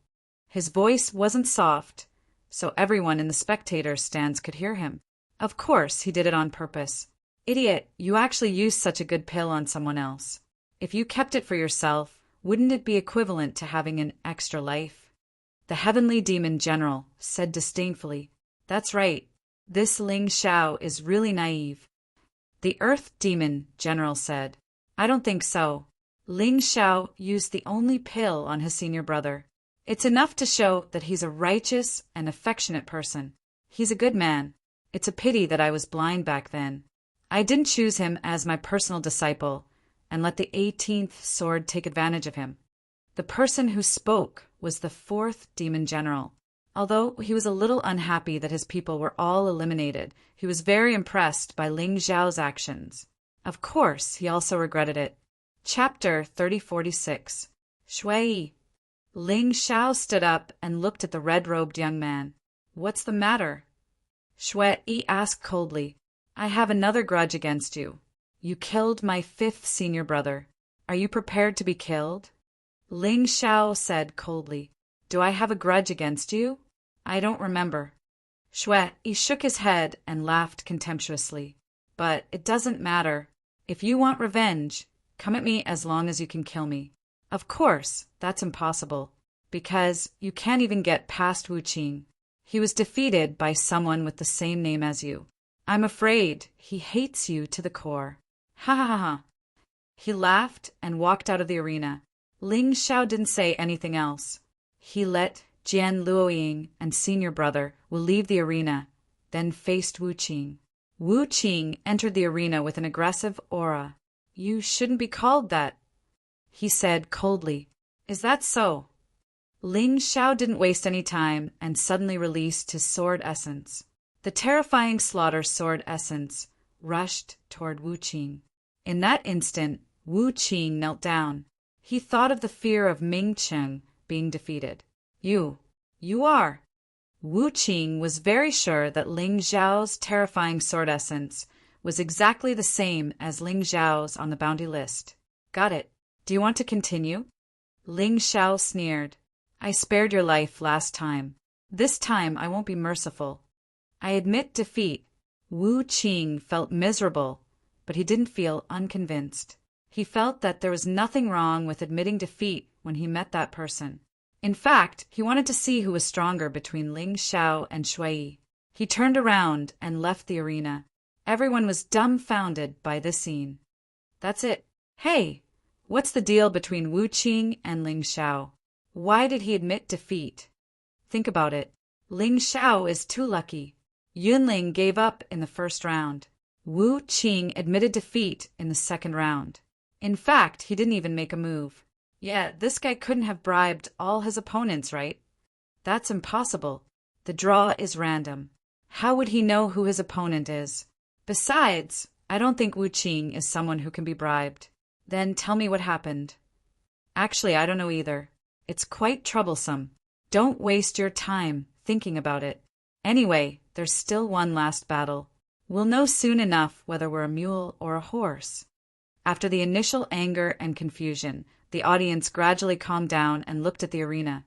His voice wasn't soft, so everyone in the spectator stands could hear him. Of course, he did it on purpose. Idiot, you actually used such a good pill on someone else. If you kept it for yourself, wouldn't it be equivalent to having an extra life? The heavenly demon general said disdainfully, That's right. This Ling Xiao is really naive. The earth demon general said, I don't think so. Ling Xiao used the only pill on his senior brother. It's enough to show that he's a righteous and affectionate person. He's a good man. It's a pity that I was blind back then. I didn't choose him as my personal disciple and let the 18th sword take advantage of him. The person who spoke was the fourth demon general. Although he was a little unhappy that his people were all eliminated, he was very impressed by Ling Xiao's actions. Of course, he also regretted it. Chapter 3046. Shui. Ling Xiao stood up and looked at the red-robed young man. What's the matter? Shui asked coldly. I have another grudge against you. You killed my fifth senior brother. Are you prepared to be killed? Ling Xiao said coldly. Do I have a grudge against you? I don't remember. Shui shook his head and laughed contemptuously. But it doesn't matter. If you want revenge, come at me as long as you can kill me. Of course, that's impossible, because you can't even get past Wu Qing. He was defeated by someone with the same name as you. I'm afraid he hates you to the core. Ha ha ha ha. He laughed and walked out of the arena. Ling Xiao didn't say anything else. He let Jian Luoying and senior brother will leave the arena, then faced Wu Qing. Wu Qing entered the arena with an aggressive aura. You shouldn't be called that, he said coldly. Is that so? Ling Xiao didn't waste any time and suddenly released his sword essence. The terrifying slaughter sword essence rushed toward Wu Qing. In that instant, Wu Qing knelt down. He thought of the fear of Ming Cheng being defeated. You are. Wu Qing was very sure that Ling Xiao's terrifying sword essence was exactly the same as Ling Xiao's on the bounty list. Got it. Do you want to continue? Ling Xiao sneered. I spared your life last time. This time I won't be merciful. I admit defeat. Wu Qing felt miserable, but he didn't feel unconvinced. He felt that there was nothing wrong with admitting defeat when he met that person. In fact, he wanted to see who was stronger between Ling Xiao and Shui. He turned around and left the arena. Everyone was dumbfounded by this scene. That's it. Hey, what's the deal between Wu Qing and Ling Xiao? Why did he admit defeat? Think about it. Ling Xiao is too lucky. Yunling gave up in the first round. Wu Qing admitted defeat in the second round. In fact, he didn't even make a move. Yeah, this guy couldn't have bribed all his opponents, right? That's impossible. The draw is random. How would he know who his opponent is? Besides, I don't think Wu Qing is someone who can be bribed. Then tell me what happened. Actually, I don't know either. It's quite troublesome. Don't waste your time thinking about it. Anyway, there's still one last battle. We'll know soon enough whether we're a mule or a horse. After the initial anger and confusion, the audience gradually calmed down and looked at the arena.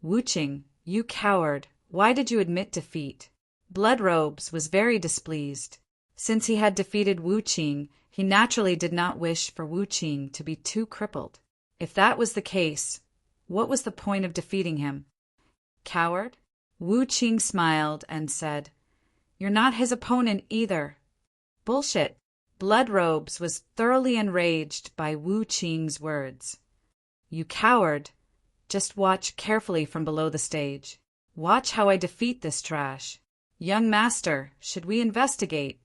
Wu Qing, you coward, why did you admit defeat? Bloodrobes was very displeased. Since he had defeated Wu Qing, he naturally did not wish for Wu Qing to be too crippled. If that was the case, what was the point of defeating him? Coward? Wu Qing smiled and said, You're not his opponent either. Bullshit. Bloodrobes was thoroughly enraged by Wu Qing's words. You coward. Just watch carefully from below the stage. Watch how I defeat this trash. Young master, should we investigate?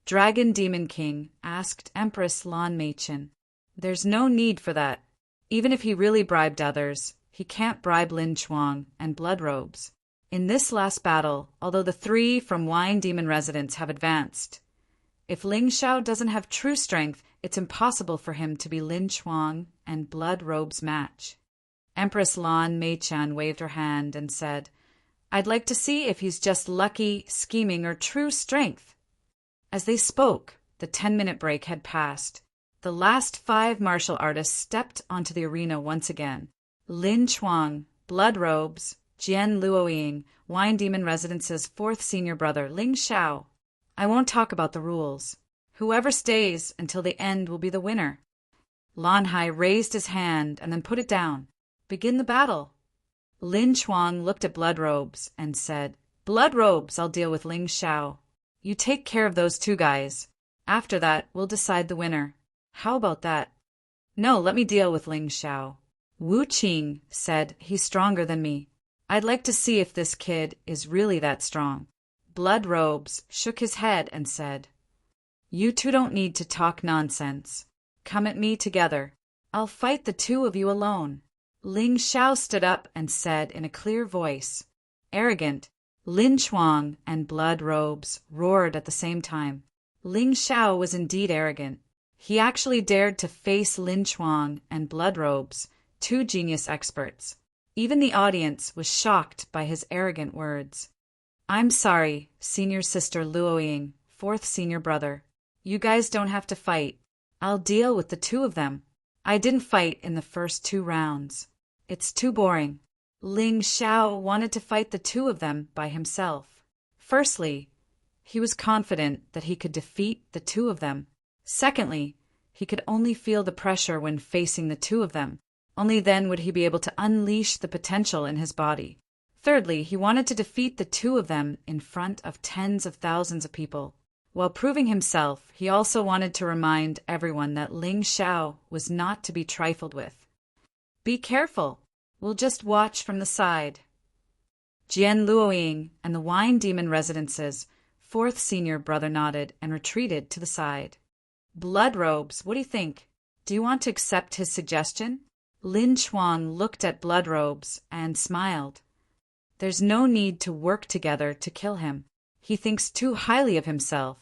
Dragon Demon King asked Empress Lan Meichen. There's no need for that. Even if he really bribed others, he can't bribe Lin Chuang and Bloodrobes. In this last battle, although the 3 from Wine Demon Residence have advanced, if Ling Xiao doesn't have true strength, it's impossible for him to be Lin Chuang and Bloodrobe's match. Empress Lan Meichen waved her hand and said, I'd like to see if he's just lucky, scheming, or true strength. As they spoke, the 10-minute break had passed. The last 5 martial artists stepped onto the arena once again. Lin Chuang, Bloodrobes, Jian Luoying, Wine Demon Residence's 4th senior brother, Ling Xiao. I won't talk about the rules. Whoever stays until the end will be the winner. Lan Hai raised his hand and then put it down. Begin the battle. Lin Chuang looked at Bloodrobes and said, Bloodrobes, I'll deal with Ling Xiao. You take care of those 2 guys. After that, we'll decide the winner. How about that? No, let me deal with Ling Xiao. Wu Qing said, He's stronger than me. I'd like to see if this kid is really that strong. Bloodrobes shook his head and said, You 2 don't need to talk nonsense. Come at me together. I'll fight the 2 of you alone. Ling Xiao stood up and said in a clear voice, Arrogant. Lin Chuang and Bloodrobes roared at the same time. Ling Xiao was indeed arrogant. He actually dared to face Lin Chuang and Bloodrobes, 2 genius experts. Even the audience was shocked by his arrogant words. I'm sorry, senior sister Luoying, 4th senior brother. You guys don't have to fight. I'll deal with the 2 of them. I didn't fight in the first 2 rounds. It's too boring. Ling Xiao wanted to fight the 2 of them by himself. Firstly, he was confident that he could defeat the 2 of them. Secondly, he could only feel the pressure when facing the 2 of them. Only then would he be able to unleash the potential in his body. Thirdly, he wanted to defeat the 2 of them in front of tens of thousands of people. While proving himself, he also wanted to remind everyone that Ling Xiao was not to be trifled with. Be careful. We'll just watch from the side. Jian Luoying and the Wine Demon Residence's 4th senior brother nodded and retreated to the side. Bloodrobes, what do you think? Do you want to accept his suggestion? Lin Chuang looked at Bloodrobes and smiled. There's no need to work together to kill him. He thinks too highly of himself.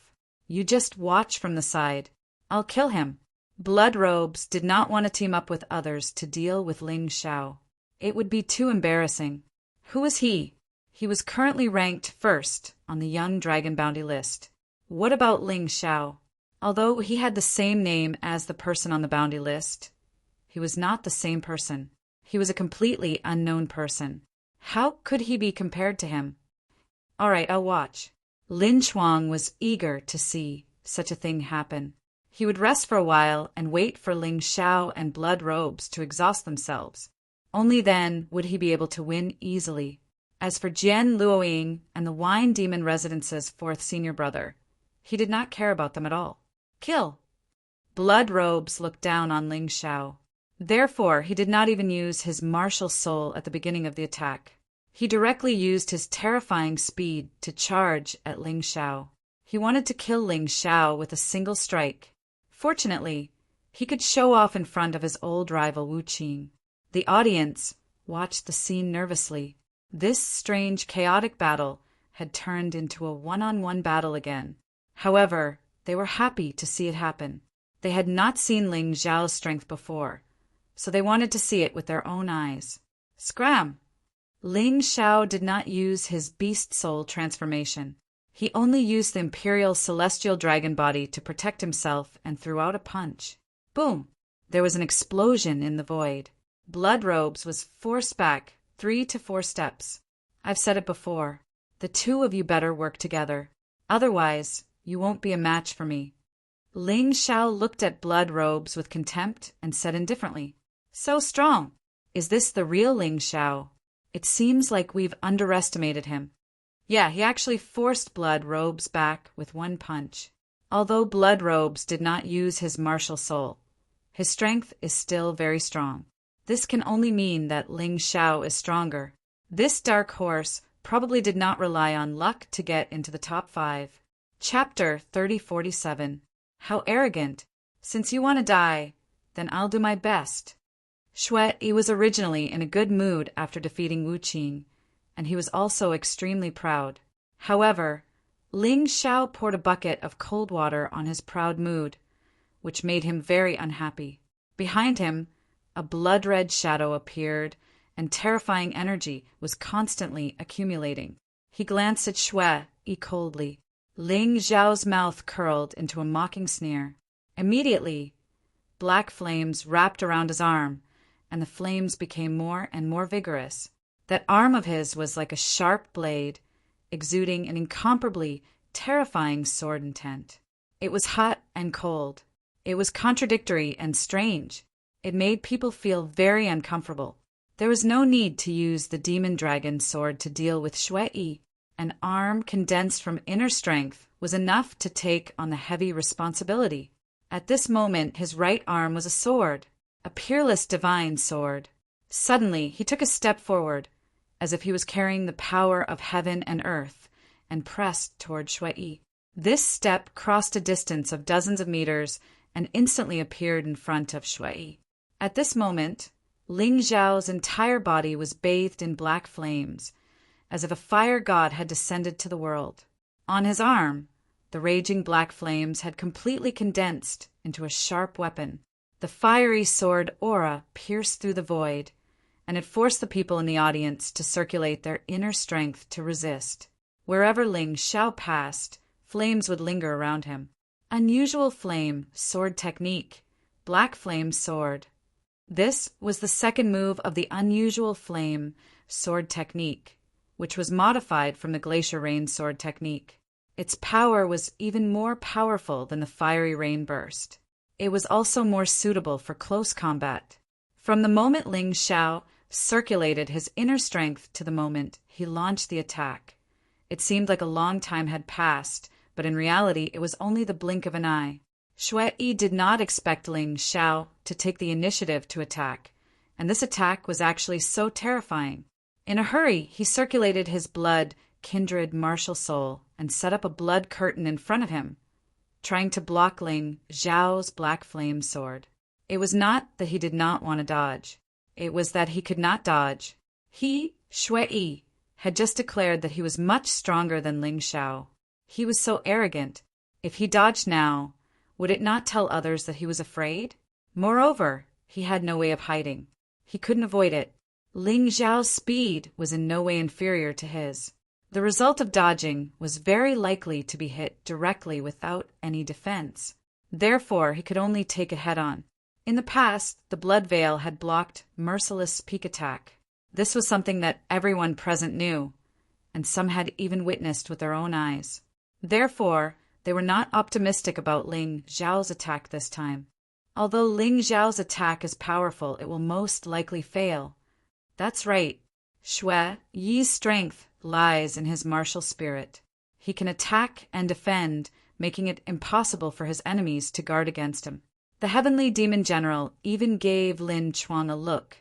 You just watch from the side. I'll kill him. Bloodrobes did not want to team up with others to deal with Ling Xiao. It would be too embarrassing. Who is he? He was currently ranked 1st on the Young Dragon Bounty list. What about Ling Xiao? Although he had the same name as the person on the bounty list, he was not the same person. He was a completely unknown person. How could he be compared to him? All right, I'll watch. Lin Chuang was eager to see such a thing happen. He would rest for a while and wait for Ling Xiao and Bloodrobes to exhaust themselves. Only then would he be able to win easily. As for Jian Luoying and the Wine Demon Residence's 4th senior brother, he did not care about them at all. Kill! Bloodrobes looked down on Ling Xiao. Therefore, he did not even use his martial soul at the beginning of the attack. He directly used his terrifying speed to charge at Ling Xiao. He wanted to kill Ling Xiao with a single strike. Fortunately, he could show off in front of his old rival Wu Qing. The audience watched the scene nervously. This strange, chaotic battle had turned into a one-on-one battle again. However, they were happy to see it happen. They had not seen Ling Xiao's strength before, so they wanted to see it with their own eyes. Scram! Ling Xiao did not use his beast soul transformation. He only used the imperial celestial dragon body to protect himself and threw out a punch. Boom! There was an explosion in the void. Blood Robes was forced back 3 to 4 steps. I've said it before. The two of you better work together. Otherwise, you won't be a match for me. Ling Xiao looked at Blood Robes with contempt and said indifferently, "So strong. Is this the real Ling Xiao? It seems like we've underestimated him." Yeah, he actually forced Blood Robes back with one punch. Although Blood Robes did not use his martial soul, his strength is still very strong. This can only mean that Ling Xiao is stronger. This dark horse probably did not rely on luck to get into the top 5. Chapter 3047. How arrogant. Since you want to die, then I'll do my best. Shui was originally in a good mood after defeating Wu Qing, and he was also extremely proud. However, Ling Xiao poured a bucket of cold water on his proud mood, which made him very unhappy. Behind him, a blood-red shadow appeared, and terrifying energy was constantly accumulating. He glanced at Shui coldly. Ling Xiao's mouth curled into a mocking sneer. Immediately, black flames wrapped around his arm, and the flames became more and more vigorous. That arm of his was like a sharp blade, exuding an incomparably terrifying sword intent. It was hot and cold. It was contradictory and strange. It made people feel very uncomfortable. There was no need to use the demon dragon sword to deal with Shui. An arm condensed from inner strength was enough to take on the heavy responsibility. At this moment, his right arm was a sword, a peerless divine sword. Suddenly, he took a step forward, as if he was carrying the power of heaven and earth, and pressed toward Shui. This step crossed a distance of dozens of meters and instantly appeared in front of Shui. At this moment, Ling Xiao's entire body was bathed in black flames, as if a fire god had descended to the world. On his arm, the raging black flames had completely condensed into a sharp weapon. The fiery sword aura pierced through the void, and it forced the people in the audience to circulate their inner strength to resist. Wherever Ling Xiao passed, flames would linger around him. Unusual flame sword technique, black flame sword. This was the second move of the unusual flame sword technique, which was modified from the glacier rain sword technique. Its power was even more powerful than the fiery rain burst. It was also more suitable for close combat. From the moment Ling Xiao circulated his inner strength to the moment he launched the attack, it seemed like a long time had passed, but in reality it was only the blink of an eye. Shui did not expect Ling Xiao to take the initiative to attack, and this attack was actually so terrifying. In a hurry, he circulated his blood, kindred martial soul, and set up a blood curtain in front of him, trying to block Ling Xiao's black flame sword. It was not that he did not want to dodge. It was that he could not dodge. He, Shui, had just declared that he was much stronger than Ling Xiao. He was so arrogant. If he dodged now, would it not tell others that he was afraid? Moreover, he had no way of hiding. He couldn't avoid it. Ling Xiao's speed was in no way inferior to his. The result of dodging was very likely to be hit directly without any defense. Therefore, he could only take it head-on. In the past, the blood veil had blocked merciless peak attack. This was something that everyone present knew, and some had even witnessed with their own eyes. Therefore, they were not optimistic about Ling Xiao's attack this time. Although Ling Xiao's attack is powerful, it will most likely fail. That's right. Yi's strength lies in his martial spirit. He can attack and defend, making it impossible for his enemies to guard against him. The heavenly demon general even gave Lin Chuan a look,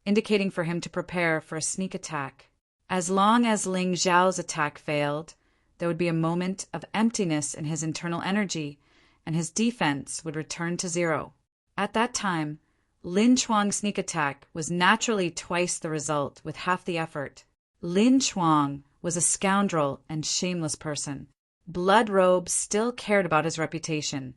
indicating for him to prepare for a sneak attack. As long as Ling Xiao's attack failed, there would be a moment of emptiness in his internal energy, and his defense would return to zero. At that time, Lin Chuang's sneak attack was naturally twice the result with half the effort. Lin Chuang was a scoundrel and shameless person. Blood Robes still cared about his reputation,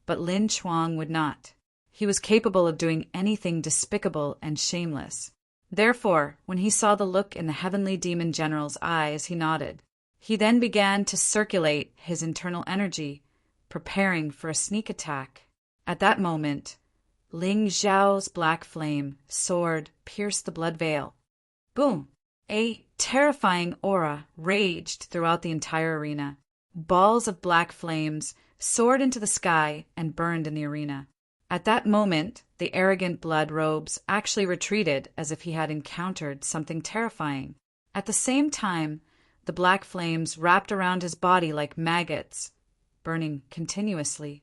but Lin Chuang would not. He was capable of doing anything despicable and shameless. Therefore, when he saw the look in the heavenly demon general's eyes, he nodded. He then began to circulate his internal energy, preparing for a sneak attack. At that moment, Ling Xiao's black flame sword pierced the blood veil. Boom! A terrifying aura raged throughout the entire arena. Balls of black flames soared into the sky and burned in the arena. At that moment, the arrogant Blood Robes actually retreated as if he had encountered something terrifying. At the same time, the black flames wrapped around his body like maggots, burning continuously.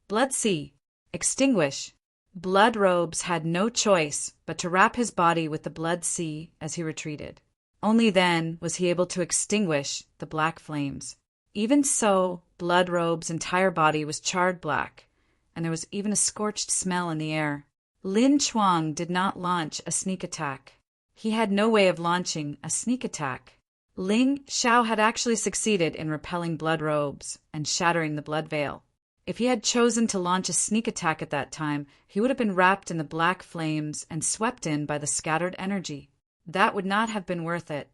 Blood Sea, extinguish! Blood Robes had no choice but to wrap his body with the Blood Sea as he retreated. Only then was he able to extinguish the black flames. Even so, Blood Robe's entire body was charred black, and there was even a scorched smell in the air. Lin Chuang did not launch a sneak attack. He had no way of launching a sneak attack. Ling Xiao had actually succeeded in repelling Blood Robes and shattering the blood veil. If he had chosen to launch a sneak attack at that time, he would have been wrapped in the black flames and swept in by the scattered energy. That would not have been worth it.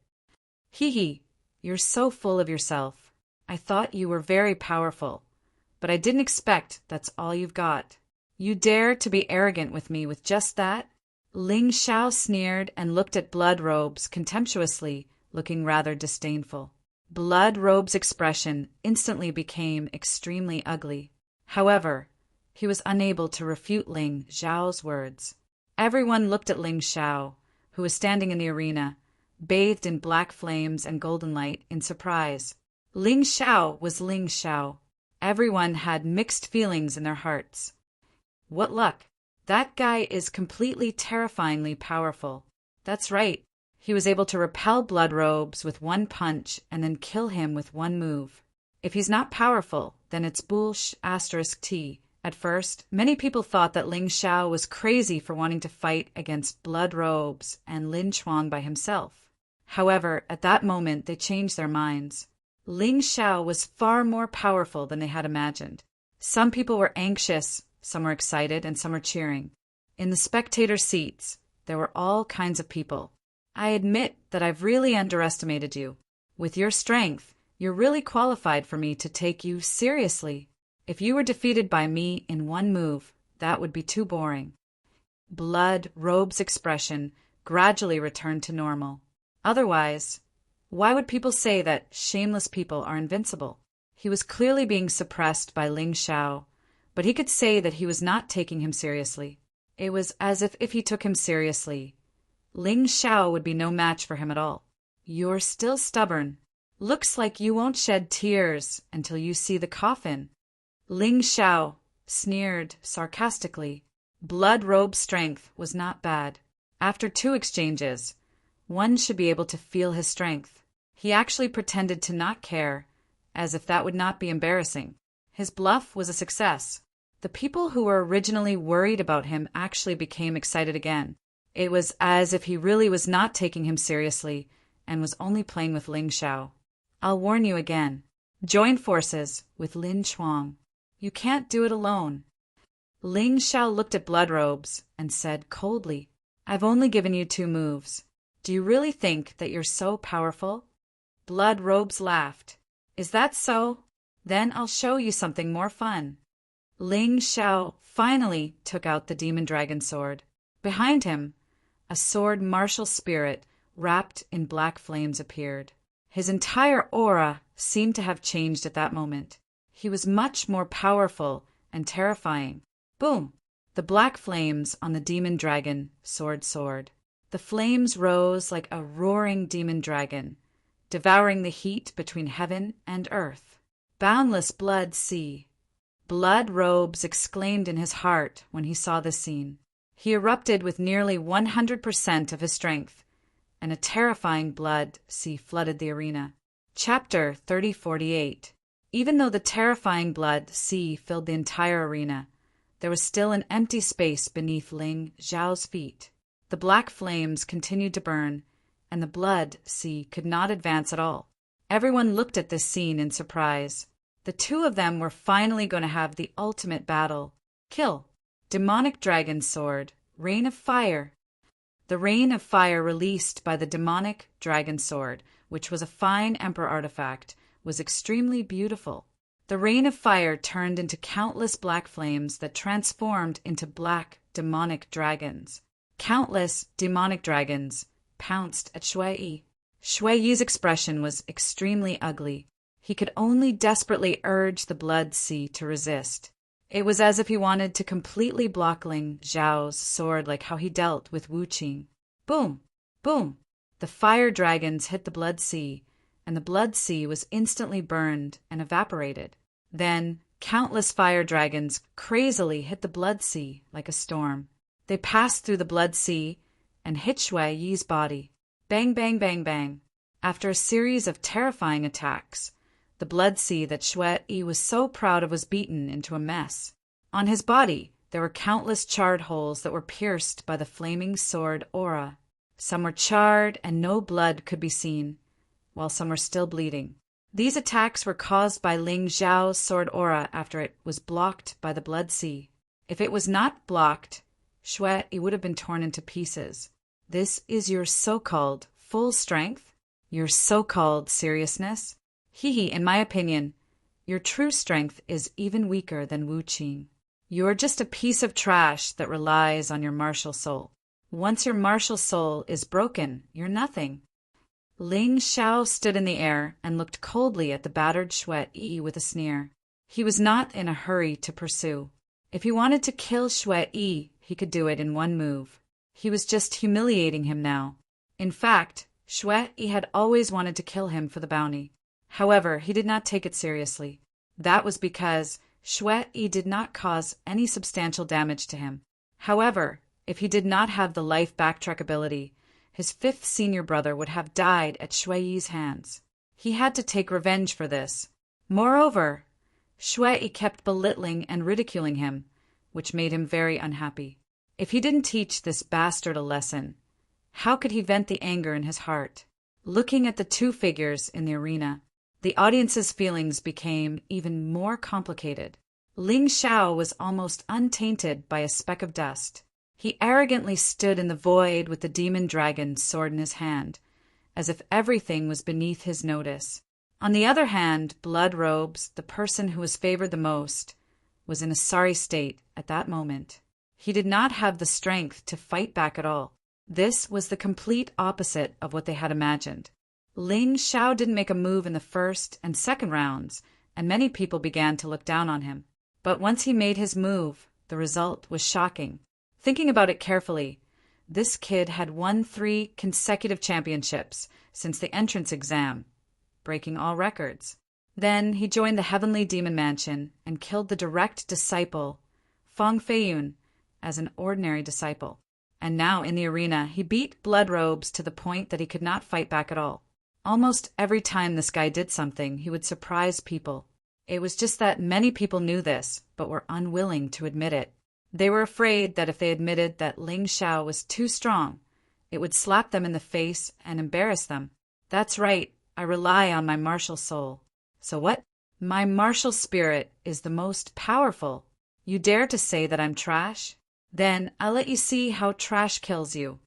Hee, you're so full of yourself. I thought you were very powerful, but I didn't expect that's all you've got. You dare to be arrogant with me with just that? Ling Xiao sneered and looked at Blood Robes contemptuously, looking rather disdainful. Blood Robe's expression instantly became extremely ugly. However, he was unable to refute Ling Xiao's words. Everyone looked at Ling Xiao, who was standing in the arena, bathed in black flames and golden light, in surprise. Ling Xiao was Ling Xiao. Everyone had mixed feelings in their hearts. What luck! That guy is completely terrifyingly powerful. That's right. He was able to repel Blood Robes with one punch and then kill him with one move. If he's not powerful, then it's **T. At first, many people thought that Ling Xiao was crazy for wanting to fight against Blood Robes and Lin Chuang by himself. However, at that moment, they changed their minds. Ling Xiao was far more powerful than they had imagined. Some people were anxious, some were excited, and some were cheering. In the spectator seats, there were all kinds of people. I admit that I've really underestimated you. With your strength, you're really qualified for me to take you seriously. If you were defeated by me in one move, that would be too boring. Blood Robe's expression gradually returned to normal. Otherwise, why would people say that shameless people are invincible? He was clearly being suppressed by Ling Xiao, but he could say that he was not taking him seriously. It was as if he took him seriously, Ling Xiao would be no match for him at all. You're still stubborn. Looks like you won't shed tears until you see the coffin. Ling Xiao sneered sarcastically. Blood Robe strength was not bad. After 2 exchanges, one should be able to feel his strength. He actually pretended to not care, as if that would not be embarrassing. His bluff was a success. The people who were originally worried about him actually became excited again. It was as if he really was not taking him seriously and was only playing with Ling Xiao. I'll warn you again. Join forces with Lin Chuang. You can't do it alone. Ling Xiao looked at Blood Robes and said coldly, I've only given you 2 moves. Do you really think that you're so powerful? Blood Robes laughed. Is that so? Then I'll show you something more fun. Ling Xiao finally took out the demon dragon sword. Behind him, a sword martial spirit wrapped in black flames appeared. His entire aura seemed to have changed at that moment. He was much more powerful and terrifying. Boom! The black flames on the demon dragon sword soared. The flames rose like a roaring demon dragon, devouring the heat between heaven and earth. Boundless blood sea. Blood Robes exclaimed in his heart when he saw this scene. He erupted with nearly 100% of his strength, and a terrifying blood sea flooded the arena. Chapter 3048. Even though the terrifying blood sea filled the entire arena, there was still an empty space beneath Ling Xiao's feet. The black flames continued to burn, and the blood sea could not advance at all. Everyone looked at this scene in surprise. The two of them were finally going to have the ultimate battle. Kill. Demonic Dragon Sword. Rain of Fire. The Rain of Fire released by the demonic Dragon Sword, which was a fine Emperor artifact, was extremely beautiful. The Rain of Fire turned into countless black flames that transformed into black demonic dragons. Countless demonic dragons pounced at Shui Yi. Shui Yi's expression was extremely ugly. He could only desperately urge the blood sea to resist. It was as if he wanted to completely block Ling Xiao's sword like how he dealt with Wu Qing. Boom! Boom! The fire dragons hit the blood sea, and the blood sea was instantly burned and evaporated. Then, countless fire dragons crazily hit the blood sea like a storm. They passed through the blood sea and hit Shui Yi's body. Bang, bang, bang, bang. After a series of terrifying attacks, the blood sea that Shui Yi was so proud of was beaten into a mess. On his body, there were countless charred holes that were pierced by the flaming sword aura. Some were charred and no blood could be seen, while some were still bleeding. These attacks were caused by Ling Xiao's sword aura after it was blocked by the blood sea. If it was not blocked, Shui Yi would have been torn into pieces. This is your so-called full strength? Your so-called seriousness? Hee, in my opinion, your true strength is even weaker than Wu Qing. You are just a piece of trash that relies on your martial soul. Once your martial soul is broken, you're nothing. Ling Xiao stood in the air and looked coldly at the battered Shui Yi with a sneer. He was not in a hurry to pursue. If he wanted to kill Shui Yi, he could do it in one move. He was just humiliating him now. In fact, Shui Yi had always wanted to kill him for the bounty. However, he did not take it seriously. That was because Shui Yi did not cause any substantial damage to him. However, if he did not have the life backtrack ability, his fifth senior brother would have died at Shui Yi's hands. He had to take revenge for this. Moreover, Shui Yi kept belittling and ridiculing him, which made him very unhappy. If he didn't teach this bastard a lesson, how could he vent the anger in his heart? Looking at the two figures in the arena, the audience's feelings became even more complicated. Ling Xiao was almost untainted by a speck of dust. He arrogantly stood in the void with the demon dragon's sword in his hand, as if everything was beneath his notice. On the other hand, Blood Robes, the person who was favored the most, was in a sorry state at that moment. He did not have the strength to fight back at all. This was the complete opposite of what they had imagined. Ling Xiao didn't make a move in the first and second rounds, and many people began to look down on him. But once he made his move, the result was shocking. Thinking about it carefully, this kid had won 3 consecutive championships since the entrance exam, breaking all records. Then he joined the Heavenly Demon Mansion and killed the direct disciple, Feng Feiyun, as an ordinary disciple. And now in the arena, he beat Blood Robes to the point that he could not fight back at all. Almost every time this guy did something, he would surprise people. It was just that many people knew this, but were unwilling to admit it. They were afraid that if they admitted that Ling Xiao was too strong, it would slap them in the face and embarrass them. That's right, I rely on my martial soul. So what? My martial spirit is the most powerful. You dare to say that I'm trash? Then I'll let you see how trash kills you.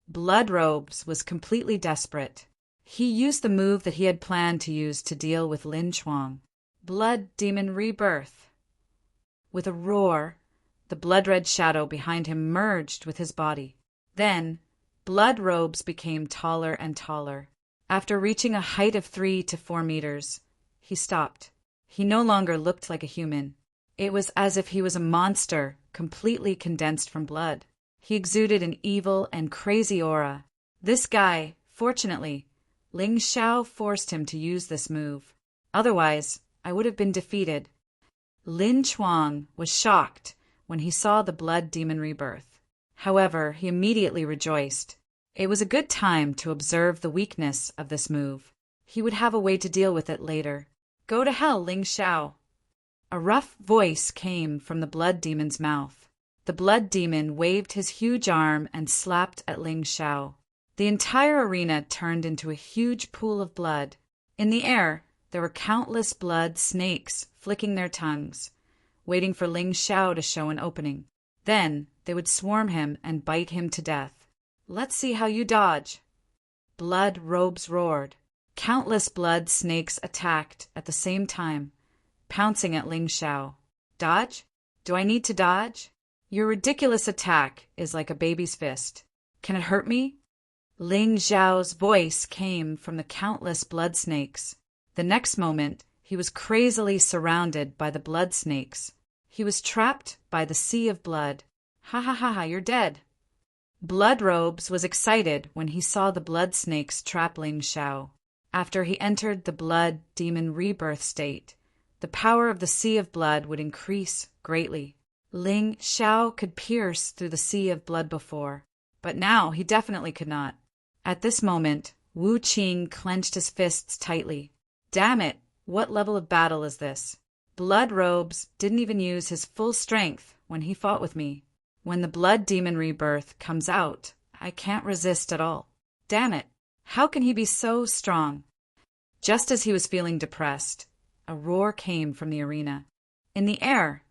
Blood Robes was completely desperate. He used the move that he had planned to use to deal with Lin Chuang. Blood Demon Rebirth. With a roar, the blood-red shadow behind him merged with his body. Then, Blood Robes became taller and taller. After reaching a height of 3 to 4 meters, he stopped. He no longer looked like a human. It was as if he was a monster, completely condensed from blood. He exuded an evil and crazy aura. This guy, fortunately, Ling Xiao forced him to use this move. Otherwise, I would have been defeated. Lin Chuang was shocked when he saw the Blood Demon Rebirth. However, he immediately rejoiced. It was a good time to observe the weakness of this move. He would have a way to deal with it later. Go to hell, Ling Xiao. A rough voice came from the blood demon's mouth. The blood demon waved his huge arm and slapped at Ling Xiao. The entire arena turned into a huge pool of blood. In the air, there were countless blood snakes flicking their tongues, waiting for Ling Xiao to show an opening. Then they would swarm him and bite him to death. Let's see how you dodge. Blood robes roared. Countless blood snakes attacked at the same time, pouncing at Ling Xiao. Dodge? Do I need to dodge? Your ridiculous attack is like a baby's fist. Can it hurt me? Ling Xiao's voice came from the countless blood snakes. The next moment, he was crazily surrounded by the blood snakes. He was trapped by the sea of blood. Ha ha ha ha, you're dead. Blood Robes was excited when he saw the blood snakes trap Ling Xiao. After he entered the blood demon rebirth state, the power of the sea of blood would increase greatly. Ling Xiao could pierce through the sea of blood before, but now he definitely could not. At this moment, Wu Qing clenched his fists tightly. Damn it, what level of battle is this? Blood Robes didn't even use his full strength when he fought with me. When the blood demon rebirth comes out, I can't resist at all. Damn it, how can he be so strong? Just as he was feeling depressed, a roar came from the arena. In the air,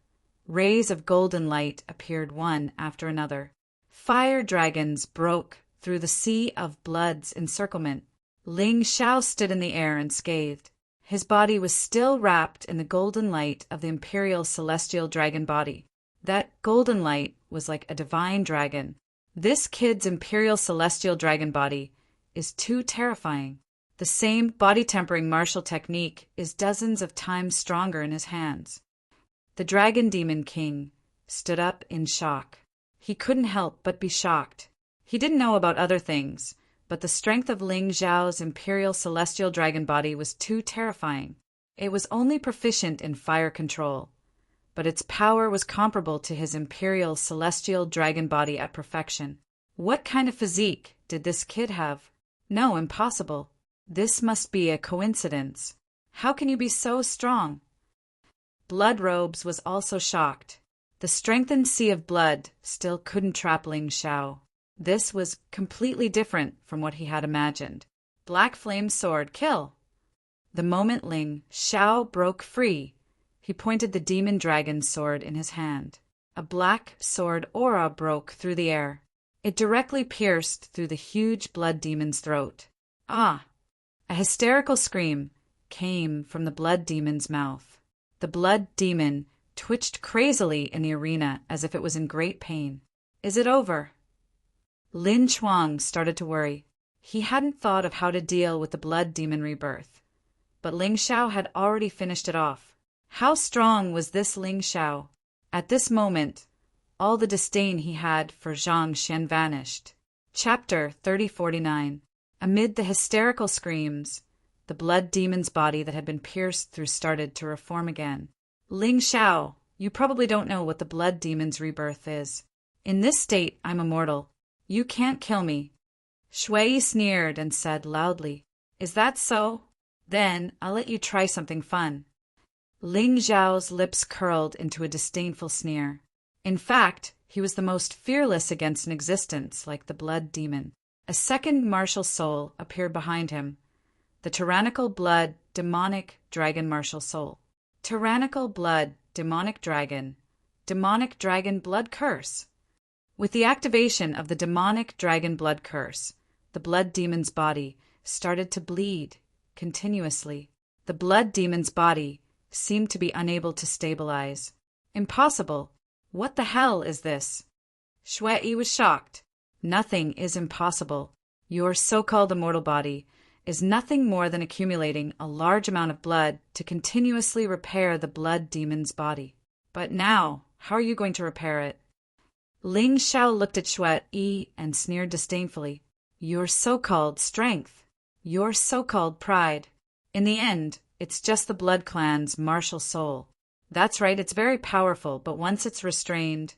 rays of golden light appeared one after another. Fire dragons broke through the sea of blood's encirclement. Ling Xiao stood in the air and scathed. His body was still wrapped in the golden light of the imperial celestial dragon body. That golden light was like a divine dragon. This kid's imperial celestial dragon body is too terrifying. The same body-tempering martial technique is dozens of times stronger in his hands. The Dragon Demon King stood up in shock. He couldn't help but be shocked. He didn't know about other things, but the strength of Ling Xiao's imperial celestial dragon body was too terrifying. It was only proficient in fire control, but its power was comparable to his imperial celestial dragon body at perfection. What kind of physique did this kid have? No, impossible. This must be a coincidence. How can you be so strong? Blood Robes was also shocked. The strengthened sea of blood still couldn't trap Ling Xiao. This was completely different from what he had imagined. Black Flame Sword, kill! The moment Ling Xiao broke free, he pointed the demon dragon sword in his hand. A black sword aura broke through the air. It directly pierced through the huge blood demon's throat. Ah! A hysterical scream came from the blood demon's mouth. The blood demon twitched crazily in the arena as if it was in great pain. Is it over? Lin Chuang started to worry. He hadn't thought of how to deal with the blood demon rebirth. But Ling Xiao had already finished it off. How strong was this Ling Xiao? At this moment, all the disdain he had for Zhang Xian vanished. Chapter 3049. Amid the hysterical screams, the blood demon's body that had been pierced through started to reform again. Ling Xiao, you probably don't know what the blood demon's rebirth is. In this state, I'm immortal. You can't kill me. Shui sneered and said loudly, Is that so? Then I'll let you try something fun. Ling Xiao's lips curled into a disdainful sneer. In fact, he was the most fearless against an existence like the blood demon. A second martial soul appeared behind him, the tyrannical blood demonic dragon martial soul. Tyrannical blood demonic dragon blood curse. With the activation of the demonic dragon blood curse, the blood demon's body started to bleed continuously. The blood demon's body seemed to be unable to stabilize. Impossible. What the hell is this? Shui was shocked. Nothing is impossible. Your so-called immortal body is nothing more than accumulating a large amount of blood to continuously repair the blood demon's body. But now, how are you going to repair it? Ling Xiao looked at Shui and sneered disdainfully. Your so-called strength. Your so-called pride. In the end, it's just the blood clan's martial soul. That's right, it's very powerful, but once it's restrained,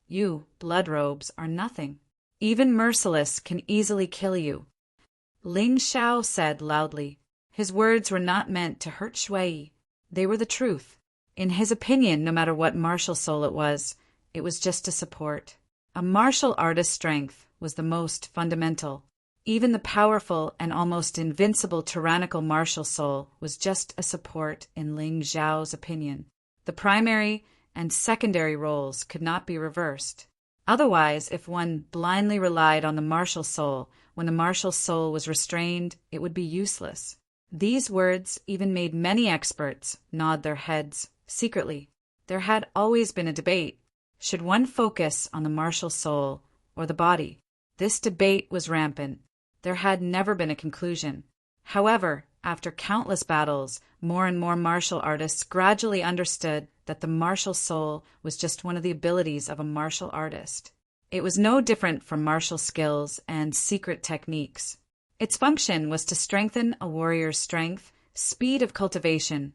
you, Blood Robes, are nothing. Even merciless can easily kill you. Ling Xiao said loudly. His words were not meant to hurt Shui. They were the truth. In his opinion, no matter what martial soul it was just a support. A martial artist's strength was the most fundamental. Even the powerful and almost invincible tyrannical martial soul was just a support in Ling Xiao's opinion. The primary and secondary roles could not be reversed. Otherwise, if one blindly relied on the martial soul, when the martial soul was restrained, it would be useless. These words even made many experts nod their heads secretly. There had always been a debate. Should one focus on the martial soul or the body? This debate was rampant. There had never been a conclusion. However, after countless battles, more and more martial artists gradually understood that the martial soul was just one of the abilities of a martial artist. It was no different from martial skills and secret techniques. Its function was to strengthen a warrior's strength, speed of cultivation,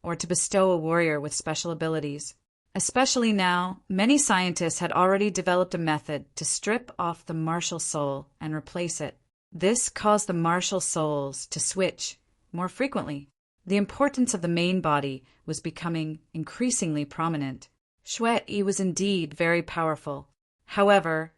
or to bestow a warrior with special abilities. Especially now, many scientists had already developed a method to strip off the martial soul and replace it. This caused the martial souls to switch more frequently. The importance of the main body was becoming increasingly prominent. Shui was indeed very powerful. However,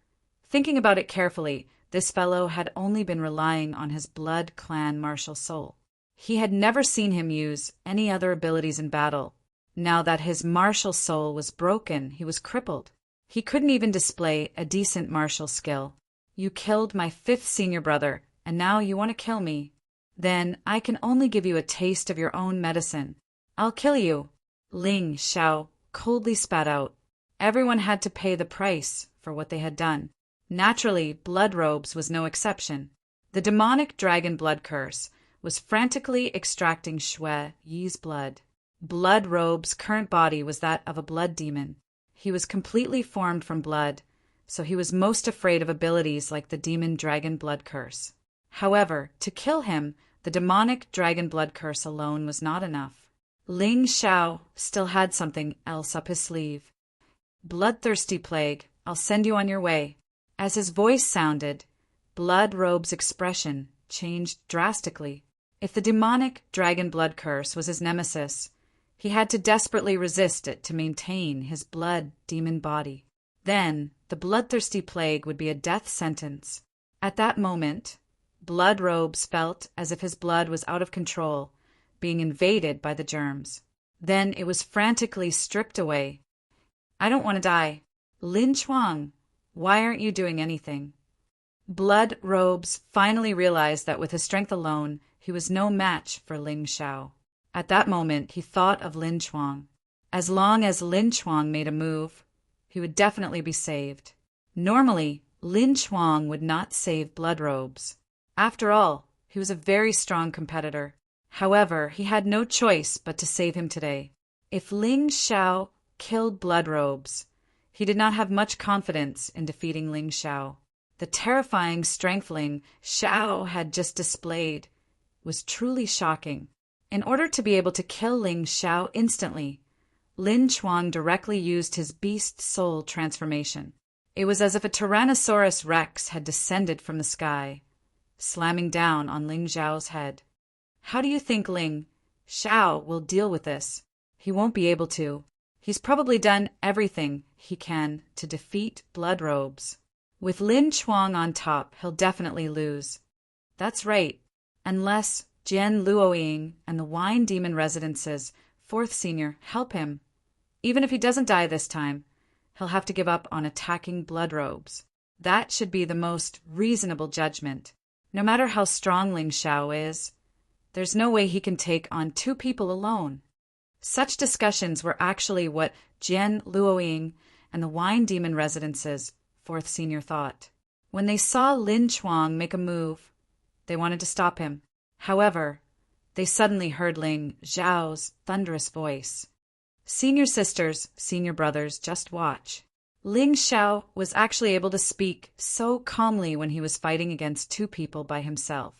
thinking about it carefully, this fellow had only been relying on his blood clan martial soul. He had never seen him use any other abilities in battle. Now that his martial soul was broken, he was crippled. He couldn't even display a decent martial skill. You killed my 5th senior brother, and now you want to kill me. Then I can only give you a taste of your own medicine. I'll kill you. Ling Xiao coldly spat out. Everyone had to pay the price for what they had done. Naturally, blood robes was no exception. The demonic dragon blood curse was frantically extracting Shui Yi's blood. Blood robe's current body was that of a blood demon. He was completely formed from blood, so he was most afraid of abilities like the demon dragon blood curse. However, to kill him, the demonic dragon blood curse alone was not enough. Ling Xiao still had something else up his sleeve. Bloodthirsty plague, I'll send you on your way. As his voice sounded, Blood Robe's expression changed drastically. If the demonic dragon blood curse was his nemesis, he had to desperately resist it to maintain his blood demon body. Then, the bloodthirsty plague would be a death sentence. At that moment, Blood Robes felt as if his blood was out of control, being invaded by the germs. Then it was frantically stripped away. I don't want to die. Lin Chuang, why aren't you doing anything? Blood Robes finally realized that with his strength alone, he was no match for Ling Xiao. At that moment, he thought of Lin Chuang. As long as Lin Chuang made a move, he would definitely be saved. Normally, Lin Chuang would not save Blood Robes. After all, he was a very strong competitor. However, he had no choice but to save him today. If Ling Xiao killed Blood Robes, he did not have much confidence in defeating Ling Xiao. The terrifying strength Ling Xiao had just displayed was truly shocking. In order to be able to kill Ling Xiao instantly, Lin Chuang directly used his beast soul transformation. It was as if a Tyrannosaurus Rex had descended from the sky, slamming down on Ling Xiao's head. How do you think Ling Xiao will deal with this? He won't be able to. He's probably done everything he can to defeat Blood Robes. With Lin Chuang on top, he'll definitely lose. That's right, unless Jian Luoying and the Wine Demon Residence's 4th senior help him. Even if he doesn't die this time, he'll have to give up on attacking Blood Robes. That should be the most reasonable judgment. No matter how strong Ling Xiao is, there's no way he can take on 2 people alone. Such discussions were actually what Jian Luoying and the Wine Demon Residence's 4th senior thought. When they saw Lin Chuang make a move, they wanted to stop him. However, they suddenly heard Ling Xiao's thunderous voice. Senior sisters, senior brothers, just watch. Ling Xiao was actually able to speak so calmly when he was fighting against 2 people by himself.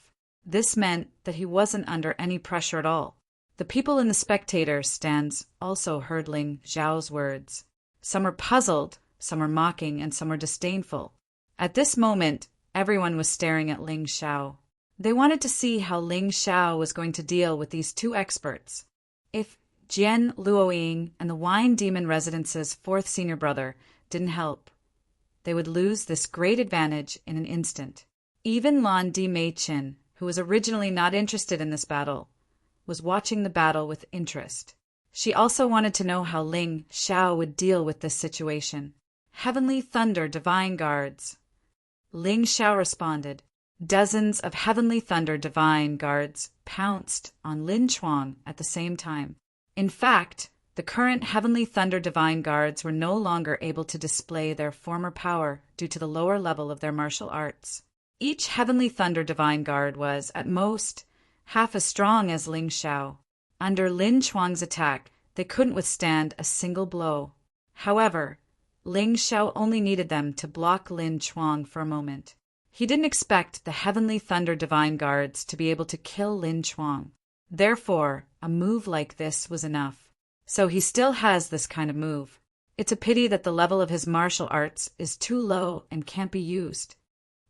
This meant that he wasn't under any pressure at all. The people in the spectator stands also heard Ling Xiao's words. Some were puzzled, some were mocking, and some were disdainful. At this moment, everyone was staring at Ling Xiao. They wanted to see how Ling Xiao was going to deal with these two experts. If Jian Luoying and the Wine Demon Residence's fourth senior brother didn't help, they would lose this great advantage in an instant. Even Lan Di Mei-chin, who was originally not interested in this battle, was watching the battle with interest. She also wanted to know how Ling Xiao would deal with this situation. Heavenly Thunder Divine Guards. Ling Xiao responded. Dozens of Heavenly Thunder Divine Guards pounced on Lin Chuang at the same time. In fact, the current Heavenly Thunder Divine Guards were no longer able to display their former power due to the lower level of their martial arts. Each Heavenly Thunder Divine Guard was, at most, half as strong as Ling Xiao. Under Lin Chuang's attack, they couldn't withstand a single blow. However, Ling Xiao only needed them to block Lin Chuang for a moment. He didn't expect the Heavenly Thunder Divine Guards to be able to kill Lin Chuang. Therefore, a move like this was enough. So he still has this kind of move. It's a pity that the level of his martial arts is too low and can't be used.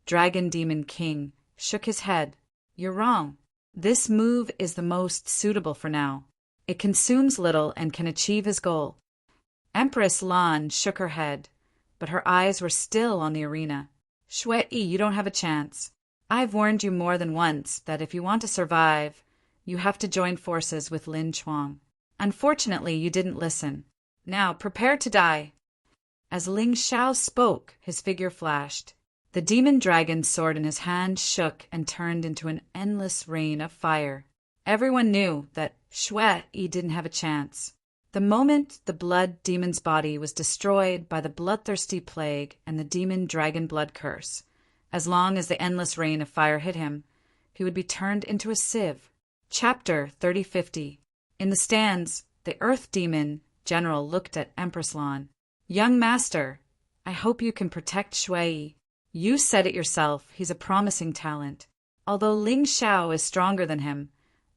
Dragon Demon King shook his head. You're wrong. This move is the most suitable for now. It consumes little and can achieve his goal. Empress Lan shook her head, but her eyes were still on the arena. Shui, you don't have a chance. I've warned you more than once that if you want to survive, you have to join forces with Lin Chuang. Unfortunately, you didn't listen. Now, prepare to die. As Ling Xiao spoke, his figure flashed. The demon dragon's sword in his hand shook and turned into an endless rain of fire. Everyone knew that Shui didn't have a chance. The moment the blood demon's body was destroyed by the bloodthirsty plague and the demon dragon blood curse, as long as the endless rain of fire hit him, he would be turned into a sieve. Chapter 3050. In the stands, the Earth Demon General looked at Empress Lan. Young Master, I hope you can protect Shui. You said it yourself, he's a promising talent. Although Ling Xiao is stronger than him,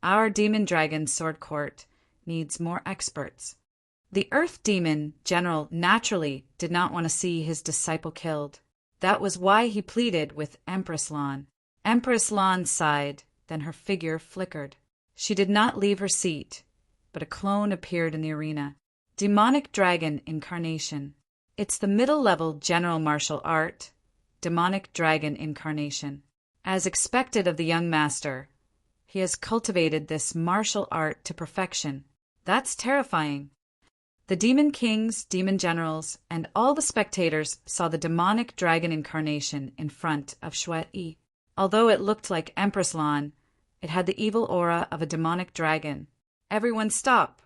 our Demon Dragon Sword Court needs more experts. The Earth Demon General naturally did not want to see his disciple killed. That was why he pleaded with Empress Lan. Empress Lan sighed, then her figure flickered. She did not leave her seat, but a clone appeared in the arena. Demonic Dragon Incarnation. It's the middle-level general martial art, Demonic Dragon Incarnation. As expected of the young master, he has cultivated this martial art to perfection. That's terrifying. The Demon Kings, Demon Generals, and all the spectators saw the Demonic Dragon Incarnation in front of Shui. Although it looked like Empress Lan, it had the evil aura of a demonic dragon. Everyone stop!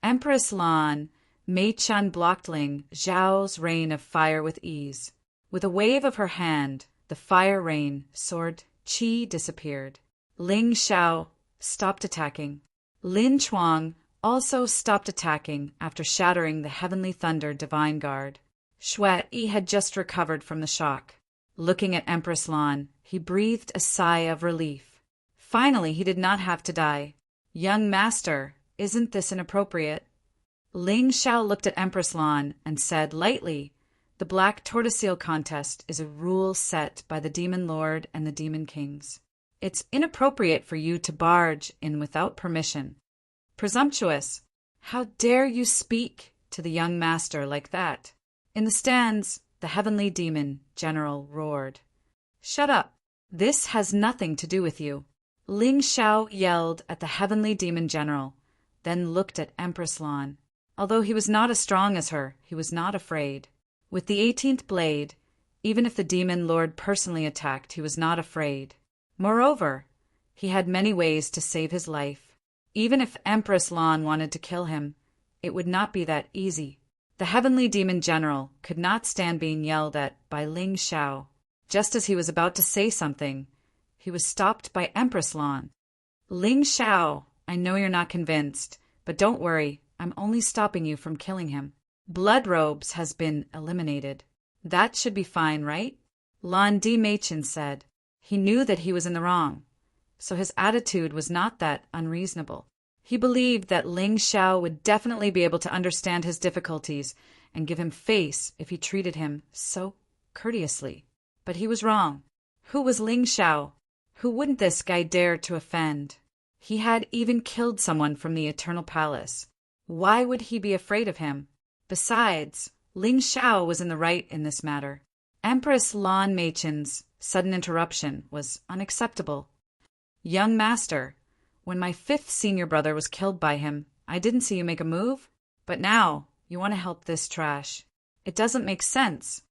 Empress Lan, Mei-chan blocked Ling Xiao's rain of fire with ease. With a wave of her hand, the fire rain, sword, qi disappeared. Ling Xiao stopped attacking. Lin Chuang also stopped attacking after shattering the Heavenly Thunder Divine Guard. Shui had just recovered from the shock. Looking at Empress Lan, he breathed a sigh of relief. Finally, he did not have to die. Young Master, isn't this inappropriate? Ling Xiao looked at Empress Lan and said lightly, the Black Tortoiseel contest is a rule set by the Demon Lord and the Demon Kings. It's inappropriate for you to barge in without permission. Presumptuous! How dare you speak to the young master like that? In the stands, the Heavenly Demon General roared. Shut up! This has nothing to do with you. Ling Xiao yelled at the Heavenly Demon General, then looked at Empress Lan. Although he was not as strong as her, he was not afraid. With the 18th blade, even if the Demon Lord personally attacked, he was not afraid. Moreover, he had many ways to save his life. Even if Empress Lan wanted to kill him, it would not be that easy. The Heavenly Demon General could not stand being yelled at by Ling Xiao. Just as he was about to say something, he was stopped by Empress Lan. Ling Xiao, I know you're not convinced, but don't worry, I'm only stopping you from killing him. Blood Robes has been eliminated. That should be fine, right? Lan Di Mei-chin said. He knew that he was in the wrong, so his attitude was not that unreasonable. He believed that Ling Xiao would definitely be able to understand his difficulties and give him face if he treated him so courteously. But he was wrong. Who was Ling Xiao? Who wouldn't this guy dare to offend? He had even killed someone from the Eternal Palace. Why would he be afraid of him? Besides, Ling Xiao was in the right in this matter. Empress Lan Meichen's sudden interruption was unacceptable. Young master, when my 5th senior brother was killed by him, I didn't see you make a move. But now, you want to help this trash. It doesn't make sense.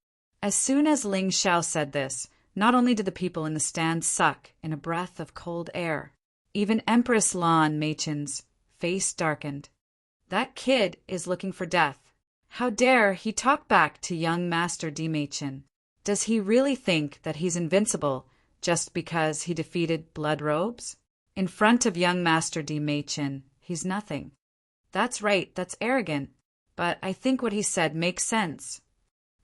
As soon as Ling Xiao said this, not only did the people in the stand suck in a breath of cold air, even Empress Lan Meichen's face darkened. That kid is looking for death. How dare he talk back to young Master Di Meichen? Does he really think that he's invincible just because he defeated Blood Robes? In front of young Master Di Meichen, he's nothing. That's right, that's arrogant. But I think what he said makes sense.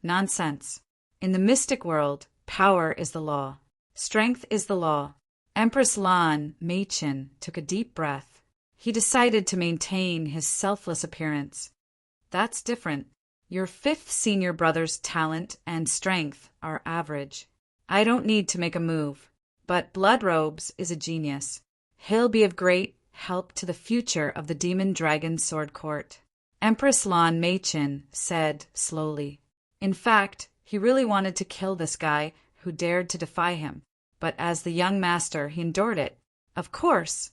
Nonsense. In the mystic world, power is the law. Strength is the law. Empress Lan Meichen took a deep breath. He decided to maintain his selfless appearance. That's different. Your 5th senior brother's talent and strength are average. I don't need to make a move. But Blood Robes is a genius. He'll be of great help to the future of the Demon Dragon Sword Court. Empress Lan Meichen said slowly. In fact, he really wanted to kill this guy who dared to defy him. But as the young master, he endured it. Of course.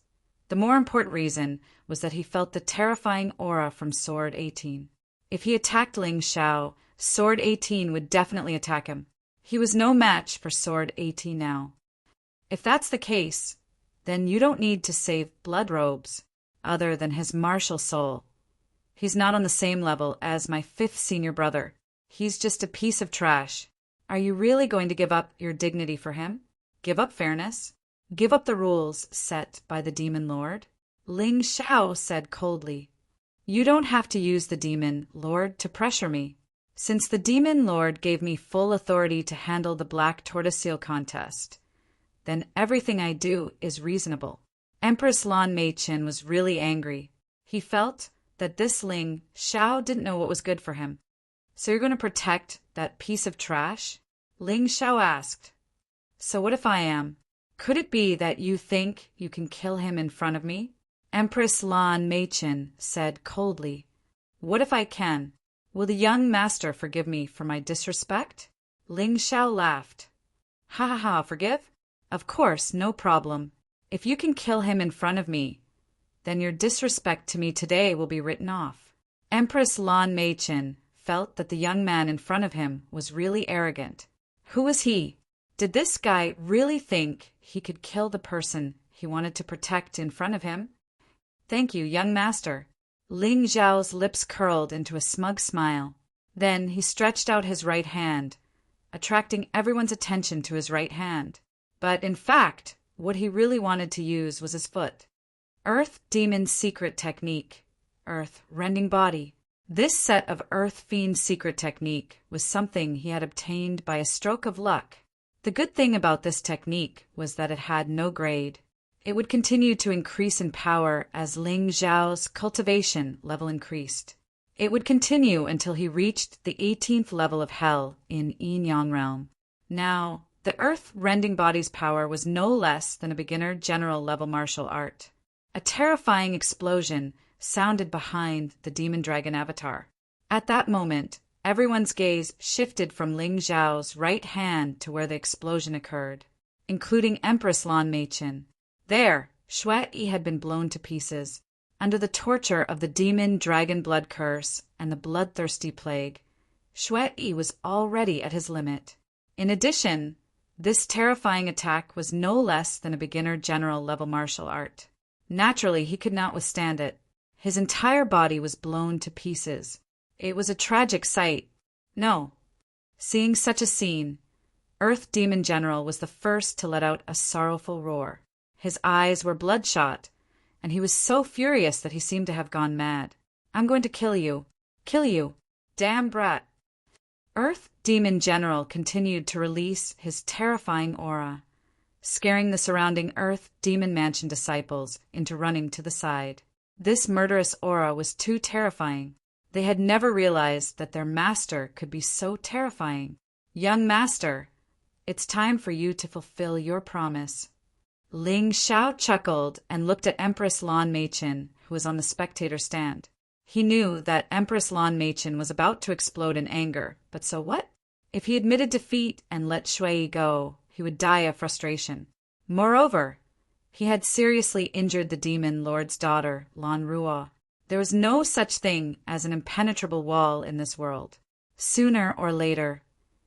The more important reason was that he felt the terrifying aura from Sword 18. If he attacked Ling Xiao, Sword 18 would definitely attack him. He was no match for Sword 18 now. If that's the case, then you don't need to save Blood Robes, other than his martial soul. He's not on the same level as my 5th senior brother. He's just a piece of trash. Are you really going to give up your dignity for him? Give up fairness? Give up the rules set by the Demon Lord? Ling Xiao said coldly. You don't have to use the Demon Lord to pressure me. Since the Demon Lord gave me full authority to handle the Black Tortoiseel contest, then everything I do is reasonable. Empress Lan Meichen was really angry. He felt that this Ling Xiao didn't know what was good for him. So you're going to protect that piece of trash? Ling Xiao asked. So what if I am? Could it be that you think you can kill him in front of me? Empress Lan Meichen said coldly. What if I can? Will the young master forgive me for my disrespect? Ling Xiao laughed. Ha ha ha, forgive? Of course, no problem. If you can kill him in front of me, then your disrespect to me today will be written off. Empress Lan Meichen felt that the young man in front of him was really arrogant. Who was he? Did this guy really think he could kill the person he wanted to protect in front of him? Thank you, young master. Ling Xiao's lips curled into a smug smile. Then he stretched out his right hand, attracting everyone's attention to his right hand. But in fact, what he really wanted to use was his foot. Earth Demon's secret technique. Earth Rending Body. This set of Earth Fiend's secret technique was something he had obtained by a stroke of luck. The good thing about this technique was that it had no grade. It would continue to increase in power as Ling Xiao's cultivation level increased. It would continue until he reached the 18th level of Hell in Yin Yang Realm. Now, the Earth Rending Body's power was no less than a beginner general level martial art. A terrifying explosion sounded behind the Demon Dragon avatar. At that moment, everyone's gaze shifted from Ling Xiao's right hand to where the explosion occurred, including Empress Lan Meichen. There, Shui had been blown to pieces. Under the torture of the Demon Dragon Blood Curse and the Bloodthirsty Plague, Shui was already at his limit. In addition, this terrifying attack was no less than a beginner general level martial art. Naturally, he could not withstand it. His entire body was blown to pieces. It was a tragic sight. No. Seeing such a scene, Earth Demon General was the first to let out a sorrowful roar. His eyes were bloodshot, and he was so furious that he seemed to have gone mad. I'm going to kill you. Kill you. Damn brat. Earth Demon General continued to release his terrifying aura, scaring the surrounding Earth Demon Mansion disciples into running to the side. This murderous aura was too terrifying. They had never realized that their master could be so terrifying. Young master, It's time for you to fulfill your promise." Ling Xiao chuckled and looked at Empress Lan Meichin, who was on the spectator stand. He knew that Empress Lan Meichin was about to explode in anger, but so what? If he admitted defeat and let Shui go, he would die of frustration. Moreover, he had seriously injured the demon lord's daughter, Lan Ruo. There was no such thing as an impenetrable wall in this world. Sooner or later,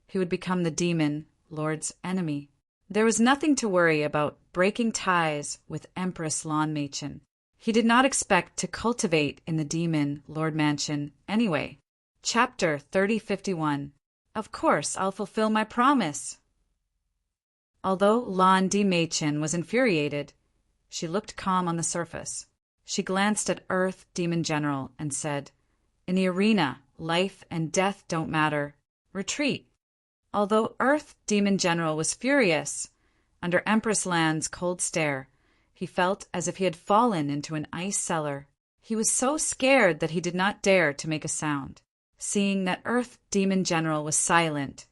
he would become the demon lord's enemy. There was nothing to worry about breaking ties with Empress Lan Meichin. He did not expect to cultivate in the demon lord mansion anyway. Chapter 3051. Of course, I'll fulfill my promise. Although Lan Di Meichin was infuriated, she looked calm on the surface. She glanced at Earth Demon General and said, "In the arena, life and death don't matter. Retreat." Although Earth Demon General was furious, under Empress Lan's cold stare, he felt as if he had fallen into an ice cellar. He was so scared that he did not dare to make a sound. Seeing that Earth Demon General was silent,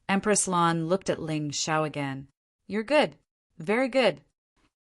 Empress Lan looked at Ling Xiao again. "You're good. Very good."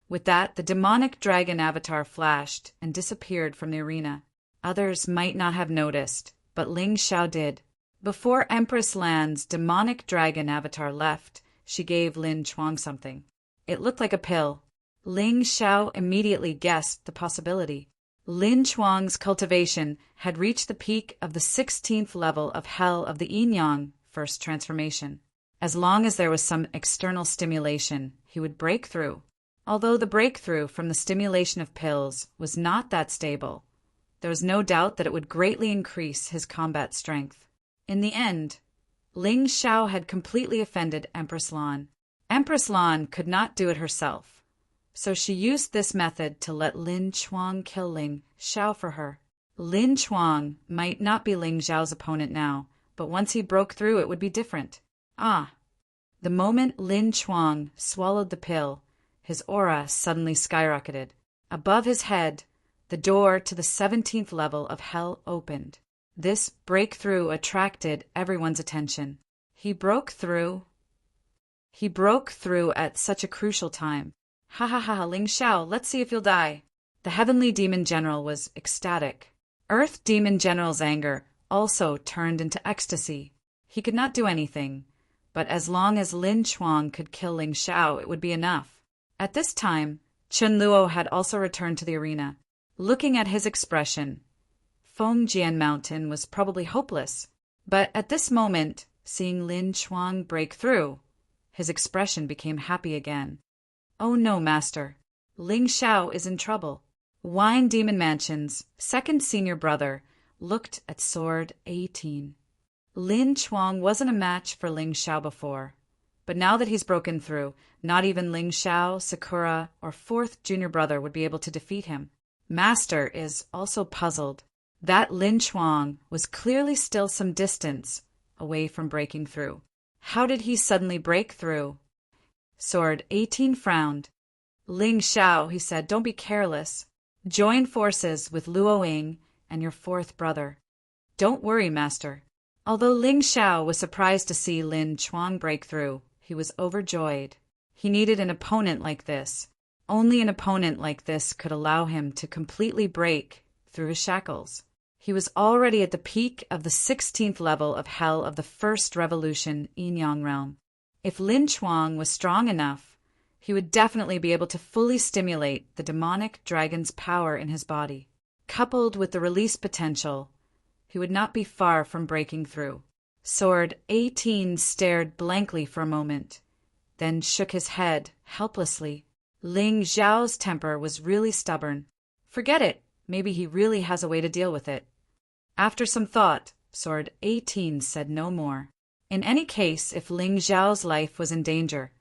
With that, the demonic dragon avatar flashed and disappeared from the arena. Others might not have noticed, but Ling Xiao did. Before Empress Lan's demonic dragon avatar left, she gave Lin Chuang something. It looked like a pill. Ling Xiao immediately guessed the possibility. Lin Chuang's cultivation had reached the peak of the 16th level of Hell of the Yin-Yang first transformation. As long as there was some external stimulation, he would break through. Although the breakthrough from the stimulation of pills was not that stable, there was no doubt that it would greatly increase his combat strength. In the end, Ling Xiao had completely offended Empress Lan. Empress Lan could not do it herself, so she used this method to let Lin Chuang kill Ling Xiao for her. Lin Chuang might not be Ling Xiao's opponent now, but once he broke through it would be different. The moment Lin Chuang swallowed the pill, his aura suddenly skyrocketed. Above his head, the door to the 17th level of Hell opened. This breakthrough attracted everyone's attention. He broke through at such a crucial time. "Ha ha ha, Ling Xiao, let's see if you'll die." The Heavenly Demon General was ecstatic. Earth Demon General's anger also turned into ecstasy. He could not do anything, but as long as Lin Chuang could kill Ling Xiao, it would be enough. At this time, Chun Luo had also returned to the arena. Looking at his expression, Fengjian Mountain was probably hopeless. But at this moment, seeing Lin Chuang break through, his expression became happy again. "Oh no, Master. Ling Xiao is in trouble." Wine Demon Mansion's second senior brother looked at Sword 18. Lin Chuang wasn't a match for Ling Xiao before, but now that he's broken through, not even Ling Xiao, Sakura, or fourth junior brother would be able to defeat him. Master is also puzzled. That Lin Chuang was clearly still some distance away from breaking through. How did he suddenly break through? Sword 18 frowned. "Ling Xiao," he said, "don't be careless. Join forces with Luo Ying and your fourth brother." "Don't worry, Master." Although Ling Xiao was surprised to see Lin Chuang break through, he was overjoyed. He needed an opponent like this. Only an opponent like this could allow him to completely break through his shackles. He was already at the peak of the 16th level of Hell of the First Revolution Yin-Yang realm. If Lin Chuang was strong enough, he would definitely be able to fully stimulate the demonic dragon's power in his body. Coupled with the release potential, he would not be far from breaking through. Sword 18 stared blankly for a moment, then shook his head helplessly. Ling Xiao's temper was really stubborn. Forget it. Maybe he really has a way to deal with it. After some thought, Sword 18 said no more. In any case, if Ling Xiao's life was in danger,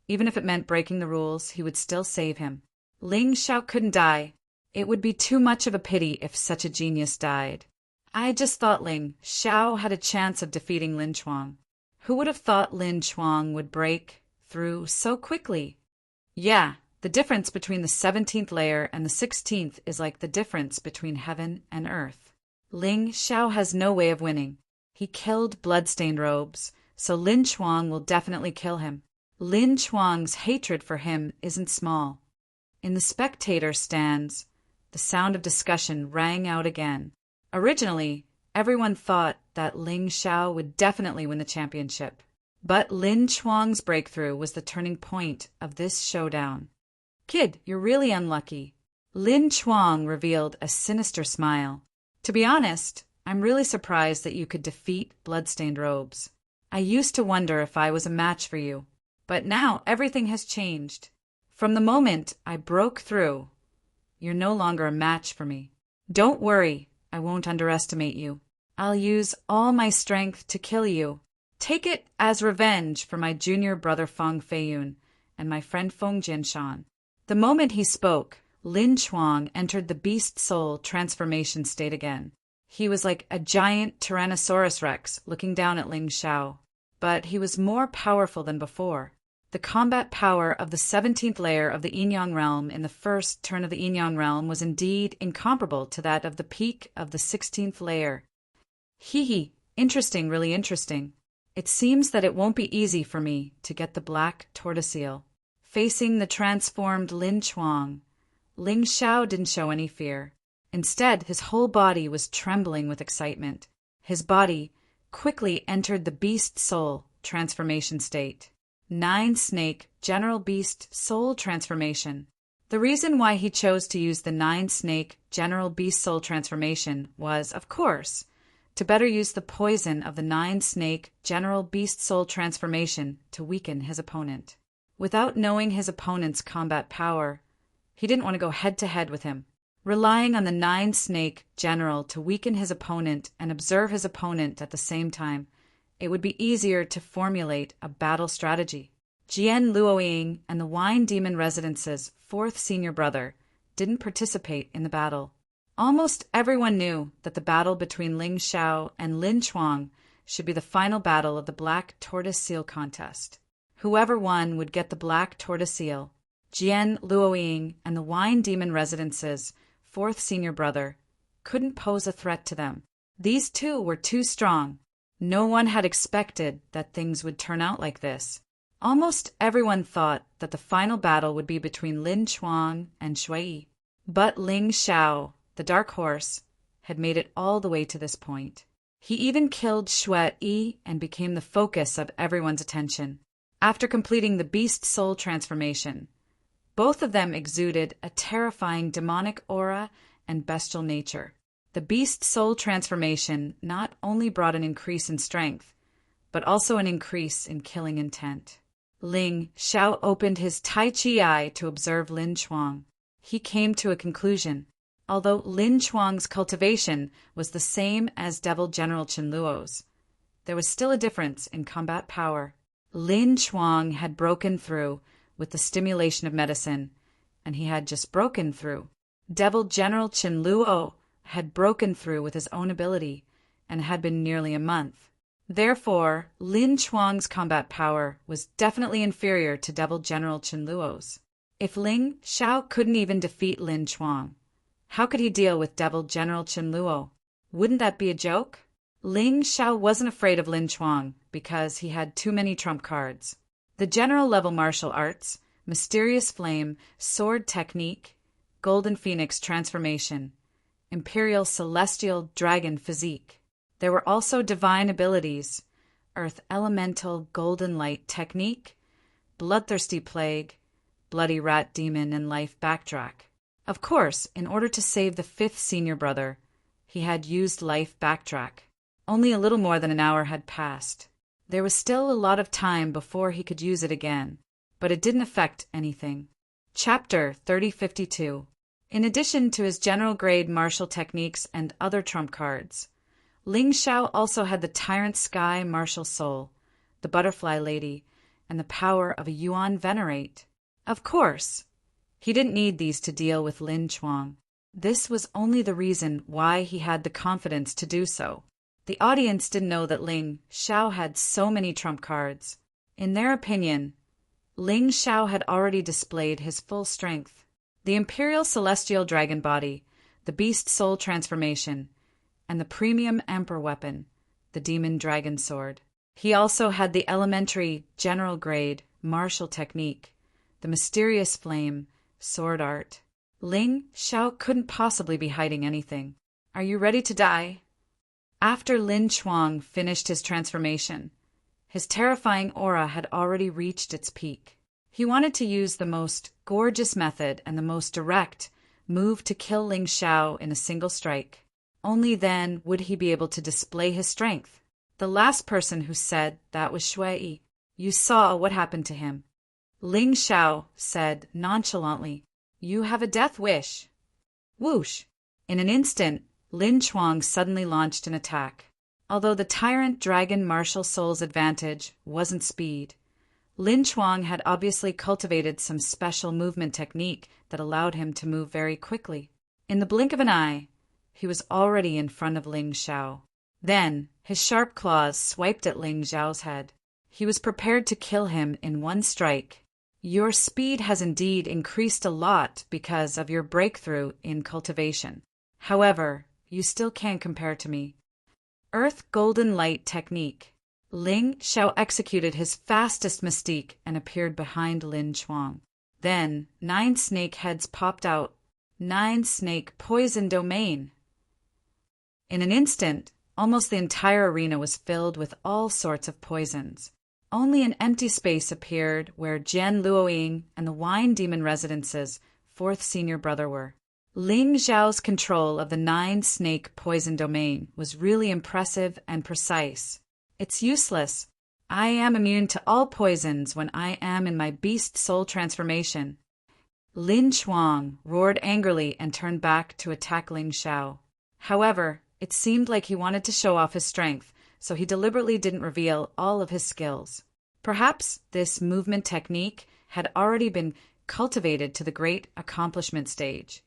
even if it meant breaking the rules, he would still save him. Ling Xiao couldn't die. It would be too much of a pity if such a genius died. I just thought Ling Xiao had a chance of defeating Lin Chuang. Who would have thought Lin Chuang would break through so quickly? Yeah, the difference between the 17th layer and the 16th is like the difference between heaven and earth. Ling Xiao has no way of winning. He killed bloodstained robes, so Lin Chuang will definitely kill him. Lin Chuang's hatred for him isn't small. In the spectator stands, the sound of discussion rang out again. Originally, everyone thought that Ling Xiao would definitely win the championship. But Lin Chuang's breakthrough was the turning point of this showdown. "Kid, you're really unlucky." Lin Chuang revealed a sinister smile. "To be honest, I'm really surprised that you could defeat Bloodstained Robes. I used to wonder if I was a match for you. But now everything has changed. From the moment I broke through, you're no longer a match for me. Don't worry, I won't underestimate you. I'll use all my strength to kill you. Take it as revenge for my junior brother Feng Feiyun and my friend Feng Jianshan." The moment he spoke, Lin Chuang entered the beast soul transformation state again. He was like a giant Tyrannosaurus Rex looking down at Ling Xiao. But he was more powerful than before. The combat power of the 17th layer of the Yin-Yang realm in the first turn of the Yin-Yang realm was indeed incomparable to that of the peak of the 16th layer. Hee, interesting, really interesting. It seems that it won't be easy for me to get the black tortoiseel. Facing the transformed Lin Chuang, Ling Xiao didn't show any fear. Instead, his whole body was trembling with excitement. His body quickly entered the beast soul transformation state. 9-snake general beast soul transformation. The reason why he chose to use the 9-snake general beast soul transformation was, of course, to better use the poison of the 9-snake general beast soul transformation to weaken his opponent. Without knowing his opponent's combat power, he didn't want to go head-to-head with him. Relying on the 9-snake general to weaken his opponent and observe his opponent at the same time, it would be easier to formulate a battle strategy. Jian Luoying and the Wine Demon Residence's fourth senior brother didn't participate in the battle. Almost everyone knew that the battle between Ling Xiao and Lin Chuang should be the final battle of the Black Tortoise Seal contest. Whoever won would get the Black Tortoise Seal. Jian Luoying and the Wine Demon Residence's fourth senior brother couldn't pose a threat to them. These two were too strong. No one had expected that things would turn out like this. Almost everyone thought that the final battle would be between Lin Chuang and Shui. But Ling Xiao, the dark horse, had made it all the way to this point. He even killed Shui and became the focus of everyone's attention. After completing the beast soul transformation, both of them exuded a terrifying demonic aura and bestial nature. The beast soul transformation not only brought an increase in strength, but also an increase in killing intent. Ling Xiao opened his Tai Chi eye to observe Lin Chuang. He came to a conclusion. Although Lin Chuang's cultivation was the same as Devil General Chen Luo's, there was still a difference in combat power. Lin Chuang had broken through with the stimulation of medicine, and he had just broken through. Devil General Chen Luo had broken through with his own ability, and had been nearly a month. Therefore, Lin Chuang's combat power was definitely inferior to Devil General Chen Luo's. If Ling Xiao couldn't even defeat Lin Chuang, how could he deal with Devil General Chen Luo? Wouldn't that be a joke? Ling Xiao wasn't afraid of Lin Chuang because he had too many trump cards. The general-level martial arts, Mysterious Flame, Sword Technique, Golden Phoenix Transformation, Imperial Celestial Dragon Physique. There were also divine abilities, Earth Elemental Golden Light Technique, Bloodthirsty Plague, Bloody Rat Demon, and Life Backtrack. Of course, in order to save the fifth senior brother, he had used Life Backtrack. Only a little more than an hour had passed. There was still a lot of time before he could use it again, but it didn't affect anything. Chapter 3052. In addition to his general-grade martial techniques and other trump cards, Ling Xiao also had the Tyrant Sky Martial Soul, the Butterfly Lady, and the power of a Yuan Venerate. Of course, he didn't need these to deal with Lin Chuang. This was only the reason why he had the confidence to do so. The audience didn't know that Ling Xiao had so many trump cards. In their opinion, Ling Xiao had already displayed his full strength. The Imperial Celestial Dragon Body, the Beast Soul Transformation, and the Premium Emperor Weapon, the Demon Dragon Sword. He also had the elementary, general-grade, martial technique, the mysterious flame, sword art. Ling Xiao couldn't possibly be hiding anything. Are you ready to die? After Lin Chuang finished his transformation, his terrifying aura had already reached its peak. He wanted to use the most gorgeous method and the most direct move to kill Ling Xiao in a single strike. Only then would he be able to display his strength. The last person who said that was Shui. You saw what happened to him. Ling Xiao said nonchalantly, You have a death wish. Whoosh! In an instant, Lin Chuang suddenly launched an attack. Although the tyrant dragon martial soul's advantage wasn't speed, Lin Chuang had obviously cultivated some special movement technique that allowed him to move very quickly. In the blink of an eye, he was already in front of Ling Xiao. Then, his sharp claws swiped at Ling Xiao's head. He was prepared to kill him in one strike. Your speed has indeed increased a lot because of your breakthrough in cultivation. However, you still can't compare to me. Earth Golden Light Technique. Ling Xiao executed his fastest mystique and appeared behind Lin Chuang. Then, 9 snake heads popped out. 9 snake poison domain. In an instant, almost the entire arena was filled with all sorts of poisons. Only an empty space appeared where Jian Luoying and the Wine Demon Residence's 4th senior brother were. Ling Xiao's control of the 9 snake poison domain was really impressive and precise. It's useless. I am immune to all poisons when I am in my beast soul transformation. Lin Chuang roared angrily and turned back to attack Ling Xiao. However, it seemed like he wanted to show off his strength, so he deliberately didn't reveal all of his skills. Perhaps this movement technique had already been cultivated to the great accomplishment stage,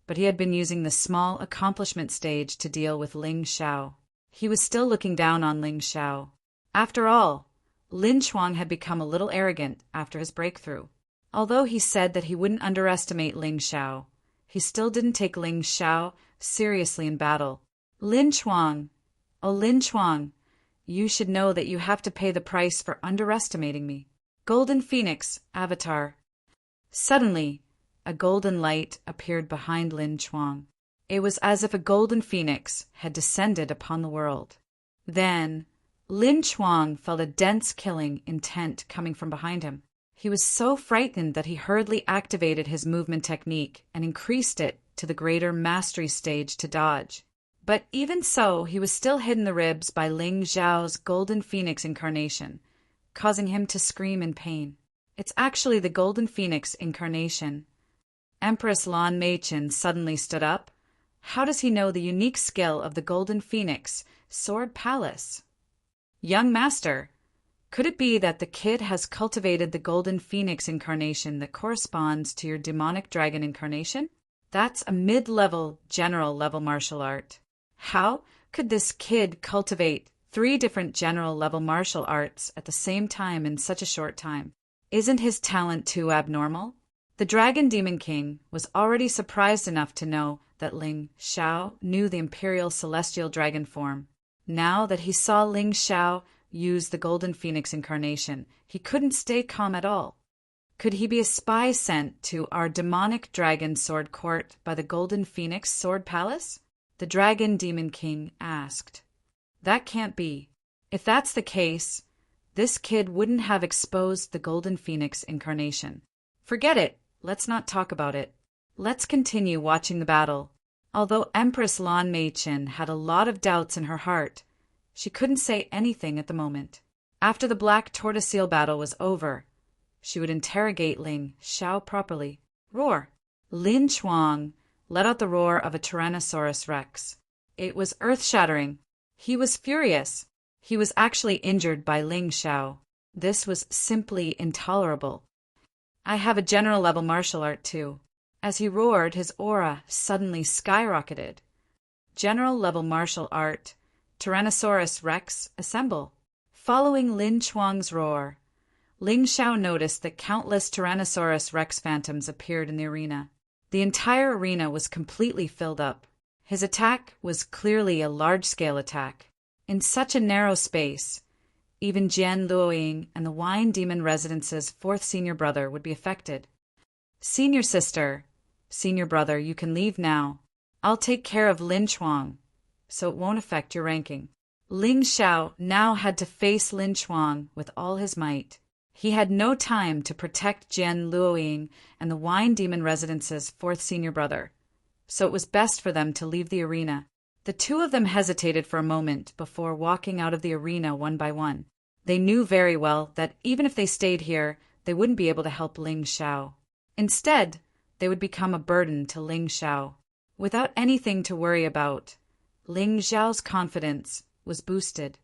but he had been using the small accomplishment stage to deal with Ling Xiao. He was still looking down on Ling Xiao. After all, Lin Chuang had become a little arrogant after his breakthrough. Although he said that he wouldn't underestimate Ling Xiao, he still didn't take Ling Xiao seriously in battle. Lin Chuang, oh Lin Chuang, you should know that you have to pay the price for underestimating me. Golden Phoenix, Avatar. Suddenly, a golden light appeared behind Lin Chuang. It was as if a golden phoenix had descended upon the world. Then, Lin Chuang felt a dense killing intent coming from behind him. He was so frightened that he hurriedly activated his movement technique and increased it to the greater mastery stage to dodge. But even so, he was still hit in the ribs by Ling Xiao's golden phoenix incarnation, causing him to scream in pain. It's actually the golden phoenix incarnation. Empress Lan Meichen suddenly stood up. How does he know the unique skill of the golden phoenix, Sword Palace? Young master, could it be that the kid has cultivated the golden phoenix incarnation that corresponds to your demonic dragon incarnation? That's a mid-level, general-level martial art. How could this kid cultivate 3 different general-level martial arts at the same time in such a short time? Isn't his talent too abnormal? The Dragon Demon King was already surprised enough to know that Ling Xiao knew the Imperial Celestial Dragon form. Now that he saw Ling Xiao use the Golden Phoenix incarnation, he couldn't stay calm at all. Could he be a spy sent to our demonic dragon sword court by the Golden Phoenix Sword Palace? The Dragon Demon King asked. That can't be. If that's the case, this kid wouldn't have exposed the Golden Phoenix incarnation. Forget it. Let's not talk about it. Let's continue watching the battle. Although Empress Lan Meichen had a lot of doubts in her heart, she couldn't say anything at the moment. After the Black Tortoiseel battle was over, she would interrogate Ling Xiao properly. Roar! Lin Chuang let out the roar of a Tyrannosaurus Rex. It was earth-shattering. He was furious. He was actually injured by Ling Xiao. This was simply intolerable. I have a general-level martial art too. As he roared, his aura suddenly skyrocketed. General-level martial art. Tyrannosaurus Rex, assemble. Following Lin Chuang's roar, Ling Xiao noticed that countless Tyrannosaurus Rex phantoms appeared in the arena. The entire arena was completely filled up. His attack was clearly a large-scale attack. In such a narrow space, Even Jian Luoying and the Wine Demon Residence's fourth senior brother would be affected. Senior sister, senior brother, you can leave now. I'll take care of Lin Chuang, so it won't affect your ranking. Ling Xiao now had to face Lin Chuang with all his might. He had no time to protect Jian Luoying and the Wine Demon Residence's fourth senior brother, so it was best for them to leave the arena. The two of them hesitated for a moment before walking out of the arena one by one. They knew very well that even if they stayed here, they wouldn't be able to help Ling Xiao. Instead, they would become a burden to Ling Xiao. Without anything to worry about, Ling Xiao's confidence was boosted.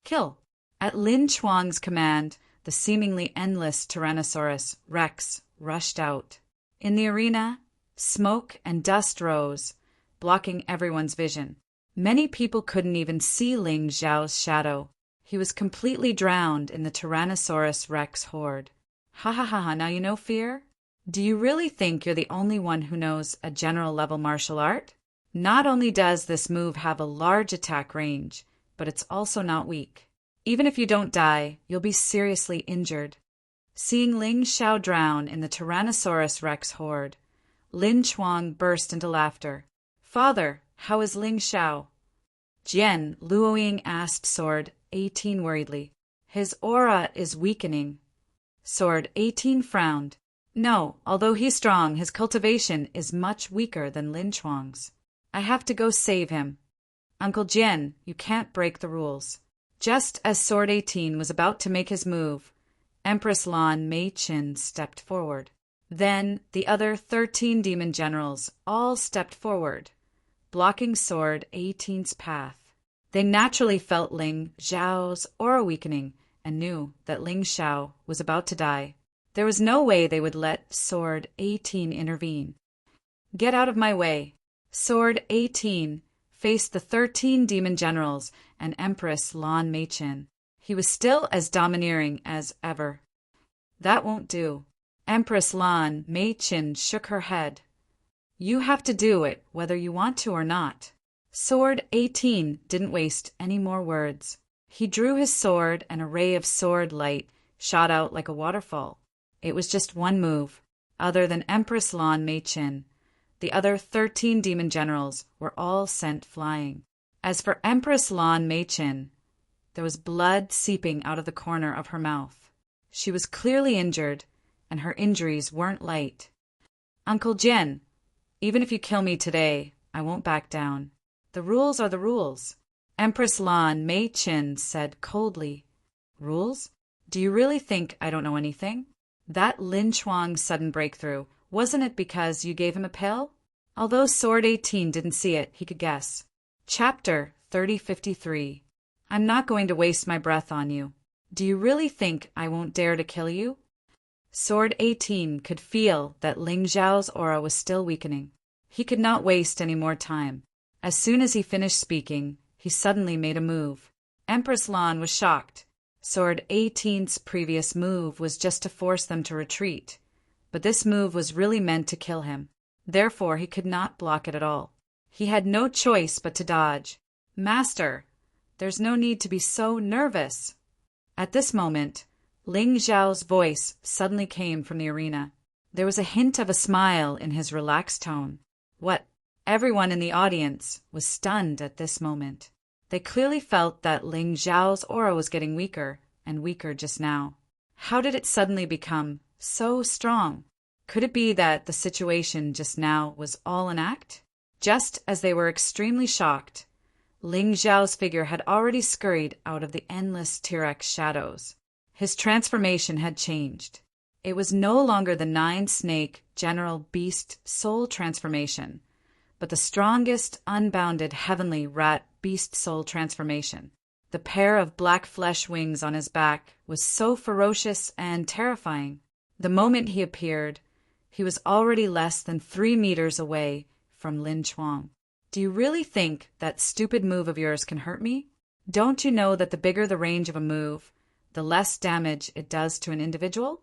Kill! At Lin Chuang's command, the seemingly endless Tyrannosaurus Rex rushed out. In the arena, smoke and dust rose, blocking everyone's vision. Many people couldn't even see Ling Xiao's shadow. He was completely drowned in the Tyrannosaurus Rex horde. Ha ha ha ha, now you know fear? Do you really think you're the only one who knows a general-level martial art? Not only does this move have a large attack range, but it's also not weak. Even if you don't die, you'll be seriously injured. Seeing Ling Xiao drown in the Tyrannosaurus Rex horde, Lin Chuang burst into laughter. Father, how is Ling Xiao? Jian Luoying asked Sword 18 worriedly. His aura is weakening. Sword 18 frowned. No, although he's strong, his cultivation is much weaker than Lin Chuang's. I have to go save him. Uncle Jian, you can't break the rules. Just as Sword 18 was about to make his move, Empress Lan Mei Qin stepped forward. Then the other 13 demon generals all stepped forward, blocking Sword 18's path. They naturally felt Ling Xiao's aura weakening and knew that Ling Xiao was about to die. There was no way they would let Sword 18 intervene. Get out of my way. Sword 18 faced the 13 demon generals and Empress Lan Mei Qin. He was still as domineering as ever. That won't do. Empress Lan Mei Qin shook her head. You have to do it, whether you want to or not. Sword 18 didn't waste any more words. He drew his sword and a ray of sword light shot out like a waterfall. It was just one move. Other than Empress Lan Mei Qin, the other 13 demon generals were all sent flying. As for Empress Lan Mei Qin, there was blood seeping out of the corner of her mouth. She was clearly injured, and her injuries weren't light. Uncle Jian, even if you kill me today, I won't back down. The rules are the rules. Empress Lan Mei Qin said coldly. Rules? Do you really think I don't know anything? That Lin Chuang's sudden breakthrough, wasn't it because you gave him a pill? Although Sword 18 didn't see it, he could guess. Chapter 3053. I'm not going to waste my breath on you. Do you really think I won't dare to kill you? Sword 18 could feel that Ling Xiao's aura was still weakening. He could not waste any more time. As soon as he finished speaking, he suddenly made a move. Empress Lan was shocked. Sword 18's previous move was just to force them to retreat, but this move was really meant to kill him. Therefore, he could not block it at all. He had no choice but to dodge. Master, there's no need to be so nervous. At this moment, Ling Xiao's voice suddenly came from the arena. There was a hint of a smile in his relaxed tone. What? Everyone in the audience was stunned at this moment. They clearly felt that Ling Xiao's aura was getting weaker and weaker just now. How did it suddenly become so strong? Could it be that the situation just now was all an act? Just as they were extremely shocked, Ling Xiao's figure had already scurried out of the endless T-Rex shadows. His transformation had changed. It was no longer the nine-snake general beast soul transformation, but the strongest, unbounded heavenly rat beast soul transformation. The pair of black flesh wings on his back was so ferocious and terrifying. The moment he appeared, he was already less than 3 meters away from Lin Chuang. Do you really think that stupid move of yours can hurt me? Don't you know that the bigger the range of a move, the less damage it does to an individual?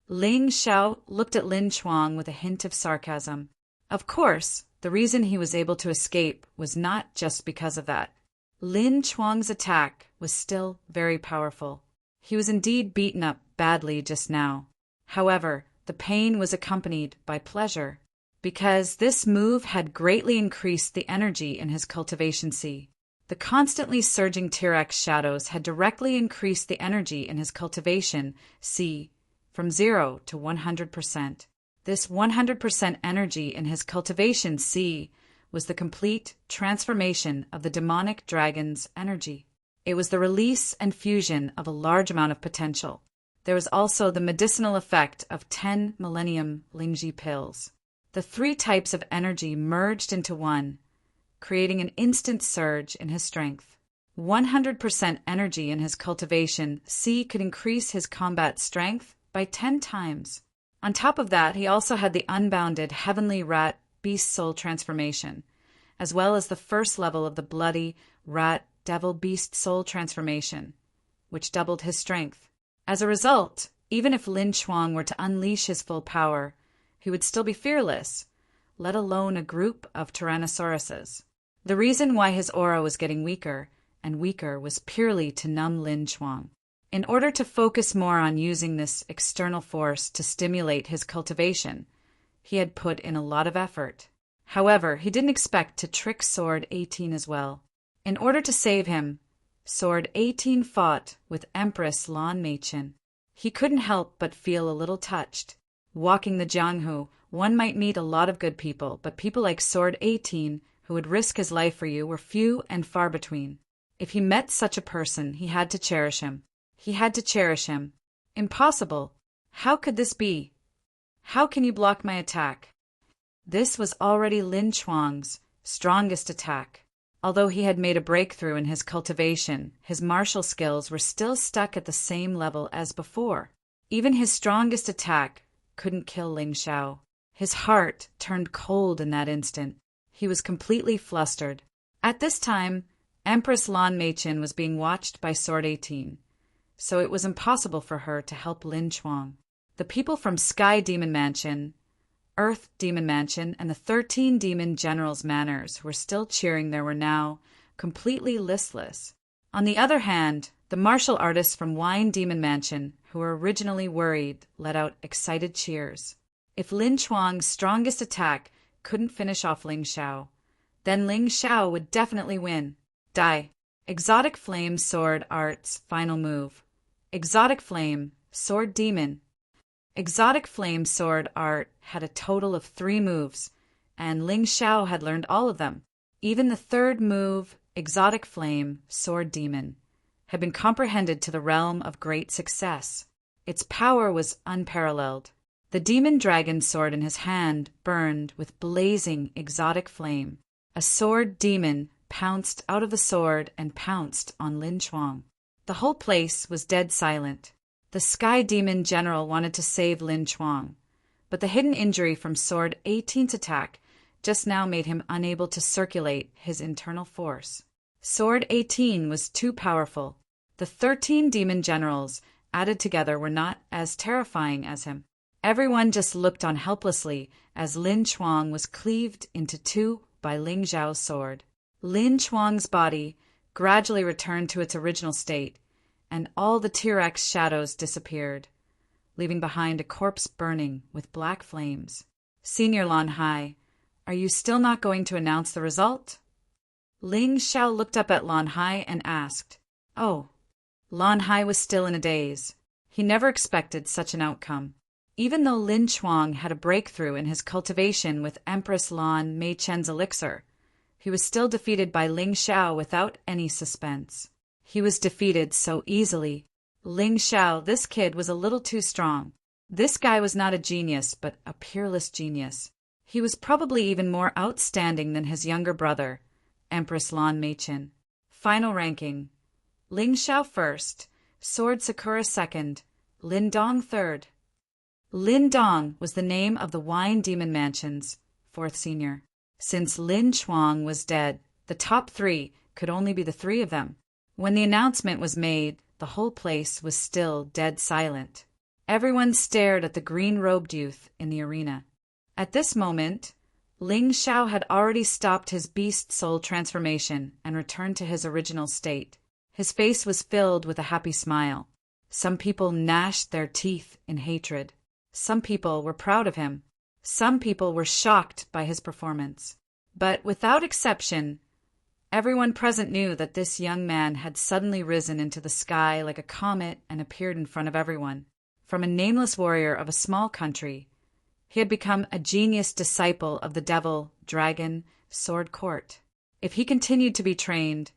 Ling Xiao looked at Lin Chuang with a hint of sarcasm. Of course, the reason he was able to escape was not just because of that. Lin Chuang's attack was still very powerful. He was indeed beaten up badly just now. However, the pain was accompanied by pleasure, because this move had greatly increased the energy in his cultivation sea. The constantly surging T-Rex shadows had directly increased the energy in his cultivation sea from 0 to 100%. This 100% energy in his cultivation sea was the complete transformation of the demonic dragon's energy. It was the release and fusion of a large amount of potential. There was also the medicinal effect of 10 Millennium Lingji pills. The three types of energy merged into one, creating an instant surge in his strength. 100% energy in his cultivation C could increase his combat strength by 10 times. On top of that, he also had the unbounded heavenly rat beast soul transformation, as well as the first level of the bloody rat devil beast soul transformation, which doubled his strength. As a result, even if Lin Chuang were to unleash his full power, he would still be fearless, let alone a group of Tyrannosauruses. The reason why his aura was getting weaker and weaker was purely to numb Lin Chuang. In order to focus more on using this external force to stimulate his cultivation, he had put in a lot of effort. However, he didn't expect to trick Sword 18 as well. In order to save him, Sword 18 fought with Empress Lan Meichen. He couldn't help but feel a little touched. Walking the Jianghu, one might meet a lot of good people, but people like Sword 18 who would risk his life for you were few and far between. If he met such a person, he had to cherish him. He had to cherish him. Impossible. How could this be? How can you block my attack? This was already Lin Chuang's strongest attack. Although he had made a breakthrough in his cultivation, his martial skills were still stuck at the same level as before. Even his strongest attack couldn't kill Ling Xiao. His heart turned cold in that instant. He was completely flustered. At this time, Empress Lan Meichen was being watched by Sword 18, so it was impossible for her to help Lin Chuang. The people from Sky Demon Mansion, Earth Demon Mansion, and the 13 Demon Generals' manors who were still cheering there were now completely listless. On the other hand, the martial artists from Wine Demon Mansion, who were originally worried, let out excited cheers. If Lin Chuang's strongest attack couldn't finish off Ling Xiao, then Ling Xiao would definitely win. Die. Exotic Flame Sword Art's final move. Exotic Flame Sword Demon. Exotic Flame Sword Art had a total of 3 moves, and Ling Xiao had learned all of them. Even the third move, Exotic Flame Sword Demon, had been comprehended to the realm of great success. Its power was unparalleled. The demon dragon sword in his hand burned with blazing exotic flame. A sword demon pounced out of the sword and pounced on Lin Chuang. The whole place was dead silent. The Sky Demon General wanted to save Lin Chuang, but the hidden injury from Sword 18's attack just now made him unable to circulate his internal force. Sword 18 was too powerful. The 13 Demon Generals added together were not as terrifying as him. Everyone just looked on helplessly as Lin Chuang was cleaved into 2 by Ling Xiao's sword. Lin Chuang's body gradually returned to its original state, and all the T-Rex shadows disappeared, leaving behind a corpse burning with black flames. Senior Lan Hai, are you still not going to announce the result? Ling Xiao looked up at Lan Hai and asked. Oh. Lan Hai was still in a daze. He never expected such an outcome. Even though Lin Chuang had a breakthrough in his cultivation with Empress Lan Meichen's elixir, he was still defeated by Ling Xiao without any suspense. He was defeated so easily. Ling Xiao, this kid was a little too strong. This guy was not a genius, but a peerless genius. He was probably even more outstanding than his younger brother, Empress Lan Meichen. Final ranking. Ling Xiao first, Sword Sakura second, Lin Dong third. Lin Dong was the name of the Wine Demon Mansion's 4th senior. Since Lin Chuang was dead, the top 3 could only be the 3 of them. When the announcement was made, the whole place was still dead silent. Everyone stared at the green-robed youth in the arena. At this moment, Ling Xiao had already stopped his beast soul transformation and returned to his original state. His face was filled with a happy smile. Some people gnashed their teeth in hatred. Some people were proud of him. Some people were shocked by his performance. But without exception, everyone present knew that this young man had suddenly risen into the sky like a comet and appeared in front of everyone. From a nameless warrior of a small country, he had become a genius disciple of the devil, dragon, sword court. If he continued to be trained,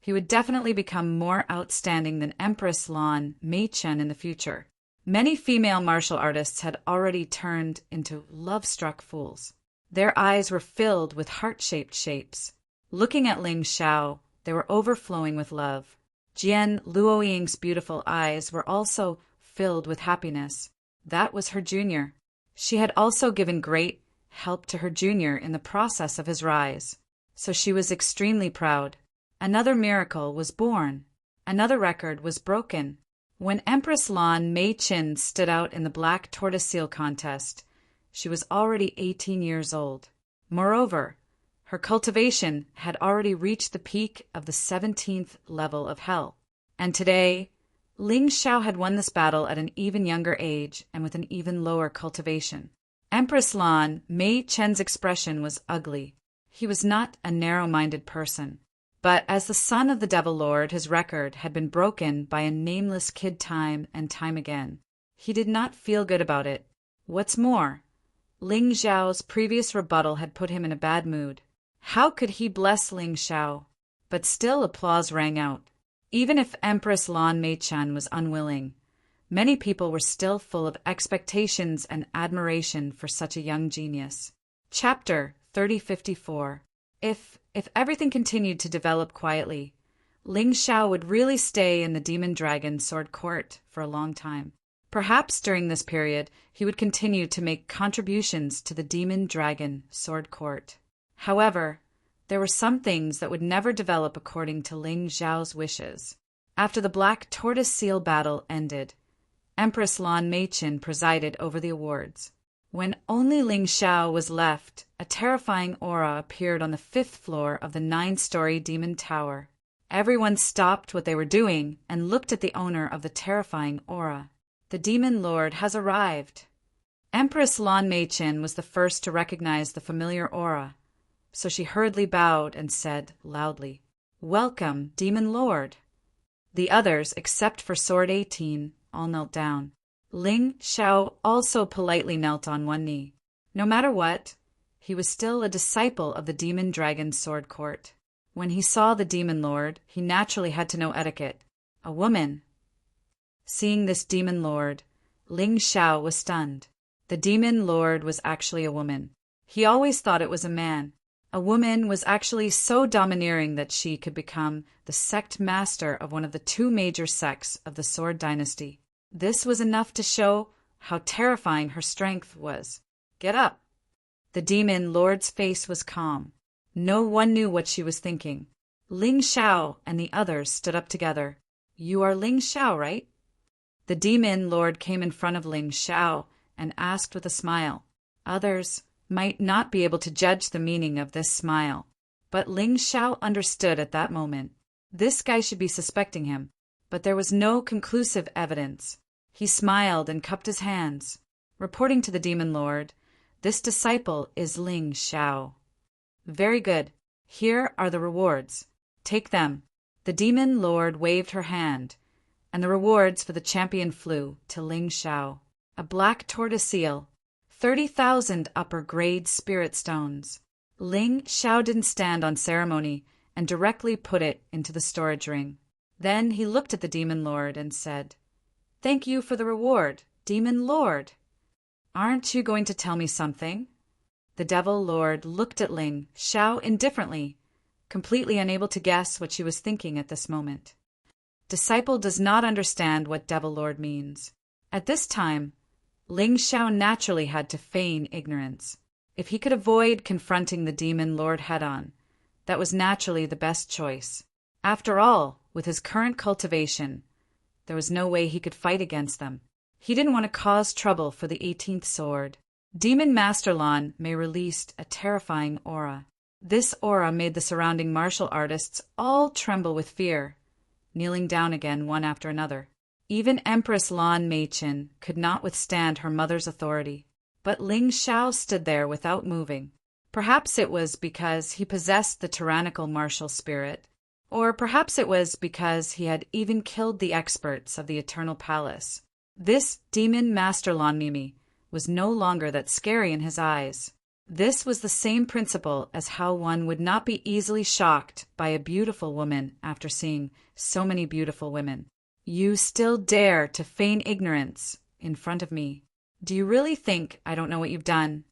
he would definitely become more outstanding than Empress Lan Meichen in the future. Many female martial artists had already turned into love-struck fools. Their eyes were filled with heart-shaped shapes. Looking at Ling Xiao, they were overflowing with love. Jian Luoying's beautiful eyes were also filled with happiness. That was her junior. She had also given great help to her junior in the process of his rise, so she was extremely proud. Another miracle was born. Another record was broken. When Empress Lan Meichen stood out in the black tortoise seal contest, she was already 18 years old. Moreover, her cultivation had already reached the peak of the 17th level of hell. And today, Ling Xiao had won this battle at an even younger age and with an even lower cultivation. Empress Lan Meichen's expression was ugly. He was not a narrow-minded person. But as the son of the Devil Lord, his record had been broken by a nameless kid time and time again. He did not feel good about it. What's more, Ling Xiao's previous rebuttal had put him in a bad mood. How could he bless Ling Xiao? But still applause rang out. Even if Empress Lan Meichen was unwilling, many people were still full of expectations and admiration for such a young genius. Chapter 3054. If everything continued to develop quietly, Ling Xiao would really stay in the Demon Dragon Sword Court for a long time. Perhaps during this period, he would continue to make contributions to the Demon Dragon Sword Court. However, there were some things that would never develop according to Ling Xiao's wishes. After the Black Tortoise Seal battle ended, Empress Lan Meichen presided over the awards. When only Ling Xiao was left, a terrifying aura appeared on the 5th floor of the 9-story demon tower. Everyone stopped what they were doing and looked at the owner of the terrifying aura. The demon lord has arrived. Empress Lan Meichen was the first to recognize the familiar aura, so she hurriedly bowed and said loudly, "Welcome, demon lord." The others, except for Sword 18, all knelt down. Ling Xiao also politely knelt on one knee. No matter what, he was still a disciple of the Demon Dragon Sword Court. When he saw the Demon Lord, he naturally had to know etiquette. A woman. Seeing this Demon Lord, Ling Xiao was stunned. The Demon Lord was actually a woman. He always thought it was a man. A woman was actually so domineering that she could become the sect master of one of the 2 major sects of the Sword Dynasty. This was enough to show how terrifying her strength was. "Get up." The demon lord's face was calm. No one knew what she was thinking. Ling Xiao and the others stood up together. "You are Ling Xiao, right?" The demon lord came in front of Ling Xiao and asked with a smile. Others might not be able to judge the meaning of this smile, but Ling Xiao understood at that moment. This guy should be suspecting him. But there was no conclusive evidence. He smiled and cupped his hands. Reporting to the demon lord, "This disciple is Ling Xiao." "Very good. Here are the rewards. Take them." The demon lord waved her hand, and the rewards for the champion flew to Ling Xiao. A black tortoise seal, 30,000 upper-grade spirit stones. Ling Xiao didn't stand on ceremony and directly put it into the storage ring. Then he looked at the demon lord and said, "Thank you for the reward, demon lord." "Aren't you going to tell me something?" The devil lord looked at Ling Xiao indifferently, completely unable to guess what she was thinking at this moment. Disciple does not understand what devil lord means. At this time, Ling Xiao naturally had to feign ignorance. If he could avoid confronting the demon lord head-on, that was naturally the best choice. After all, with his current cultivation, there was no way he could fight against them. He didn't want to cause trouble for the 18th sword. Demon Master Lan Mei released a terrifying aura. This aura made the surrounding martial artists all tremble with fear, kneeling down again one after another. Even Empress Lan Meichen could not withstand her mother's authority. But Ling Xiao stood there without moving. Perhaps it was because he possessed the tyrannical martial spirit, or perhaps it was because he had even killed the experts of the Eternal Palace. This demon Master Lan Mimi was no longer that scary in his eyes. This was the same principle as how one would not be easily shocked by a beautiful woman after seeing so many beautiful women. You still dare to feign ignorance in front of me. Do you really think I don't know what you've done?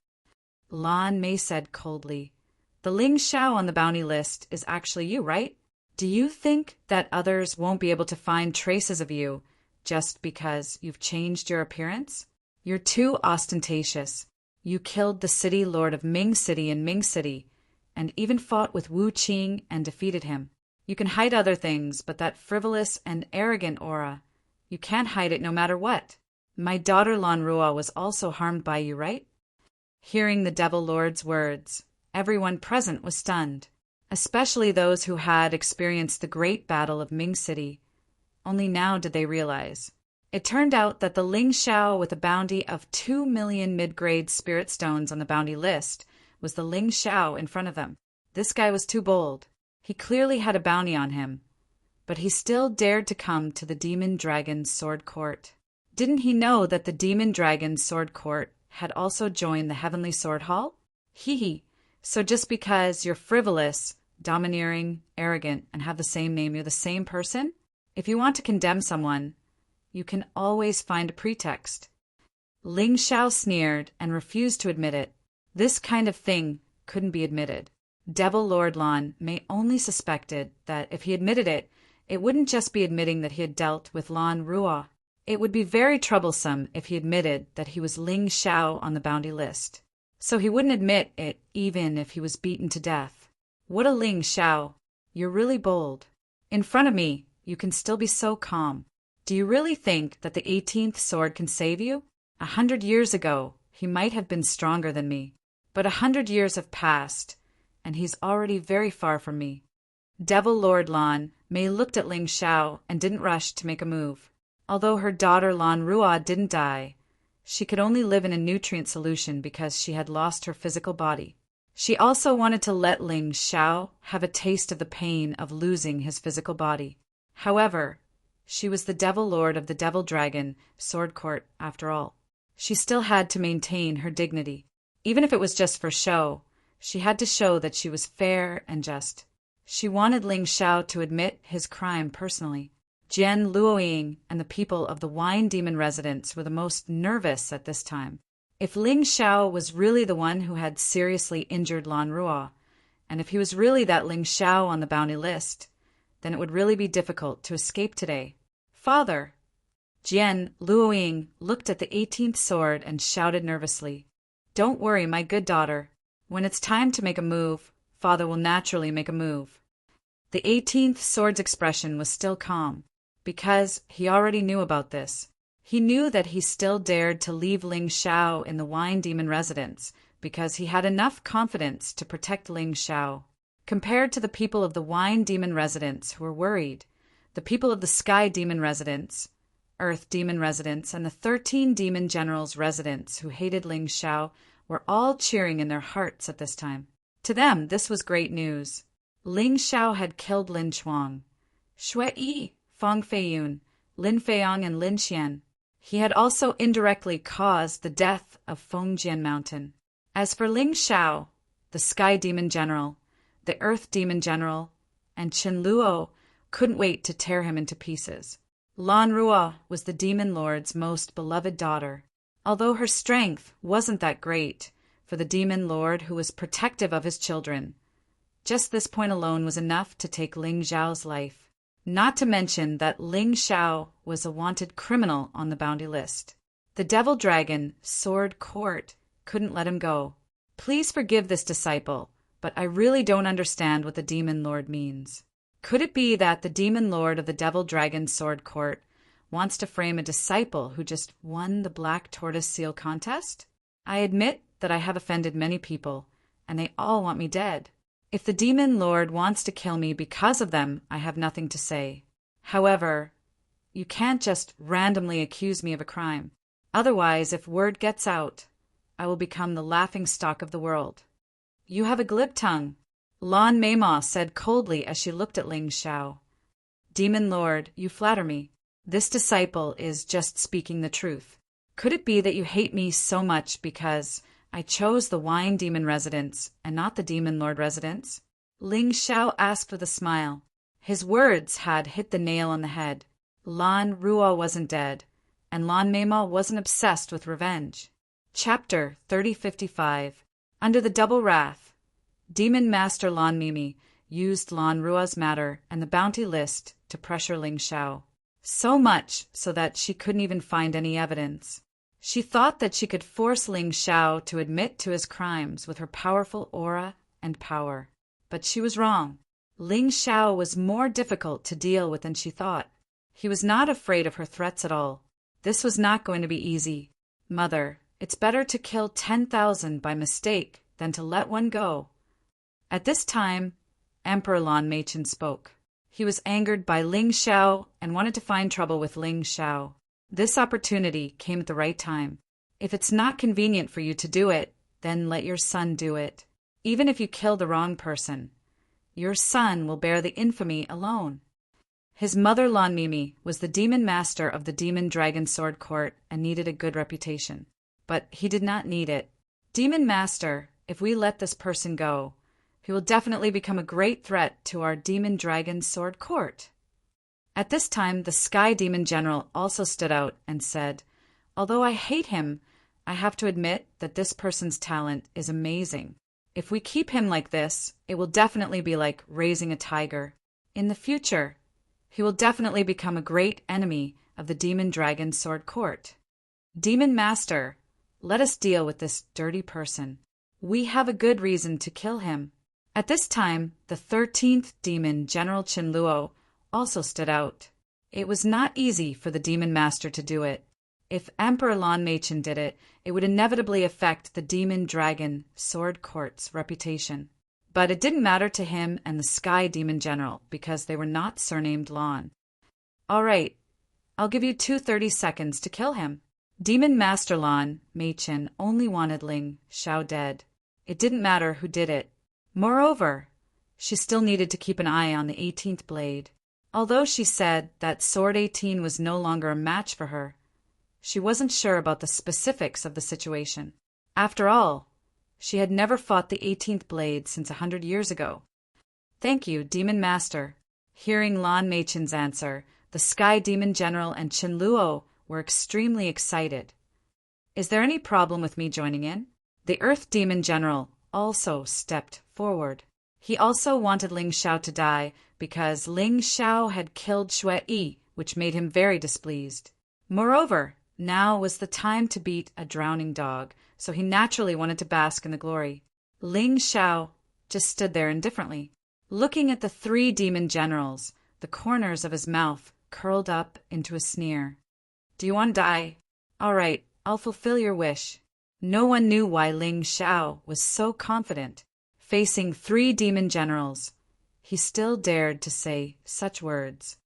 Lan Mei said coldly. The Ling Xiao on the bounty list is actually you, right? Do you think that others won't be able to find traces of you just because you've changed your appearance? You're too ostentatious. You killed the city lord of Ming City and Ming City, and even fought with Wu Qing and defeated him. You can hide other things, but that frivolous and arrogant aura, you can't hide it no matter what. My daughter Lan Rua was also harmed by you, right? Hearing the Devil Lord's words, everyone present was stunned, especially those who had experienced the great battle of Ming City. Only now did they realize. It turned out that the Ling Xiao with a bounty of 2 million mid-grade spirit stones on the bounty list was the Ling Xiao in front of them. This guy was too bold. He clearly had a bounty on him, but he still dared to come to the Demon Dragon's Sword Court. Didn't he know that the Demon Dragon's Sword Court had also joined the Heavenly Sword Hall? Hee. So just because you're frivolous, domineering, arrogant, and have the same name, you're the same person? If you want to condemn someone, you can always find a pretext. Ling Xiao sneered and refused to admit it. This kind of thing couldn't be admitted. Devil Lord Lan Mei only suspected that if he admitted it, it wouldn't just be admitting that he had dealt with Lan Rua. It would be very troublesome if he admitted that he was Ling Xiao on the bounty list. So he wouldn't admit it even if he was beaten to death. What a Ling Xiao! You're really bold. In front of me, you can still be so calm. Do you really think that the 18th sword can save you? 100 years ago, he might have been stronger than me. But 100 years have passed, and he's already very far from me. Devil Lord Lan Mei looked at Ling Xiao and didn't rush to make a move. Although her daughter Lan Rua didn't die, she could only live in a nutrient solution because she had lost her physical body. She also wanted to let Ling Xiao have a taste of the pain of losing his physical body. However, she was the Devil Lord of the Devil Dragon Sword Court after all. She still had to maintain her dignity. Even if it was just for show, she had to show that she was fair and just. She wanted Ling Xiao to admit his crime personally. Jian Luoying and the people of the Wine Demon residence were the most nervous at this time. If Ling Xiao was really the one who had seriously injured Lan Rua, and if he was really that Ling Xiao on the bounty list, then it would really be difficult to escape today. Father! Jian Luoying looked at the 18th sword and shouted nervously. Don't worry, my good daughter. When it's time to make a move, Father will naturally make a move. The 18th sword's expression was still calm, because he already knew about this. He knew that he still dared to leave Ling Xiao in the Wine Demon residence because he had enough confidence to protect Ling Xiao. Compared to the people of the Wine Demon residence who were worried, the people of the Sky Demon residence, Earth Demon residence, and the 13 Demon Generals residence who hated Ling Xiao were all cheering in their hearts at this time. To them, this was great news. Ling Xiao had killed Lin Chuang, Xue Yi, Fang Feiyun, Lin Feiyang, and Lin Xian. He had also indirectly caused the death of Fengjian Mountain. As for Ling Xiao, the Sky Demon General, the Earth Demon General, and Chen Luo couldn't wait to tear him into pieces. Lan Rua was the Demon Lord's most beloved daughter, although her strength wasn't that great for the Demon Lord who was protective of his children. Just this point alone was enough to take Ling Xiao's life, not to mention that Ling Xiao was a wanted criminal on the bounty list. The Devil Dragon Sword Court couldn't let him go. Please forgive this disciple, but I really don't understand what the Demon Lord means. Could it be that the Demon Lord of the Devil Dragon Sword Court wants to frame a disciple who just won the Black Tortoise Seal contest? I admit that I have offended many people, and they all want me dead. If the demon lord wants to kill me because of them, I have nothing to say. However, you can't just randomly accuse me of a crime. Otherwise, if word gets out, I will become the laughingstock of the world. You have a glib tongue, Lan Meima said coldly as she looked at Ling Xiao. Demon lord, you flatter me. This disciple is just speaking the truth. Could it be that you hate me so much because I chose the wine demon residence and not the demon lord residence? Ling Xiao asked with a smile. His words had hit the nail on the head. Lan Ruo wasn't dead, and Lan Meima wasn't obsessed with revenge. Chapter 3055. Under the Double Wrath. Demon Master Lan Mimi used Lan Ruo's matter and the bounty list to pressure Ling Xiao. So much so that she couldn't even find any evidence. She thought that she could force Ling Xiao to admit to his crimes with her powerful aura and power. But she was wrong. Ling Xiao was more difficult to deal with than she thought. He was not afraid of her threats at all. This was not going to be easy. Mother, it's better to kill 10,000 by mistake than to let one go. At this time, Emperor Lan Meichen spoke. He was angered by Ling Xiao and wanted to find trouble with Ling Xiao. This opportunity came at the right time. If it's not convenient for you to do it, then let your son do it. Even if you kill the wrong person, your son will bear the infamy alone. His mother Lan Mimi was the demon master of the Demon Dragon Sword Court and needed a good reputation. But he did not need it. Demon Master, if we let this person go, he will definitely become a great threat to our Demon Dragon Sword Court. At this time, the Sky Demon General also stood out and said, although I hate him, I have to admit that this person's talent is amazing. If we keep him like this, it will definitely be like raising a tiger. In the future, he will definitely become a great enemy of the Demon Dragon Sword Court. Demon Master, let us deal with this dirty person. We have a good reason to kill him. At this time, the 13th Demon, General Qinluo, also stood out. It was not easy for the Demon Master to do it. If Emperor Lan Meichen did it, it would inevitably affect the Demon Dragon Sword Court's reputation. But it didn't matter to him and the Sky Demon General because they were not surnamed Lan. All right, I'll give you 30 seconds to kill him. Demon Master Lan Meichen only wanted Ling Xiao dead. It didn't matter who did it. Moreover, she still needed to keep an eye on the 18th blade. Although she said that Sword 18 was no longer a match for her, she wasn't sure about the specifics of the situation. After all, she had never fought the 18th blade since 100 years ago. Thank you, Demon Master. Hearing Lan Meichen's answer, the Sky Demon General and Qinluo were extremely excited. Is there any problem with me joining in? The Earth Demon General also stepped forward. He also wanted Ling Xiao to die because Ling Xiao had killed Xue Yi, which made him very displeased. Moreover, now was the time to beat a drowning dog, so he naturally wanted to bask in the glory. Ling Xiao just stood there indifferently, looking at the 3 demon generals, the corners of his mouth curled up into a sneer. Do you want to die? All right, I'll fulfill your wish. No one knew why Ling Xiao was so confident. Facing 3 demon generals, he still dared to say such words.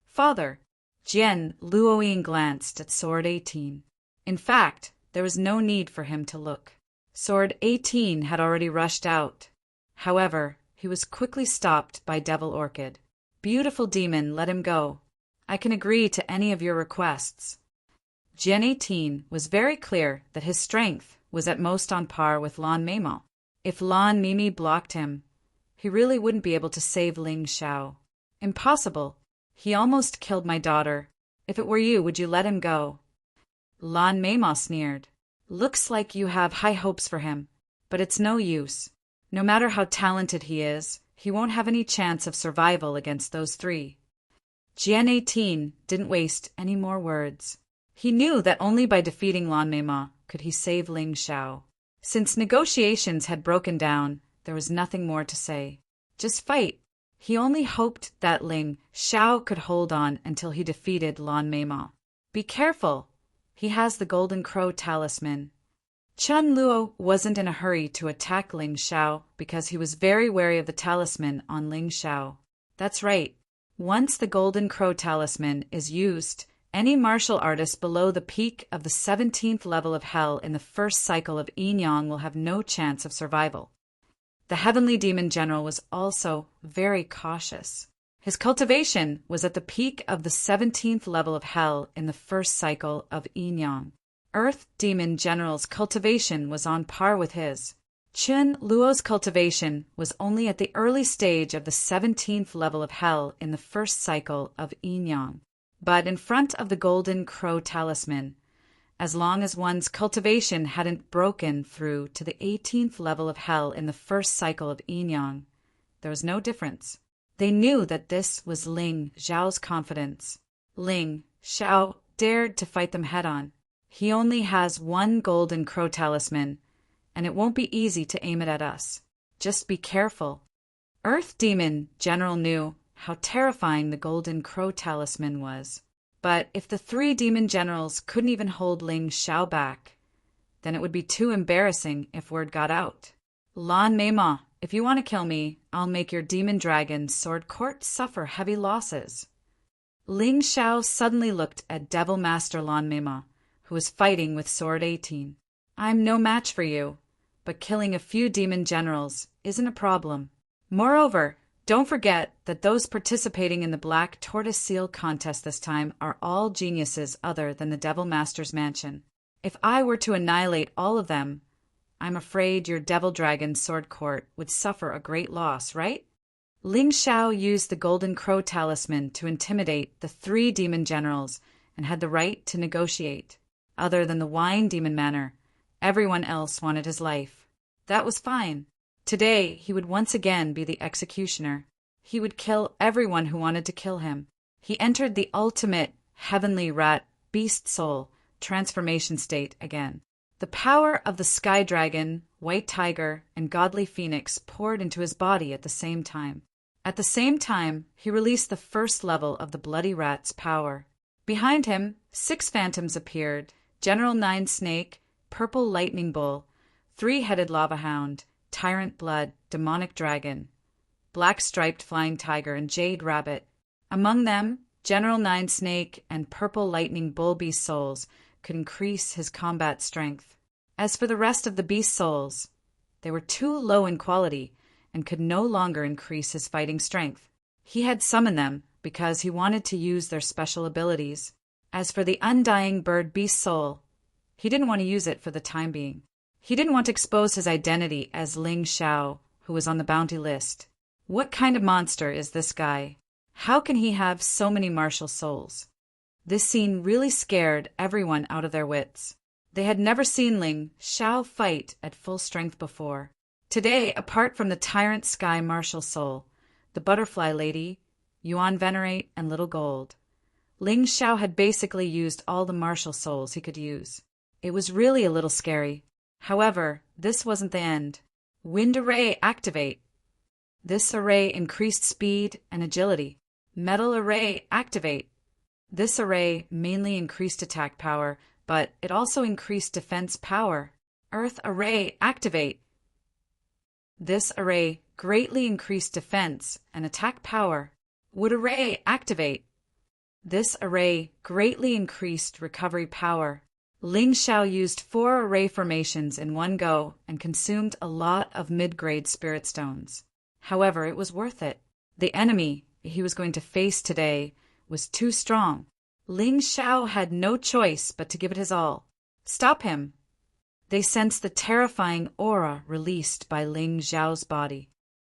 Father, Jian Luoying glanced at Sword 18. In fact, there was no need for him to look. Sword 18 had already rushed out. However, he was quickly stopped by Devil Orchid. Beautiful demon, let him go. I can agree to any of your requests. Jian 18 was very clear that his strength was at most on par with Lan Meima. If Lan Mimi blocked him, he really wouldn't be able to save Ling Xiao. Impossible. He almost killed my daughter. If it were you, would you let him go? Lan Meima sneered. Looks like you have high hopes for him, but it's no use. No matter how talented he is, he won't have any chance of survival against those 3. Jian 18 didn't waste any more words. He knew that only by defeating Lan Meima could he save Ling Xiao. Since negotiations had broken down, there was nothing more to say. Just fight. He only hoped that Ling Xiao could hold on until he defeated Lan Meima. Be careful. He has the Golden Crow talisman. Chen Luo wasn't in a hurry to attack Ling Xiao because he was very wary of the talisman on Ling Xiao. That's right. Once the Golden Crow talisman is used, any martial artist below the peak of the 17th level of hell in the first cycle of Yin Yang will have no chance of survival. The Heavenly Demon General was also very cautious. His cultivation was at the peak of the 17th level of hell in the first cycle of Yin Yang. Earth Demon General's cultivation was on par with his. Chen Luo's cultivation was only at the early stage of the 17th level of hell in the first cycle of Yin Yang. But in front of the Golden Crow talisman, as long as one's cultivation hadn't broken through to the 18th level of hell in the first cycle of Yin Yang, there was no difference. They knew that this was Ling Xiao's confidence. Ling Xiao dared to fight them head-on. He only has one Golden Crow talisman, and it won't be easy to aim it at us. Just be careful. Earth Demon General knew how terrifying the Golden Crow talisman was. But if the three demon generals couldn't even hold Ling Xiao back, then it would be too embarrassing if word got out. Lan Meima, if you want to kill me, I'll make your demon dragon sword court suffer heavy losses. Ling Xiao suddenly looked at Devil Master Lan Meima, who was fighting with Sword 18. I'm no match for you, but killing a few demon generals isn't a problem. Moreover, don't forget that those participating in the Black Tortoise Seal contest this time are all geniuses other than the Devil Master's mansion. If I were to annihilate all of them, I'm afraid your Devil Dragon Sword Court would suffer a great loss, right? Ling Xiao used the Golden Crow talisman to intimidate the three demon generals and had the right to negotiate. Other than the Wine Demon Manor, everyone else wanted his life. That was fine. Today, he would once again be the executioner. He would kill everyone who wanted to kill him. He entered the ultimate heavenly rat beast soul transformation state again. The power of the Sky Dragon, White Tiger, and Godly Phoenix poured into his body at the same time. At the same time, he released the first level of the Bloody Rat's power. Behind him, 6 phantoms appeared: General Nine Snake, Purple Lightning Bull, Three-Headed Lava Hound, Tyrant Blood, Demonic Dragon, Black Striped Flying Tiger, and Jade Rabbit. Among them, General Nine Snake and Purple Lightning Bull Beast souls could increase his combat strength. As for the rest of the beast souls, they were too low in quality and could no longer increase his fighting strength. He had summoned them because he wanted to use their special abilities. As for the Undying Bird Beast soul, he didn't want to use it for the time being. He didn't want to expose his identity as Ling Xiao, who was on the bounty list. What kind of monster is this guy? How can he have so many martial souls? This scene really scared everyone out of their wits. They had never seen Ling Xiao fight at full strength before. Today, apart from the Tyrant Sky martial soul, the Butterfly Lady, Yuan Venerate, and Little Gold, Ling Xiao had basically used all the martial souls he could use. It was really a little scary. However, this wasn't the end. Wind Array activate. This array increased speed and agility. Metal Array activate. This array mainly increased attack power, but it also increased defense power. Earth Array activate. This array greatly increased defense and attack power. Wood Array activate. This array greatly increased recovery power. Ling Xiao used 4 array formations in one go and consumed a lot of mid-grade spirit stones. However, it was worth it. The enemy he was going to face today was too strong. Ling Xiao had no choice but to give it his all. Stop him! They sensed the terrifying aura released by Ling Xiao's body.